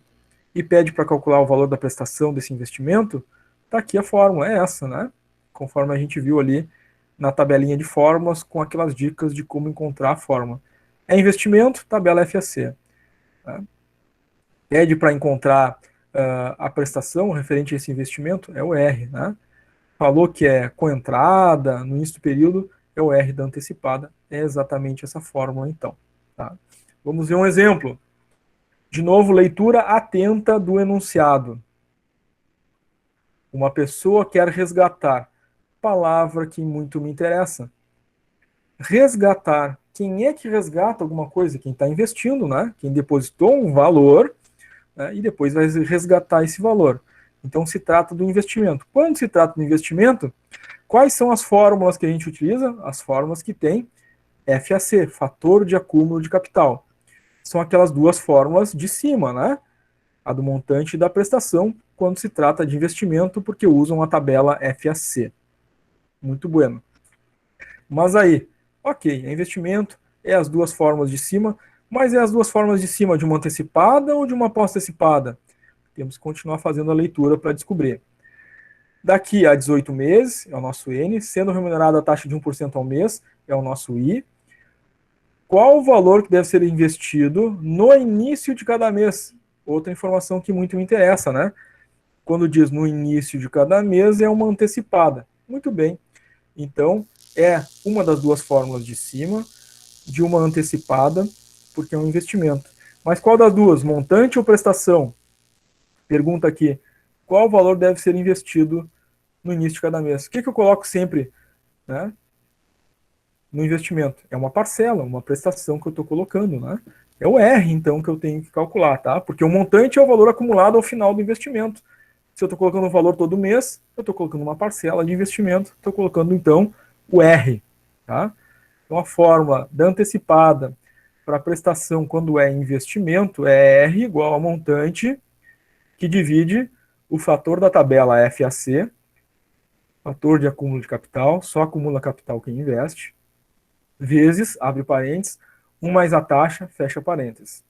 e pede para calcular o valor da prestação desse investimento, tá aqui a fórmula, é essa, né? Conforme a gente viu ali na tabelinha de fórmulas, com aquelas dicas de como encontrar a fórmula. É investimento, tabela FAC. Tá? Pede para encontrar a prestação referente a esse investimento, é o R. Né? Falou que é com entrada, no início do período, é o R da antecipada. É exatamente essa fórmula, então. Tá? Vamos ver um exemplo. De novo, leitura atenta do enunciado. Uma pessoa quer resgatar. Palavra que muito me interessa. Resgatar. Quem é que resgata alguma coisa? Quem está investindo, né? Quem depositou um valor, né? E depois vai resgatar esse valor. Então se trata do investimento. Quando se trata do investimento, quais são as fórmulas que a gente utiliza? As fórmulas que tem FAC, fator de acúmulo de capital. São aquelas duas fórmulas de cima, né? A do montante e da prestação, quando se trata de investimento, porque usam a tabela FAC. Muito bueno. Mas aí, ok, é investimento, é as duas fórmulas de cima, mas é as duas formas de cima de uma antecipada ou de uma pós-antecipada? Temos que continuar fazendo a leitura para descobrir. Daqui a 18 meses, é o nosso N, sendo remunerado a taxa de 1% ao mês, é o nosso I. Qual o valor que deve ser investido no início de cada mês? Outra informação que muito me interessa, né? Quando diz no início de cada mês, é uma antecipada. Muito bem. Então, é uma das duas fórmulas de cima de uma antecipada, porque é um investimento. Mas qual das duas? Montante ou prestação? Pergunta aqui. Qual valor deve ser investido no início de cada mês? O que eu coloco sempre, né, no investimento? É uma parcela, uma prestação que eu estou colocando, né? É o R, então, que eu tenho que calcular, tá? Porque o montante é o valor acumulado ao final do investimento. Se eu estou colocando um valor todo mês, eu estou colocando uma parcela de investimento, estou colocando, então, o R, tá? Então, a fórmula da antecipada para prestação quando é investimento é R igual a montante que divide o fator da tabela FAC, fator de acúmulo de capital, só acumula capital quem investe, vezes, abre parênteses, 1 mais a taxa, fecha parênteses.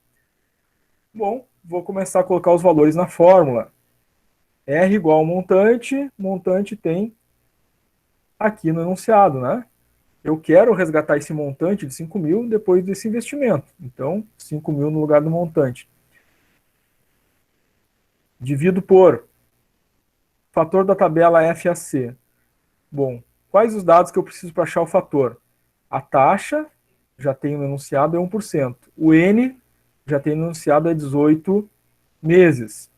Bom, vou começar a colocar os valores na fórmula. R igual ao montante, montante tem aqui no enunciado, né? Eu quero resgatar esse montante de 5 mil depois desse investimento. Então, 5 mil no lugar do montante. Divido por fator da tabela FAC. Bom, quais os dados que eu preciso para achar o fator? A taxa, já tem no enunciado, é 1%. O N, já tem no enunciado, é 18 meses.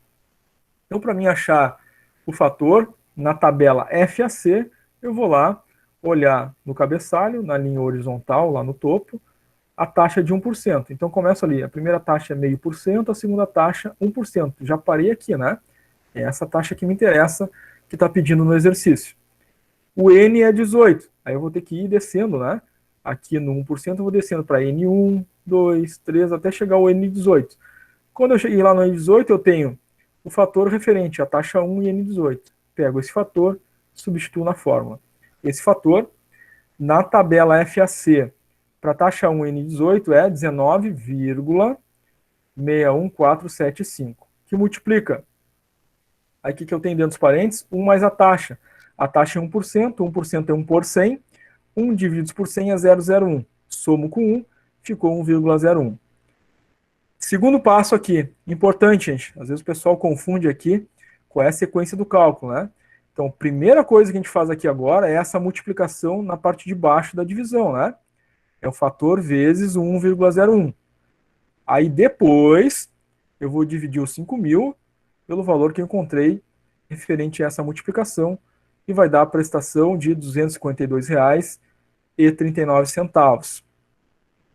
Então, para mim achar o fator, na tabela FAC, eu vou lá olhar no cabeçalho, na linha horizontal, lá no topo, a taxa de 1%. Então, começo ali, a primeira taxa é 0,5%, a segunda taxa 1%. Já parei aqui, né? É essa taxa que me interessa, que está pedindo no exercício. O N é 18, aí eu vou ter que ir descendo, né? Aqui no 1% eu vou descendo para N1, 2, 3, até chegar ao N18. Quando eu cheguei lá no N18, eu tenho o fator referente, a taxa 1 e N18. Pego esse fator, substituo na fórmula. Esse fator, na tabela FAC, para a taxa 1 e N18 é 19,61475, que multiplica. Aí o que eu tenho dentro dos parênteses? 1 mais a taxa. A taxa é 1%, 1% é 1 por 100, 1 dividido por 100 é 0,01. Somo com 1, ficou 1,01. Segundo passo aqui, importante, gente, às vezes o pessoal confunde aqui qual é a sequência do cálculo, né? Então, a primeira coisa que a gente faz aqui agora é essa multiplicação na parte de baixo da divisão, né? É o fator vezes 1,01. Aí depois, eu vou dividir os 5.000 pelo valor que eu encontrei referente a essa multiplicação, e vai dar a prestação de R$ 252,39.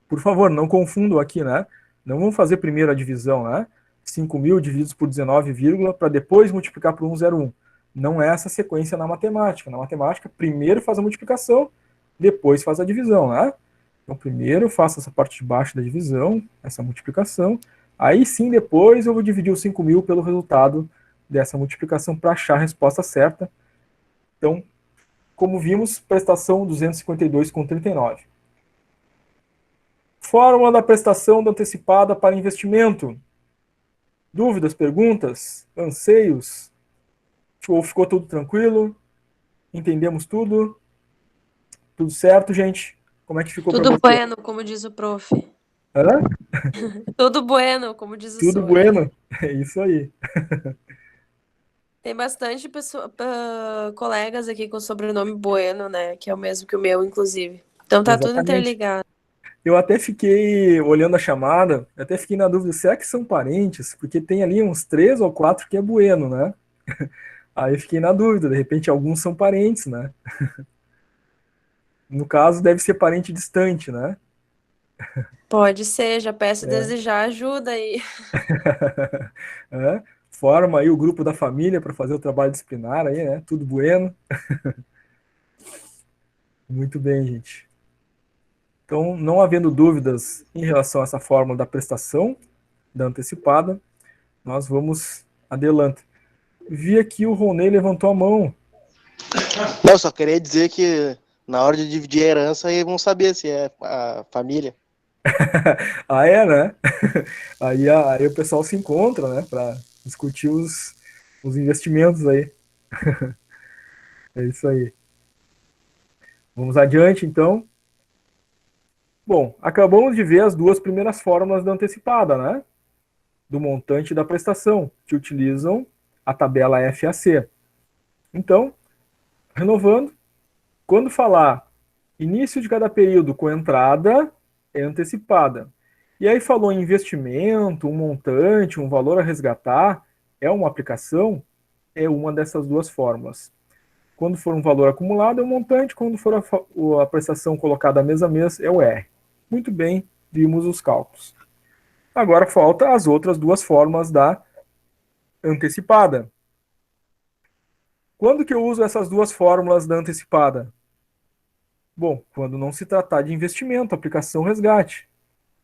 Por favor, não confundam aqui, né? Não vamos fazer primeiro a divisão, né? 5.000 divididos por 19, para depois multiplicar por 101. Não é essa sequência na matemática. Na matemática, primeiro faz a multiplicação, depois faz a divisão, né? Então, primeiro eu faço essa parte de baixo da divisão, essa multiplicação. Aí sim, depois eu vou dividir os 5.000 pelo resultado dessa multiplicação para achar a resposta certa. Então, como vimos, prestação 252,39. Fórmula da prestação da antecipada para investimento. Dúvidas, perguntas, anseios? Ou ficou tudo tranquilo? Entendemos tudo? Tudo certo, gente? Como é que ficou para Tudo você? bueno, como diz o prof. Hã? Tudo bueno, como diz o Tudo Sônia. bueno? É isso aí. Tem bastante colegas aqui com sobrenome Bueno, né? Que é o mesmo que o meu, inclusive. Então tá tudo Exatamente. interligado. Eu até fiquei olhando a chamada, até fiquei na dúvida, será que são parentes? Porque tem ali uns 3 ou 4 que é Bueno, né? Aí eu fiquei na dúvida, de repente alguns são parentes, né? No caso, deve ser parente distante, né? Pode ser, já peço É. desejar ajuda aí. É, forma aí o grupo da família para fazer o trabalho disciplinar aí, né? Tudo bueno. Muito bem, gente. Então, não havendo dúvidas em relação a essa fórmula da prestação da antecipada, nós vamos adelante. Vi aqui o Ronei levantou a mão. Não, só queria dizer que na hora de dividir a herança, aí vão saber se é a família. Ah, é, né? Aí o pessoal se encontra, né, para discutir os investimentos aí. É isso aí. Vamos adiante, então. Bom, acabamos de ver as duas primeiras fórmulas da antecipada, né? Do montante e da prestação, que utilizam a tabela FAC. Então, renovando, quando falar início de cada período com entrada, é antecipada. E aí falou em investimento, um montante, um valor a resgatar, é uma aplicação, é uma dessas duas fórmulas. Quando for um valor acumulado, é um montante, quando for a prestação colocada mês a mês, é o R. Muito bem, vimos os cálculos. Agora falta as outras duas formas da antecipada. Quando que eu uso essas duas fórmulas da antecipada? Bom, quando não se tratar de investimento, aplicação, resgate.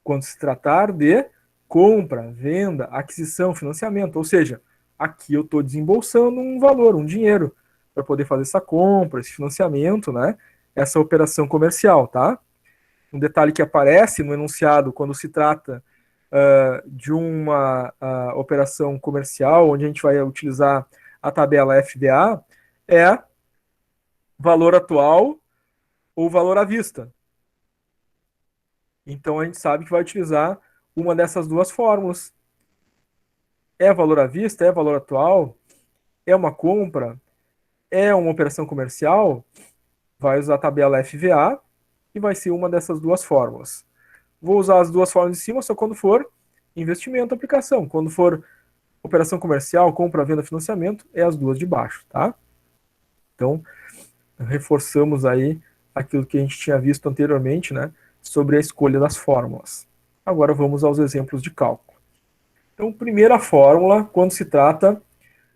Quando se tratar de compra, venda, aquisição, financiamento. Ou seja, aqui eu estou desembolsando um valor, um dinheiro, para poder fazer essa compra, esse financiamento, né? Essa operação comercial, tá? Um detalhe que aparece no enunciado quando se trata de uma operação comercial, onde a gente vai utilizar a tabela FBA, é valor atual ou valor à vista. Então a gente sabe que vai utilizar uma dessas duas fórmulas. É valor à vista, é valor atual, é uma compra, é uma operação comercial, vai usar a tabela FVA e vai ser uma dessas duas fórmulas. Vou usar as duas fórmulas de cima só quando for investimento, aplicação. Quando for operação comercial, compra, venda, financiamento, é as duas de baixo, tá? Então, reforçamos aí aquilo que a gente tinha visto anteriormente, né, sobre a escolha das fórmulas. Agora vamos aos exemplos de cálculo. Então, primeira fórmula, quando se trata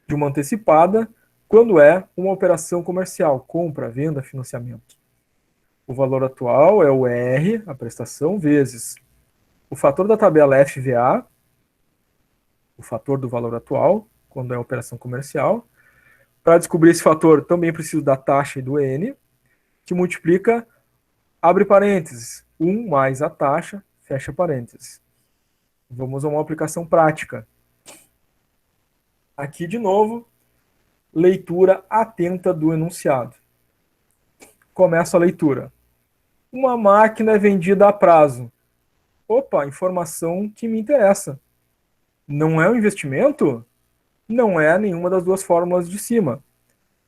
de uma antecipada, quando é uma operação comercial, compra, venda, financiamento. O valor atual é o R, a prestação, vezes o fator da tabela FVA, o fator do valor atual, quando é operação comercial. Para descobrir esse fator, também preciso da taxa e do N, que multiplica, abre parênteses, 1 mais a taxa, fecha parênteses. Vamos a uma aplicação prática. Aqui, de novo, leitura atenta do enunciado. Começa a leitura. Uma máquina é vendida a prazo. Opa, informação que me interessa. Não é um investimento? Não é nenhuma das duas fórmulas de cima.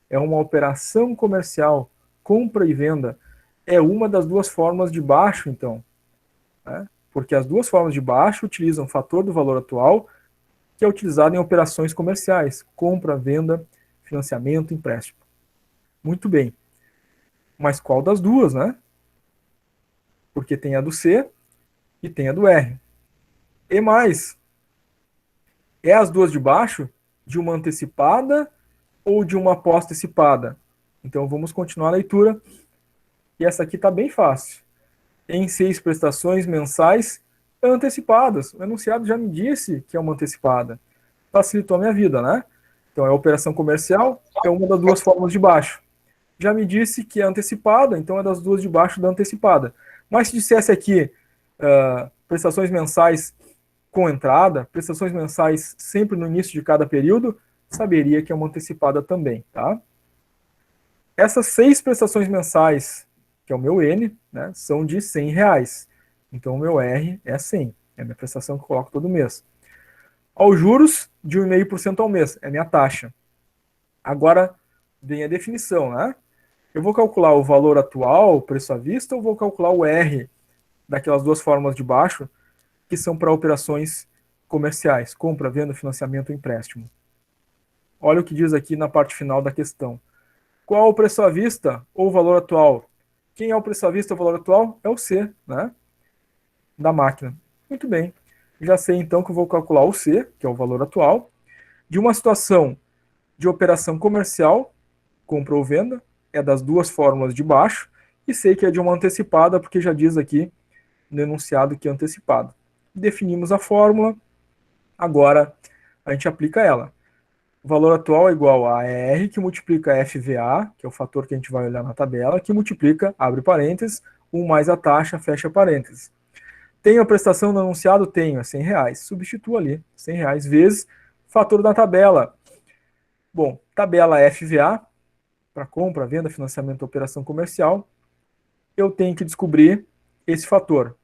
É uma operação comercial, compra e venda. É uma das duas formas de baixo, então. Né? Porque as duas formas de baixo utilizam o fator do valor atual, que é utilizado em operações comerciais, compra, venda, financiamento, empréstimo. Muito bem. Mas qual das duas, né? Porque tem a do C e tem a do R. E mais, é as duas de baixo de uma antecipada ou de uma pós-antecipada? Então vamos continuar a leitura. E essa aqui está bem fácil. Em 6 prestações mensais antecipadas. O enunciado já me disse que é uma antecipada. Facilitou a minha vida, né? Então é operação comercial, é uma das duas formas de baixo. Já me disse que é antecipada, então é das duas de baixo da antecipada. Mas se dissesse aqui prestações mensais com entrada, prestações mensais sempre no início de cada período, saberia que é uma antecipada também, tá? Essas 6 prestações mensais, que é o meu N, né, são de R$100. Então o meu R é 100, é a minha prestação que eu coloco todo mês. Aos juros de 1,5% ao mês, é a minha taxa. Agora vem a definição, né? Eu vou calcular o valor atual, preço à vista, ou vou calcular o R daquelas duas formas de baixo, que são para operações comerciais, compra, venda, financiamento ou empréstimo. Olha o que diz aqui na parte final da questão. Qual o preço à vista ou o valor atual? Quem é o preço à vista ou o valor atual? É o C, né? Da máquina. Muito bem. Já sei então que eu vou calcular o C, que é o valor atual, de uma situação de operação comercial, compra ou venda, é das duas fórmulas de baixo, e sei que é de uma antecipada, porque já diz aqui no enunciado que é antecipada. Definimos a fórmula, agora a gente aplica ela. O valor atual é igual a R, que multiplica FVA, que é o fator que a gente vai olhar na tabela, que multiplica, abre parênteses, 1 mais a taxa, fecha parênteses. Tenho a prestação no enunciado? Tenho, é R$100. Substituo ali, R$100 vezes fator da tabela. Bom, tabela FVA, para compra, venda, financiamento, operação comercial. Eu tenho que descobrir esse fator.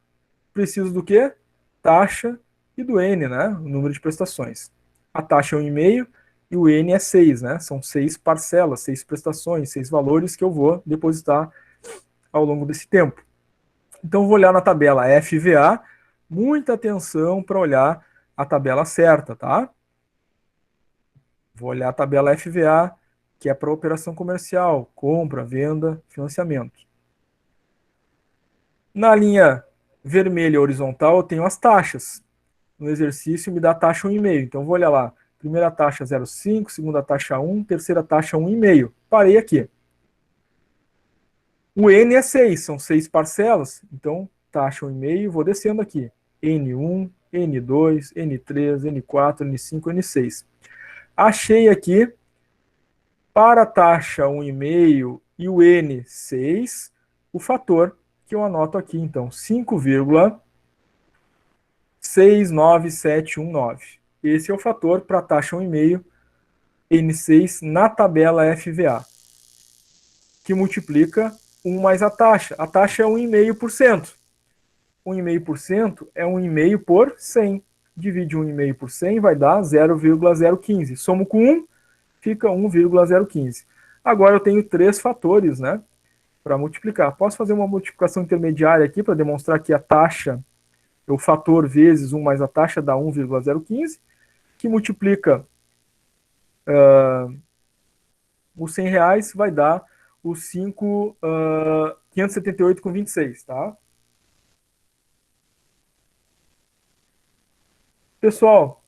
Preciso do quê? Taxa e do N, né? O número de prestações. A taxa é 1,5 e o N é 6, né? São 6 parcelas, 6 prestações, 6 valores que eu vou depositar ao longo desse tempo. Então, vou olhar na tabela FVA, muita atenção para olhar a tabela certa, tá? Vou olhar a tabela FVA, que é para operação comercial, compra, venda, financiamento. Na linha vermelha horizontal, eu tenho as taxas. No exercício, me dá a taxa 1,5. Então, vou olhar lá. Primeira taxa 0,5, segunda taxa 1, terceira taxa 1,5. Parei aqui. O N é 6, são 6 parcelas, então taxa 1,5, vou descendo aqui. N1, N2, N3, N4, N5, N6. Achei aqui, para a taxa 1,5 e o N6, o fator que eu anoto aqui, então, 5,69719. Esse é o fator para a taxa 1,5, N6 na tabela FVA, que multiplica 1 mais a taxa. A taxa é 1,5%. 1,5% é 1,5 por 100. Divide 1,5 por 100 vai dar 0,015. Somo com 1, fica 1,015. Agora eu tenho 3 fatores, né, para multiplicar. Posso fazer uma multiplicação intermediária aqui para demonstrar que a taxa, o fator vezes 1 mais a taxa dá 1,015, que multiplica os R$ 100 vai dar os 578,26, tá? Pessoal,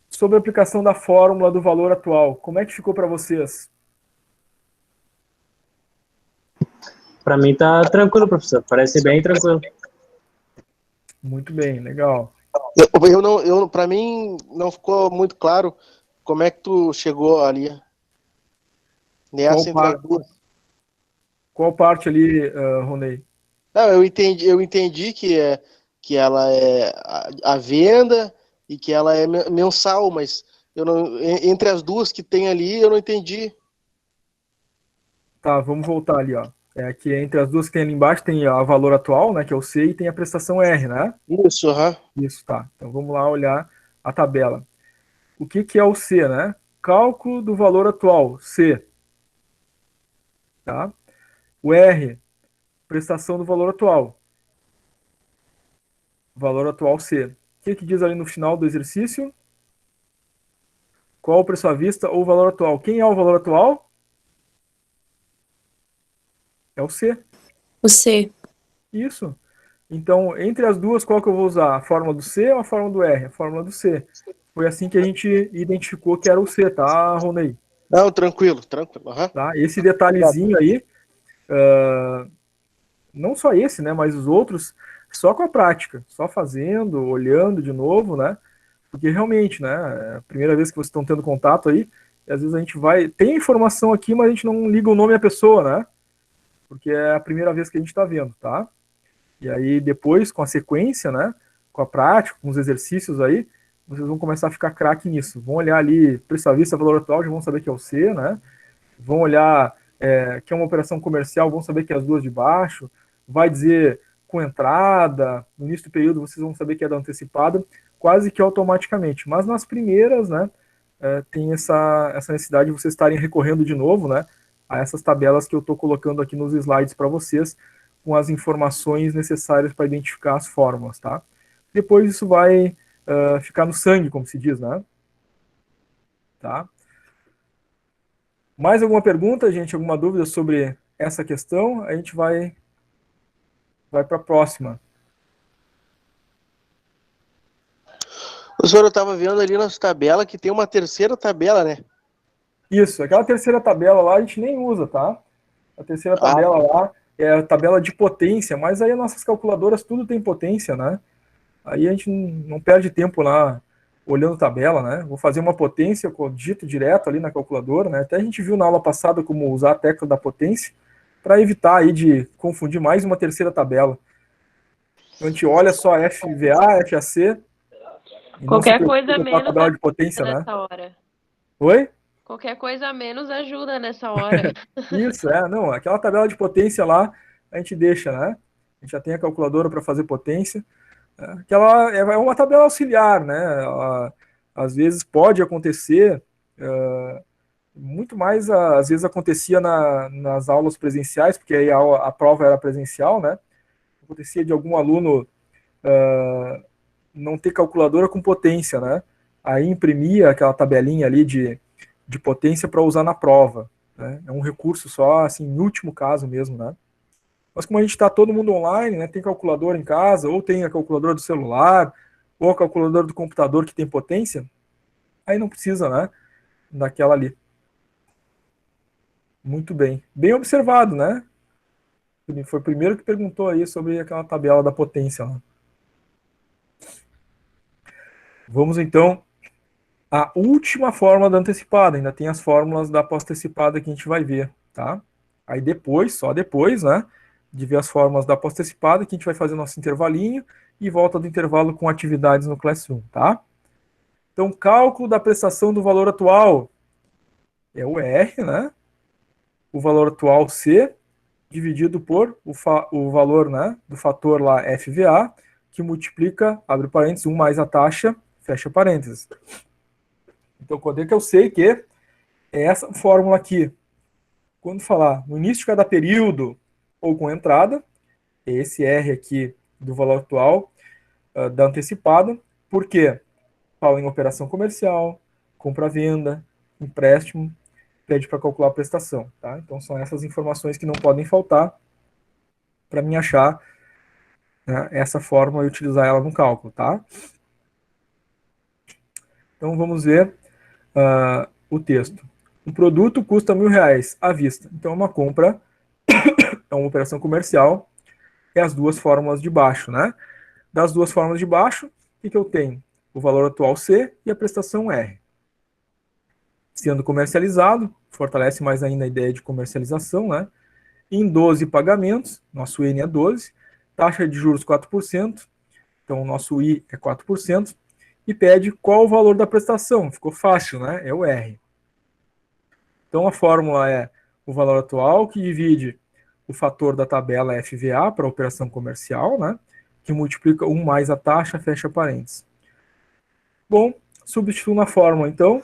sobre a aplicação da fórmula do valor atual, como é que ficou para vocês? Para mim tá tranquilo, professor. Parece bem tranquilo. Muito bem, legal. Para mim não ficou muito claro como é que tu chegou ali. Nessa entre as duas. Qual parte ali, Ronei? Não, eu entendi que ela é a venda e que ela é mensal, mas entre as duas que tem ali, eu não entendi. Tá, vamos voltar ali, ó. Que entre as duas que tem ali embaixo tem a valor atual, né, que é o C, e tem a prestação R, né? Isso, aham. Isso, tá. Então vamos lá olhar a tabela. O que é o C, né? Cálculo do valor atual, C. Tá? O R, prestação do valor atual. Valor atual C. O que diz ali no final do exercício? Qual o preço à vista ou o valor atual? Quem é o valor atual? É o C. O C. Isso. Então, entre as duas, qual que eu vou usar? A fórmula do C ou a fórmula do R? A fórmula do C. Foi assim que a gente identificou que era o C, tá, Ronei? Não, tranquilo. Uhum. Tá? Esse detalhezinho aí, não só esse, né, mas os outros, só com a prática, só fazendo, olhando de novo, né? Porque realmente, né, é a primeira vez que vocês estão tendo contato aí, e às vezes a gente tem informação aqui, mas a gente não liga o nome à pessoa, né? Porque é a primeira vez que a gente está vendo, tá? E aí depois, com a sequência, né, com a prática, com os exercícios aí, vocês vão começar a ficar craque nisso. Vão olhar ali, preço à vista, valor atual, já vão saber que é o C, né? Vão olhar que é uma operação comercial, vão saber que é as duas de baixo. Vai dizer com entrada, no início do período vocês vão saber que é da antecipada, quase que automaticamente. Mas nas primeiras, né, tem essa necessidade de vocês estarem recorrendo de novo, né, a essas tabelas que eu estou colocando aqui nos slides para vocês, com as informações necessárias para identificar as fórmulas, tá? Depois isso vai ficar no sangue, como se diz, né? Tá? Mais alguma pergunta, gente? Alguma dúvida sobre essa questão? A gente vai para a próxima. Professor, eu estava vendo ali nas tabelas que tem uma terceira tabela, né? Isso, aquela terceira tabela lá a gente nem usa, tá? A terceira tabela lá é a tabela de potência, mas aí as nossas calculadoras tudo tem potência, né? Aí a gente não perde tempo lá olhando tabela, né? Vou fazer uma potência, eu digito direto ali na calculadora, né? Até a gente viu na aula passada como usar a tecla da potência para evitar aí de confundir mais uma terceira tabela. Então a gente olha só FVA, FAC. Qualquer coisa menos a tabela de potência, nessa né? hora. Oi? Qualquer coisa menos ajuda nessa hora. Isso, não, aquela tabela de potência lá, a gente deixa, né? A gente já tem a calculadora para fazer potência. Aquela é uma tabela auxiliar, né? Ela, às vezes pode acontecer, muito mais às vezes acontecia nas aulas presenciais, porque aí a prova era presencial, né? Acontecia de algum aluno não ter calculadora com potência, né? Aí imprimia aquela tabelinha ali de potência para usar na prova, né? É um recurso só, assim, em último caso mesmo, né? Mas como a gente está todo mundo online, né, tem calculadora em casa, ou tem a calculadora do celular, ou a calculadora do computador que tem potência, aí não precisa, né, daquela ali. Muito bem. Bem observado, né? Foi o primeiro que perguntou aí sobre aquela tabela da potência lá. Vamos então à última fórmula da antecipada. Ainda tem as fórmulas da pós-antecipada que a gente vai ver, tá? Aí depois, só depois, né, de ver as fórmulas da pós-antecipada, que a gente vai fazer o nosso intervalinho e volta do intervalo com atividades no Classroom, tá? Então, cálculo da prestação do valor atual é o R, né? O valor atual C, dividido por o valor, né, do fator lá FVA, que multiplica, abre parênteses, 1 mais a taxa, fecha parênteses. Então, quando é que eu sei que é essa fórmula aqui? Quando falar no início de cada período ou com entrada, esse R aqui do valor atual da antecipada, porque fala em operação comercial, compra-venda, empréstimo, pede para calcular a prestação, tá? Então são essas informações que não podem faltar para mim achar, né, essa fórmula e utilizar ela no cálculo, tá? Então vamos ver o texto. Um produto custa R$1.000 à vista. Então é uma compra, é uma operação comercial, é as duas fórmulas de baixo, né? Das duas fórmulas de baixo, o que eu tenho? O valor atual C e a prestação R. Sendo comercializado, fortalece mais ainda a ideia de comercialização, né? Em 12 pagamentos, nosso N é 12, taxa de juros 4%, então o nosso I é 4%, e pede qual o valor da prestação. Ficou fácil, né? É o R. Então a fórmula é o valor atual, que divide o fator da tabela FVA para a operação comercial, né? Que multiplica 1 mais a taxa, fecha parênteses. Bom, substituo na fórmula, então,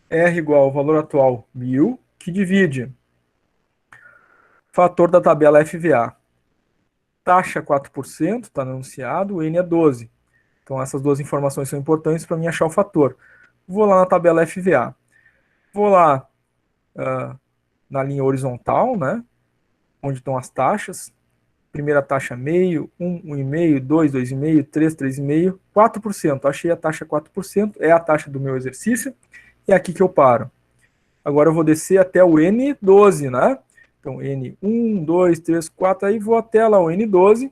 R igual ao valor atual 1.000, que divide fator da tabela FVA. Taxa 4%, está no enunciado, o N é 12. Então essas duas informações são importantes para mim achar o fator. Vou lá na tabela FVA. Vou lá na linha horizontal, né, onde estão as taxas. Primeira taxa meio, 1, 1,5, 2, 2,5, 3, 3,5, 4%. Achei a taxa 4%, é a taxa do meu exercício. É aqui que eu paro. Agora eu vou descer até o N12, né? Então, N1, 2, 3, 4, aí vou até lá o N12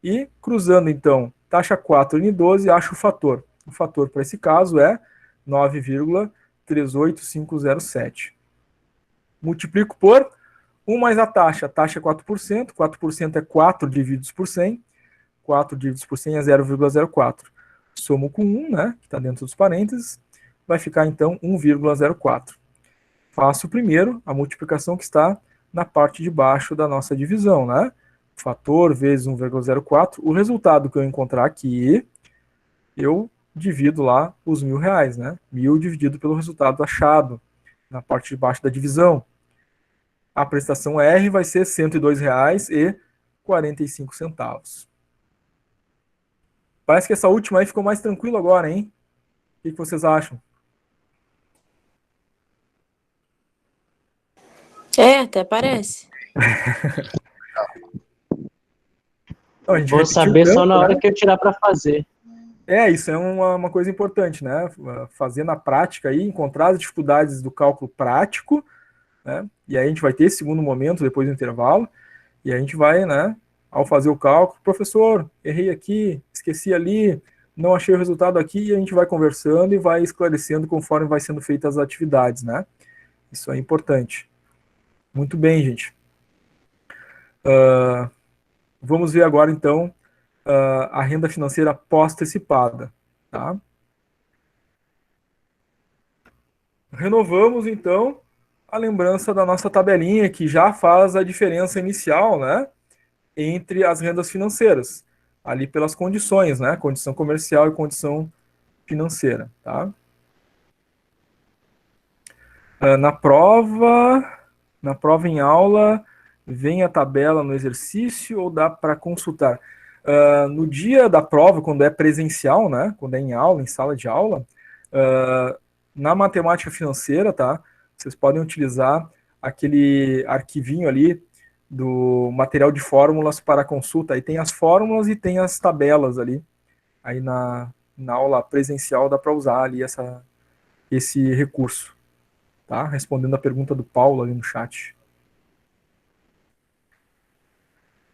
e cruzando, então, taxa 4, N12, acho o fator. O fator para esse caso é 9,38507. Multiplico por 1 mais a taxa é 4%, 4% é 4 divididos por 100, 4 divididos por 100 é 0,04. Somo com 1, né, que está dentro dos parênteses, vai ficar então 1,04. Faço primeiro a multiplicação que está na parte de baixo da nossa divisão, né? Fator vezes 1,04. O resultado que eu encontrar aqui, eu divido lá os R$1.000, né? 1.000 dividido pelo resultado achado na parte de baixo da divisão. A prestação R vai ser R$102,45. Parece que essa última aí ficou mais tranquila agora, hein? O que vocês acham? É, até parece. Não, a gente Vou saber tanto, só na hora né? que eu tirar para fazer. Isso é uma coisa importante, né? Fazer na prática aí, encontrar as dificuldades do cálculo prático, né? E aí a gente vai ter esse segundo momento depois do intervalo, e a gente vai, né, ao fazer o cálculo, professor, errei aqui, esqueci ali, não achei o resultado aqui, e a gente vai conversando e vai esclarecendo conforme vai sendo feitas as atividades, né? Isso é importante. Muito bem, gente. Vamos ver agora, então, a renda financeira pós-antecipada, tá? Renovamos, então, a lembrança da nossa tabelinha, que já faz a diferença inicial, né, entre as rendas financeiras, ali pelas condições, né, condição comercial e condição financeira, tá? Na prova em aula, vem a tabela no exercício ou dá para consultar? No dia da prova, quando é presencial, né, quando é em aula, em sala de aula, na matemática financeira, tá, vocês podem utilizar aquele arquivinho ali do material de fórmulas para consulta. Aí tem as fórmulas e tem as tabelas ali. Aí na aula presencial dá para usar ali esse recurso. Tá? Respondendo a pergunta do Paulo ali no chat.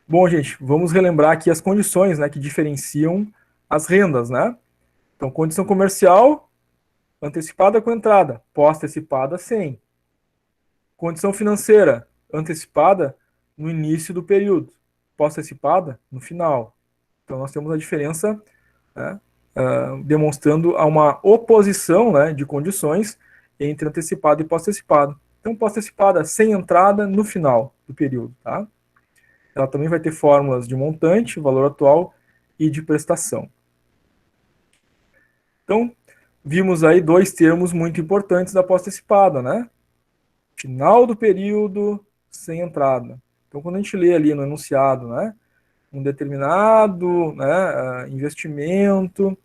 Bom, gente, vamos relembrar aqui as condições, né, que diferenciam as rendas, né? Então, condição comercial, antecipada com entrada, pós-antecipada sem. Condição financeira, antecipada no início do período, pós-antecipada no final. Então, nós temos a diferença, né, demonstrando uma oposição, né, de condições entre antecipado e pós-antecipado. Então, pós-antecipada sem entrada no final do período, tá? Ela também vai ter fórmulas de montante, valor atual e de prestação. Então, vimos aí dois termos muito importantes da pós-antecipada, né? Final do período sem entrada. Então, quando a gente lê ali no enunciado, né, um determinado, né, investimento,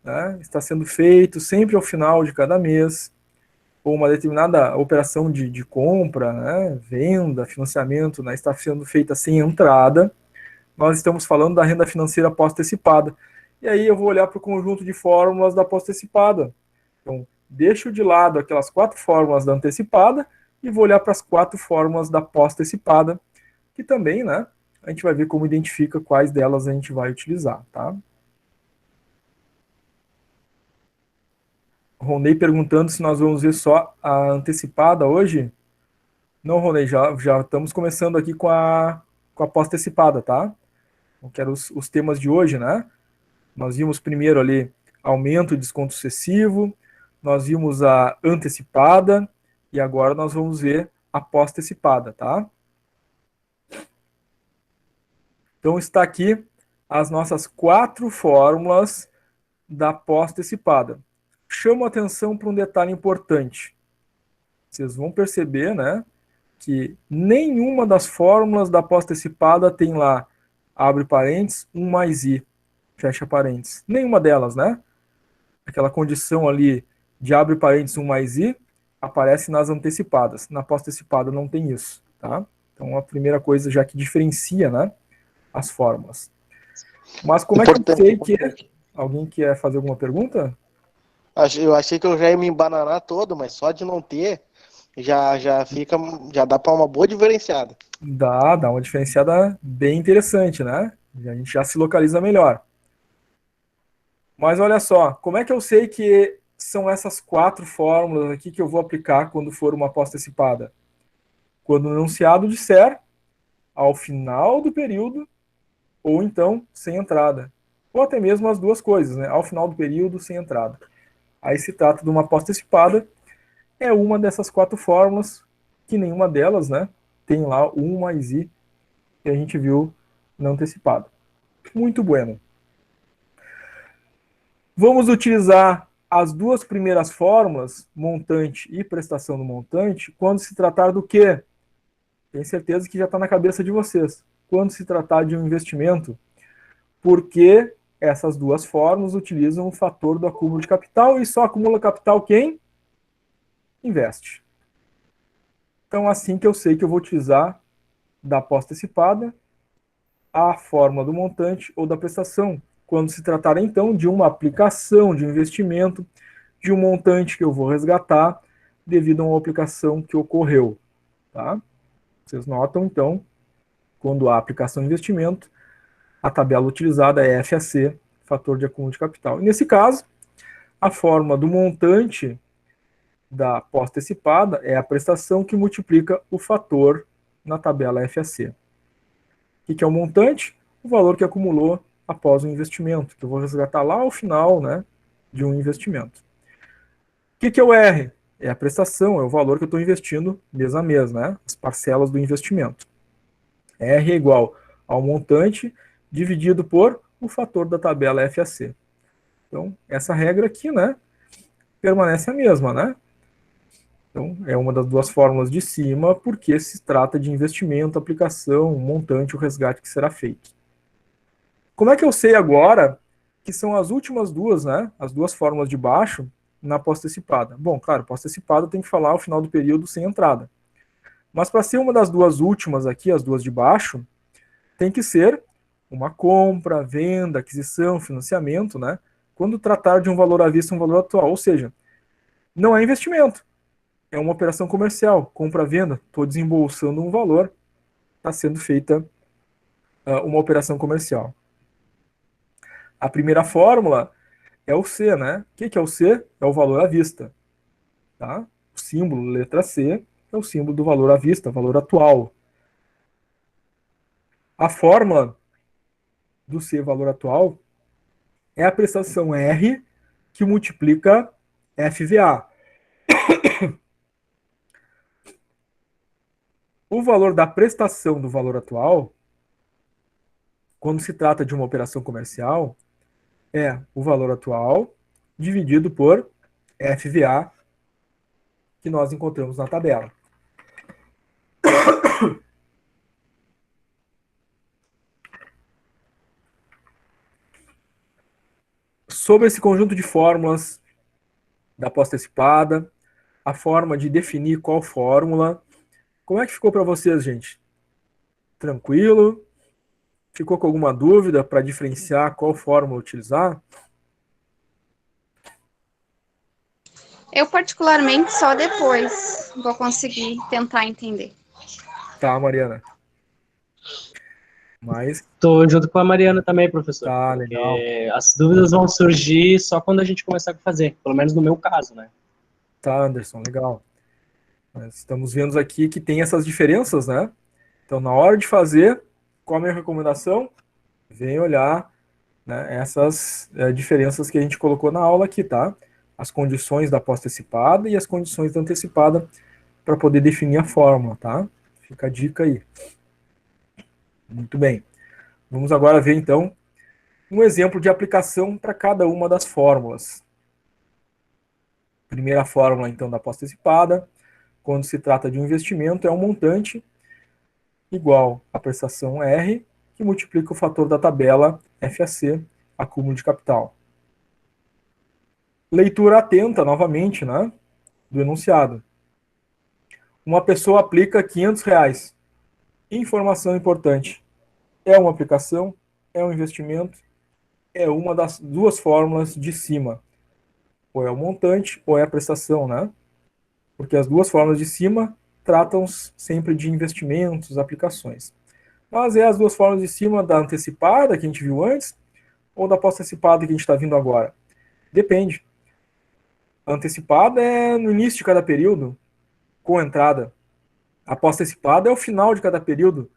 né, está sendo feito sempre ao final de cada mês, ou uma determinada operação de compra, né, venda, financiamento, né, está sendo feita sem entrada, nós estamos falando da renda financeira pós-antecipada. E aí eu vou olhar para o conjunto de fórmulas da pós-antecipada. Então, deixo de lado aquelas 4 fórmulas da antecipada e vou olhar para as 4 fórmulas da pós-antecipada, que também, né, a gente vai ver como identifica quais delas a gente vai utilizar, tá? Ronei perguntando se nós vamos ver só a antecipada hoje. Não, Ronei, já estamos começando aqui com a pós-antecipada, tá? Então, que eram os temas de hoje, né? Nós vimos primeiro ali aumento e desconto sucessivo, nós vimos a antecipada e agora nós vamos ver a pós-antecipada, tá? Então está aqui as nossas 4 fórmulas da pós-antecipada. Chamo a atenção para um detalhe importante. Vocês vão perceber, né, que nenhuma das fórmulas da pós-antecipada tem lá, abre parênteses, 1 mais i, fecha parênteses. Nenhuma delas, né? Aquela condição ali de abre parênteses 1 mais i aparece nas antecipadas. Na pós-antecipada não tem isso, tá? Então a primeira coisa já que diferencia, né, as fórmulas. Mas como é que eu sei que... Alguém quer fazer alguma pergunta? Eu achei que eu já ia me embananar todo, mas só de não ter, já dá para uma boa diferenciada. Dá uma diferenciada bem interessante, né? A gente já se localiza melhor. Mas olha só, como é que eu sei que são essas 4 fórmulas aqui que eu vou aplicar quando for uma pós-antecipada? Quando o enunciado disser ao final do período, ou então sem entrada. Ou até mesmo as duas coisas, né? Ao final do período, sem entrada. Aí se trata de uma pós-antecipada, é uma dessas 4 fórmulas, que nenhuma delas, né, tem lá 1 mais i, que a gente viu na antecipada. Muito bueno. Vamos utilizar as 2 primeiras fórmulas, montante e prestação do montante, quando se tratar do quê? Tenho certeza que já está na cabeça de vocês. Quando se tratar de um investimento, porque essas 2 fórmulas utilizam o fator do acúmulo de capital e só acumula capital quem investe. Então, assim que eu sei que eu vou utilizar da pós-antecipada a fórmula do montante ou da prestação, quando se tratar, então, de uma aplicação de um investimento, de um montante que eu vou resgatar devido a uma aplicação que ocorreu. Tá? Vocês notam, então, quando há aplicação de investimento, a tabela utilizada é FAC, fator de acúmulo de capital. E nesse caso, a fórmula do montante da pós-antecipada é a prestação que multiplica o fator na tabela FAC. O que é o montante? O valor que acumulou após o investimento, que eu vou resgatar lá ao final, né, de um investimento. O que é o R? É a prestação, é o valor que eu estou investindo mês a mês, né, as parcelas do investimento. R é igual ao montante dividido por o fator da tabela FAC. Então, essa regra aqui, né, permanece a mesma, né? Então, é uma das 2 fórmulas de cima, porque se trata de investimento, aplicação, montante, o resgate que será feito. Como é que eu sei agora que são as últimas 2, né? As 2 fórmulas de baixo na pós-antecipada? Bom, claro, pós-antecipada tem que falar ao final do período sem entrada. Mas para ser uma das 2 últimas aqui, as 2 de baixo, tem que ser uma compra, venda, aquisição, financiamento, né? Quando tratar de um valor à vista, um valor atual. Ou seja, não é investimento. É uma operação comercial, compra-venda, estou desembolsando um valor, está sendo feita uma operação comercial. A primeira fórmula é o C, né? O que é o C? É o valor à vista. Tá? O símbolo, letra C, é o símbolo do valor à vista, valor atual. A fórmula do C, valor atual, é a prestação R que multiplica FVA. O valor da prestação do valor atual, quando se trata de uma operação comercial, é o valor atual dividido por FVA, que nós encontramos na tabela. Sobre esse conjunto de fórmulas da pós-antecipada, a forma de definir qual fórmula. Como é que ficou para vocês, gente? Tranquilo? Ficou com alguma dúvida para diferenciar qual fórmula utilizar? Eu, particularmente, só depois vou conseguir tentar entender. Tá, Mariana. Mas Tô junto com a Mariana também, professor. tá, Porque legal. as dúvidas vão surgir só quando a gente começar a fazer, pelo menos no meu caso, né? Tá, Anderson, legal. Nós estamos vendo aqui que tem essas diferenças, né? Então, na hora de fazer, qual a minha recomendação? Vem olhar, né, essas diferenças que a gente colocou na aula aqui, tá? As condições da pós-antecipada e as condições da antecipada para poder definir a fórmula, tá? Fica a dica aí. Muito bem. Vamos agora ver, então, um exemplo de aplicação para cada uma das fórmulas. Primeira fórmula, então, da pós-antecipada, quando se trata de um investimento, é um montante igual à prestação R, que multiplica o fator da tabela FAC, acúmulo de capital. Leitura atenta, novamente, né, do enunciado. Uma pessoa aplica R$500. Informação importante. É uma aplicação, é um investimento, é uma das duas fórmulas de cima. Ou é o montante, ou é a prestação, né? Porque as duas fórmulas de cima tratam sempre de investimentos, aplicações. Mas é as duas fórmulas de cima da antecipada, que a gente viu antes, ou da pós-antecipada que a gente está vindo agora? Depende. A antecipada é no início de cada período, com entrada. A pós-antecipada é o final de cada período,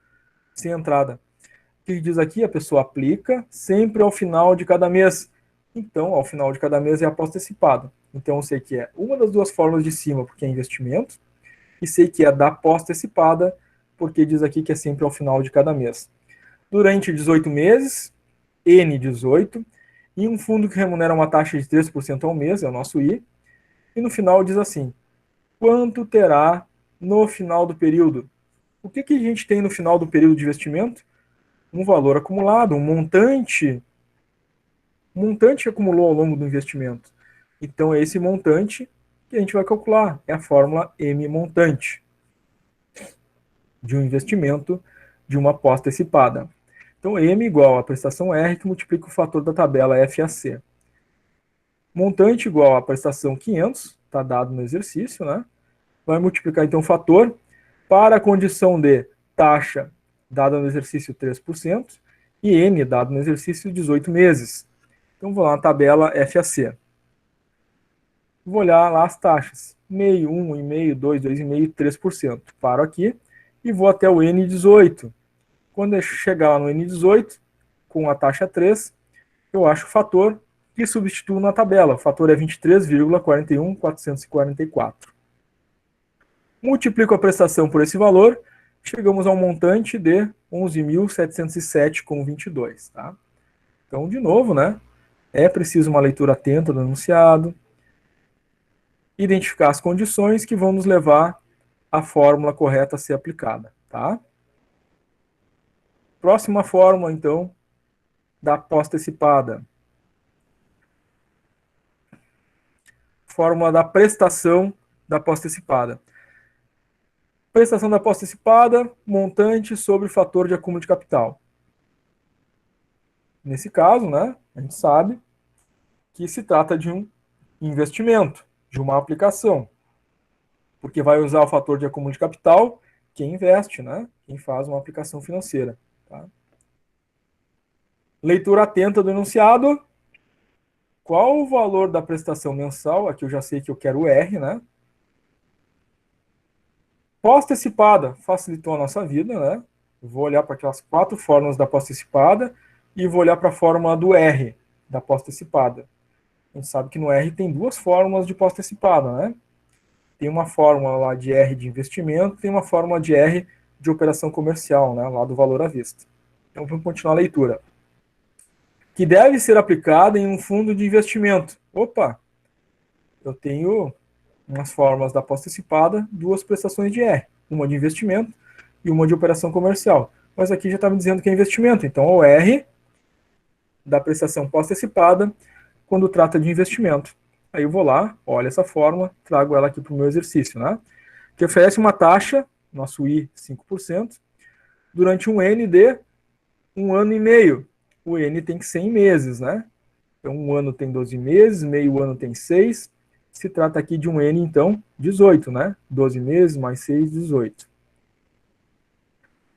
sem entrada. O que diz aqui? A pessoa aplica sempre ao final de cada mês. Então, ao final de cada mês é a pós-antecipada. Então, eu sei que é uma das duas fórmulas de cima, porque é investimento, e sei que é da pós-antecipada, porque diz aqui que é sempre ao final de cada mês. Durante 18 meses, N18, e um fundo que remunera uma taxa de 3% ao mês, é o nosso I, e no final diz assim, quanto terá no final do período? O que a gente tem no final do período de investimento? Um valor acumulado, um montante que acumulou ao longo do investimento. Então, é esse montante que a gente vai calcular. É a fórmula M montante de um investimento de uma pós-antecipada. Então, M igual a prestação R, que multiplica o fator da tabela FAC. Montante igual a prestação 500, está dado no exercício, né? Vai multiplicar, então, o fator para a condição de taxa dada no exercício 3%, e N dado no exercício 18 meses. Então, vou lá na tabela FAC. Vou olhar lá as taxas. Meio, 1,5, 2, 2,5, 3%. Paro aqui e vou até o N18. Quando eu chegar lá no N18, com a taxa 3, eu acho o fator e substituo na tabela. O fator é 23,41444. Multiplico a prestação por esse valor, chegamos ao montante de 11.707,22. Tá? Então, de novo, né? É preciso uma leitura atenta do enunciado, identificar as condições que vão nos levar à fórmula correta a ser aplicada. Tá? Próxima fórmula, então, da pós-antecipada. Fórmula da prestação da pós-antecipada. Prestação da pós-antecipada, montante sobre fator de acúmulo de capital. Nesse caso, né, a gente sabe que se trata de um investimento, de uma aplicação. Porque vai usar o fator de acúmulo de capital quem investe, né, quem faz uma aplicação financeira. Tá? Leitura atenta do enunciado. Qual o valor da prestação mensal? Aqui eu já sei que eu quero o R, né? Pós-antecipada facilitou a nossa vida, né? Eu vou olhar para aquelas 4 fórmulas da pós-antecipada e vou olhar para a fórmula do R da pós-antecipada. A gente sabe que no R tem 2 fórmulas de pós-antecipada, né? Tem uma fórmula lá de R de investimento, tem uma fórmula de R de operação comercial, né? Lá do valor à vista. Então vamos continuar a leitura. Que deve ser aplicada em um fundo de investimento. Opa! Eu tenho umas fórmulas da pós-antecipada, 2 prestações de R, uma de investimento e uma de operação comercial. Mas aqui já está me dizendo que é investimento, então o R da prestação pós-antecipada quando trata de investimento. Aí eu vou lá, olho essa fórmula, trago ela aqui para o meu exercício, né? Que oferece uma taxa, nosso I 5%, durante um N de 1 ano e meio. O N tem que ser em meses, né? Então, um ano tem 12 meses, meio ano tem 6. Se trata aqui de um N, então, 18, né? 12 meses mais 6, 18.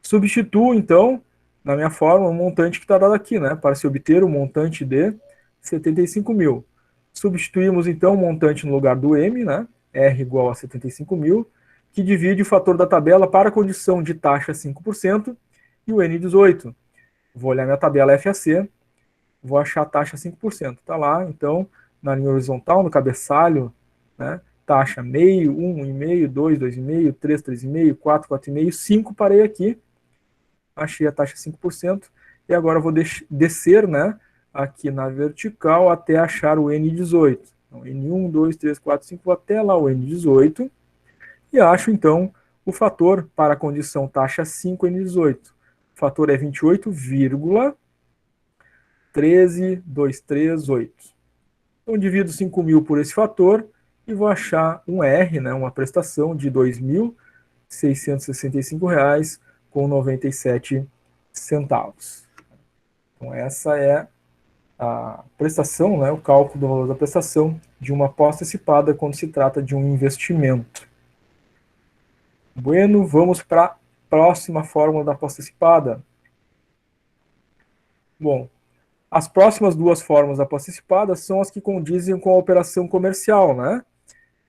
Substituo, então, na minha fórmula, o montante que está dado aqui, né? Para se obter o montante de 75 mil. Substituímos, então, o montante no lugar do M, né? R igual a 75 mil, que divide o fator da tabela para a condição de taxa 5% e o N 18. Vou olhar minha tabela FAC, vou achar a taxa 5%. Está lá, então, na linha horizontal, no cabeçalho, né? Taxa meio, 1,5, 2, 2,5, 3, 3,5, 4, 4,5, 5, parei aqui. Achei a taxa 5%. E agora eu vou descer, né? Aqui na vertical até achar o N18. Então, N1, 2, 3, 4, 5, vou até lá o N18. E acho, então, o fator para a condição taxa 5, N18. O fator é 28,13238. Então, divido 5 mil por esse fator e vou achar um R, né, uma prestação de R$ 2.665,97. Então, essa é a prestação, né, o cálculo do valor da prestação de uma aposta antecipada quando se trata de um investimento. Bueno, vamos para a próxima fórmula da aposta antecipada. Bom, as próximas duas fórmulas da aposta antecipada são as que condizem com a operação comercial, né?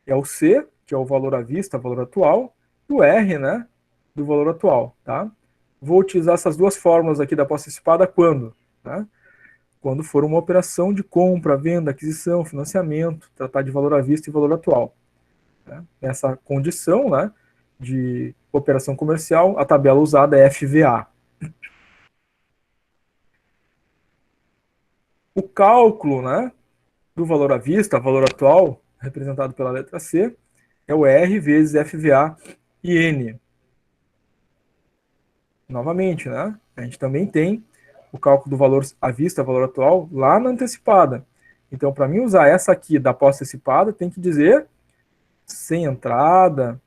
É o C, que é o valor à vista, valor atual, e o R, né, do valor atual, tá? Vou utilizar essas duas fórmulas aqui da aposta antecipada quando? Né? Quando for uma operação de compra, venda, aquisição, financiamento, tratar de valor à vista e valor atual. Né? Nessa condição, né, de operação comercial, a tabela usada é FVA. O cálculo, né, do valor à vista, valor atual, representado pela letra C, é o R vezes FVA e N. Novamente, né, a gente também tem o cálculo do valor à vista, valor atual, lá na antecipada. Então, para mim usar essa aqui da aposta antecipada, tem que dizer sem entrada,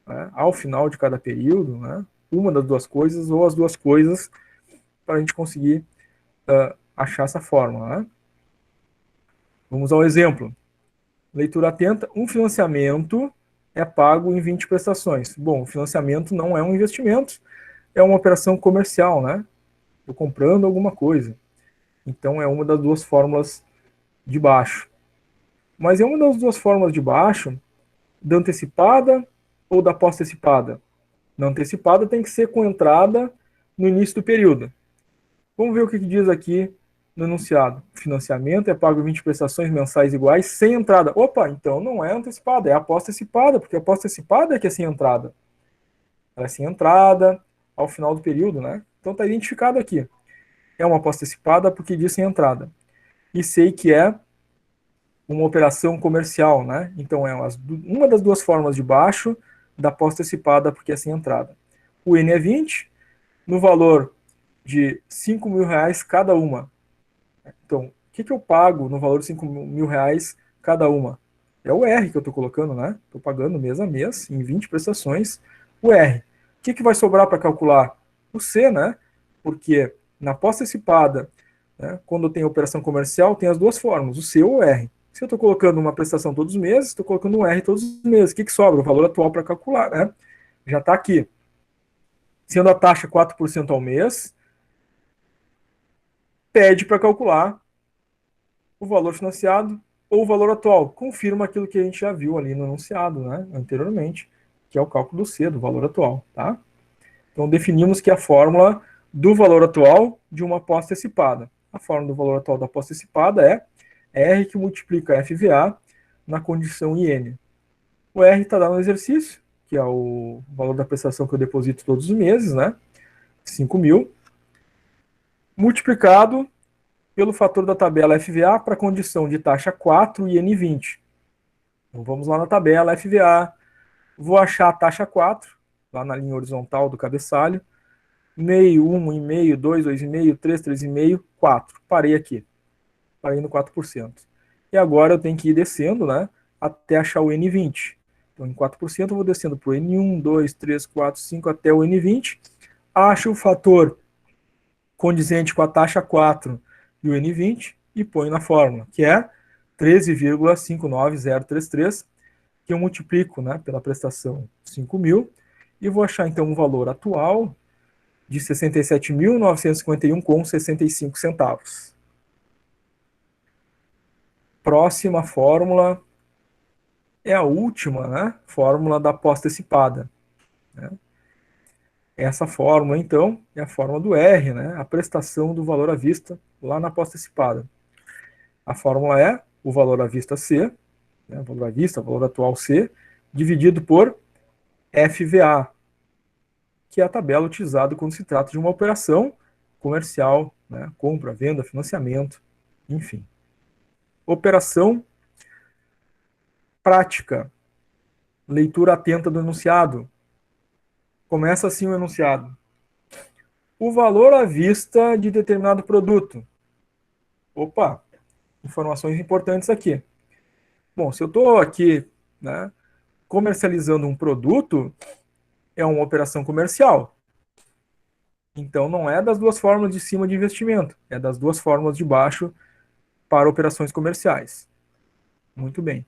né, ao final de cada período, né, uma das duas coisas ou as duas coisas, para a gente conseguir achar essa fórmula. Né? Vamos ao exemplo. Leitura atenta. Um financiamento é pago em 20 prestações. Bom, o financiamento não é um investimento, é uma operação comercial, né? Estou comprando alguma coisa. Então, é uma das duas fórmulas de baixo. Mas é uma das duas fórmulas de baixo da antecipada ou da pós-antecipada? Na antecipada tem que ser com entrada no início do período. Vamos ver o que diz aqui no enunciado. Financiamento é pago em 20 prestações mensais iguais sem entrada. Opa, então não é antecipada, é a pós-antecipada, porque a pós-antecipada é que é sem entrada. Ela é sem entrada ao final do período, né? Então está identificado aqui. É uma pós-antecipada porque diz sem entrada. E sei que é uma operação comercial, né? Então é uma das duas formas de baixo da pós-antecipada porque é sem entrada. O N é 20, no valor de R$5.000 cada uma. Então, o que eu pago no valor de R$5.000 cada uma? É o R que eu estou colocando, né? Estou pagando mês a mês, em 20 prestações, o R. O que vai sobrar para calcular? O C, né? Porque na pós-antecipada, né, quando eu tenho operação comercial, tem as duas formas, o C ou o R. Se eu estou colocando uma prestação todos os meses, estou colocando um R todos os meses. O que sobra? O valor atual para calcular, né? Já está aqui. Sendo a taxa 4% ao mês, pede para calcular o valor financiado ou o valor atual. Confirma aquilo que a gente já viu ali no enunciado, né, anteriormente, que é o cálculo do C, do valor atual. Tá? Então, definimos que a fórmula do valor atual de uma aposta antecipada. A fórmula do valor atual da aposta antecipada é R que multiplica FVA na condição IN. O R está dado no exercício, que é o valor da prestação que eu deposito todos os meses, né, 5.000, multiplicado pelo fator da tabela FVA para a condição de taxa 4 e N20. Então, vamos lá na tabela FVA, vou achar a taxa 4, lá na linha horizontal do cabeçalho, meio, 1,5, 2, 2,5, 3, 3,5, 4. Parei aqui. Parei no 4%. e agora eu tenho que ir descendo, né, até achar o N20. Então, em 4% eu vou descendo para o N1, 2, 3, 4, 5, até o N20, acho o fator condizente com a taxa 4 e o N20 e ponho na fórmula, que é 13,59033, que eu multiplico, né, pela prestação 5.000 e vou achar então um valor atual de R$ 67.951,65. Próxima fórmula é a última, né, fórmula da pós-antecipada, né? Essa fórmula, então, é a fórmula do R, né, a prestação do valor à vista lá na pós-antecipada. A fórmula é o valor à vista C, né, valor à vista, valor atual C, dividido por FVA, que é a tabela utilizada quando se trata de uma operação comercial, né, compra, venda, financiamento, enfim. Operação prática. Leitura atenta do enunciado. Começa assim o enunciado. O valor à vista de determinado produto. Opa, informações importantes aqui. Bom, se eu estou aqui, né, comercializando um produto, é uma operação comercial. Então, não é das duas formas de cima de investimento, é das duas formas de baixo para operações comerciais. Muito bem.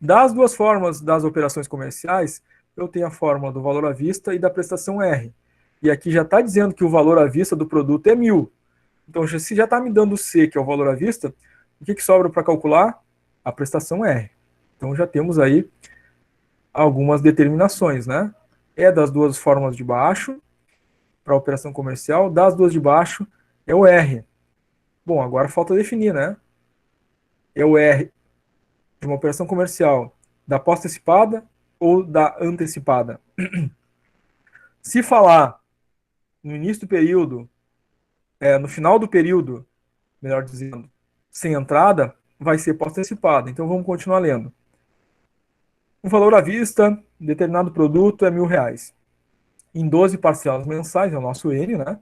Das duas formas das operações comerciais, eu tenho a fórmula do valor à vista e da prestação R. E aqui já está dizendo que o valor à vista do produto é 1.000. Então, se já está me dando o C, que é o valor à vista, o que sobra para calcular? A prestação R. Então, já temos aí algumas determinações, né? É das duas formas de baixo para a operação comercial, das duas de baixo é o R. Bom, agora falta definir, né? É o R de uma operação comercial da pós-antecipada ou da antecipada. Se falar no início do período, no final do período, melhor dizendo, sem entrada, vai ser pós-antecipada. Então vamos continuar lendo. O valor à vista, determinado produto é R$1.000. Em 12 parcelas mensais, é o nosso N, né?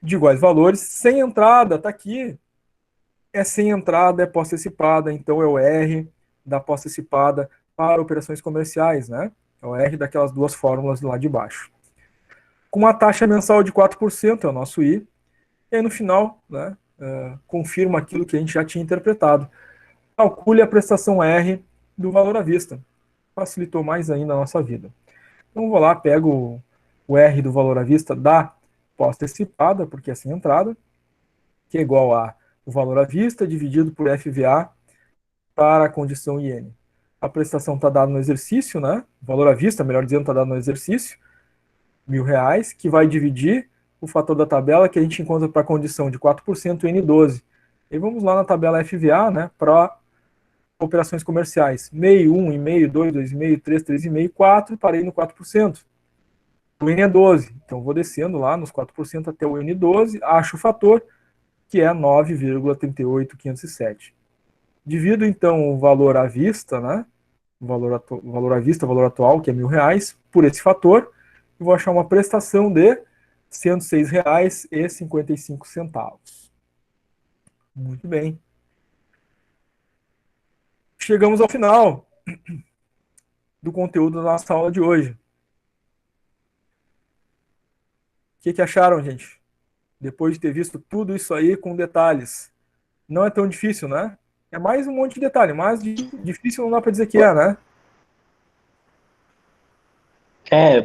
De iguais valores, sem entrada, tá aqui. É sem entrada, é pós-antecipada, então é o R da pós-antecipada para operações comerciais, né? É o R daquelas duas fórmulas lá de baixo. Com uma taxa mensal de 4%, é o nosso I. E aí no final, né, confirma aquilo que a gente já tinha interpretado. Calcule a prestação R do valor à vista. Facilitou mais ainda a nossa vida. Então vou lá, pego o R do valor à vista da pós-antecipada, porque é sem entrada, que é igual a o valor à vista dividido por FVA para a condição IN. A prestação está dada no exercício, né? O valor à vista, melhor dizendo, está dado no exercício, R$1.000, que vai dividir o fator da tabela que a gente encontra para a condição de 4% N12. E vamos lá na tabela FVA, né? Para operações comerciais. Meio, 1,5, 2, 2,5, 3, 3,5, 4, parei no 4%. O N é 12, então vou descendo lá nos 4% até o N12, acho o fator, que é 9,38507. Divido, então, o valor à vista, né? O valor à vista, o valor atual, que é R$1.000, por esse fator, e vou achar uma prestação de R$ 106,55. Muito bem. Chegamos ao final do conteúdo da nossa aula de hoje. O que acharam, gente? Depois de ter visto tudo isso aí com detalhes. Não é tão difícil, né? É mais um monte de detalhe, mas difícil não dá para dizer que é, né?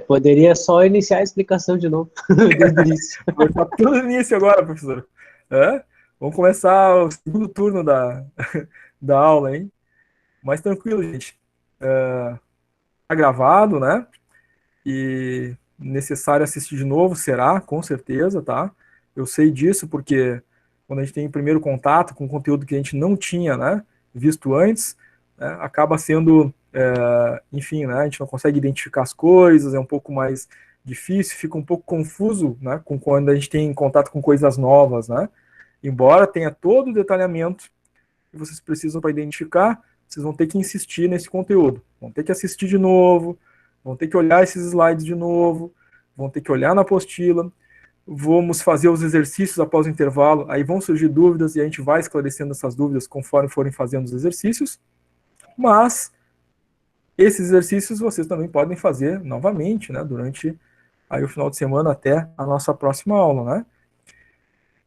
Poderia só iniciar a explicação de novo, desde o início. Vou botar tudo no início agora, professor. Vamos começar o segundo turno da aula, hein? Mais tranquilo, gente. Tá gravado, né? E necessário assistir de novo, será, com certeza, tá? Eu sei disso porque quando a gente tem primeiro contato com conteúdo que a gente não tinha, né, visto antes, né, acaba sendo, enfim, né, a gente não consegue identificar as coisas, é um pouco mais difícil, fica um pouco confuso, né, quando a gente tem contato com coisas novas, né? Embora tenha todo o detalhamento que vocês precisam para identificar, vocês vão ter que insistir nesse conteúdo, vão ter que assistir de novo, vão ter que olhar esses slides de novo, vão ter que olhar na apostila, Vamos fazer os exercícios após o intervalo, aí vão surgir dúvidas e a gente vai esclarecendo essas dúvidas conforme forem fazendo os exercícios, mas esses exercícios vocês também podem fazer novamente, né, durante aí o final de semana até a nossa próxima aula, né.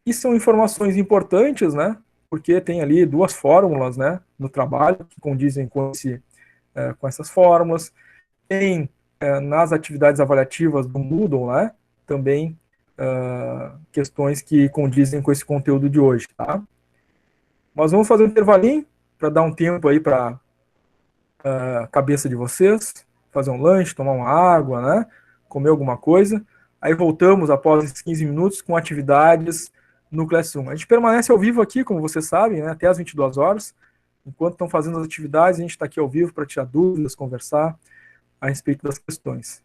E são informações importantes, né, porque tem ali 2 fórmulas, né, no trabalho que condizem com essas fórmulas, tem nas atividades avaliativas do Moodle, né, também questões que condizem com esse conteúdo de hoje, tá? Nós vamos fazer um intervalinho para dar um tempo aí para a cabeça de vocês, fazer um lanche, tomar uma água, né? Comer alguma coisa. Aí voltamos após esses 15 minutos com atividades no Classroom. A gente permanece ao vivo aqui, como vocês sabem, né? Até as 22 horas. Enquanto estão fazendo as atividades, a gente está aqui ao vivo para tirar dúvidas, conversar a respeito das questões.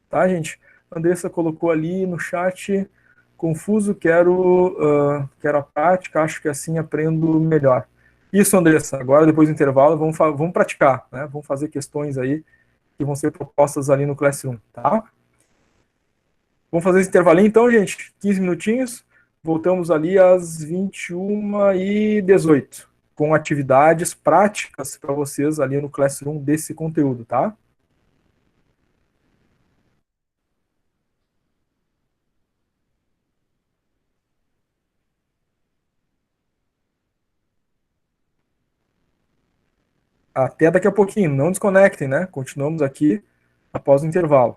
Tá, gente? A Andressa colocou ali no chat, confuso, quero a prática, acho que assim aprendo melhor. Isso, Andressa, agora depois do intervalo vamos praticar, né? Vamos fazer questões aí que vão ser propostas ali no Classroom, tá? Vamos fazer esse intervalinho então, gente, 15 minutinhos, voltamos ali às 21h18, com atividades práticas para vocês ali no Classroom desse conteúdo, tá? Até daqui a pouquinho, não desconectem, né? Continuamos aqui após o intervalo.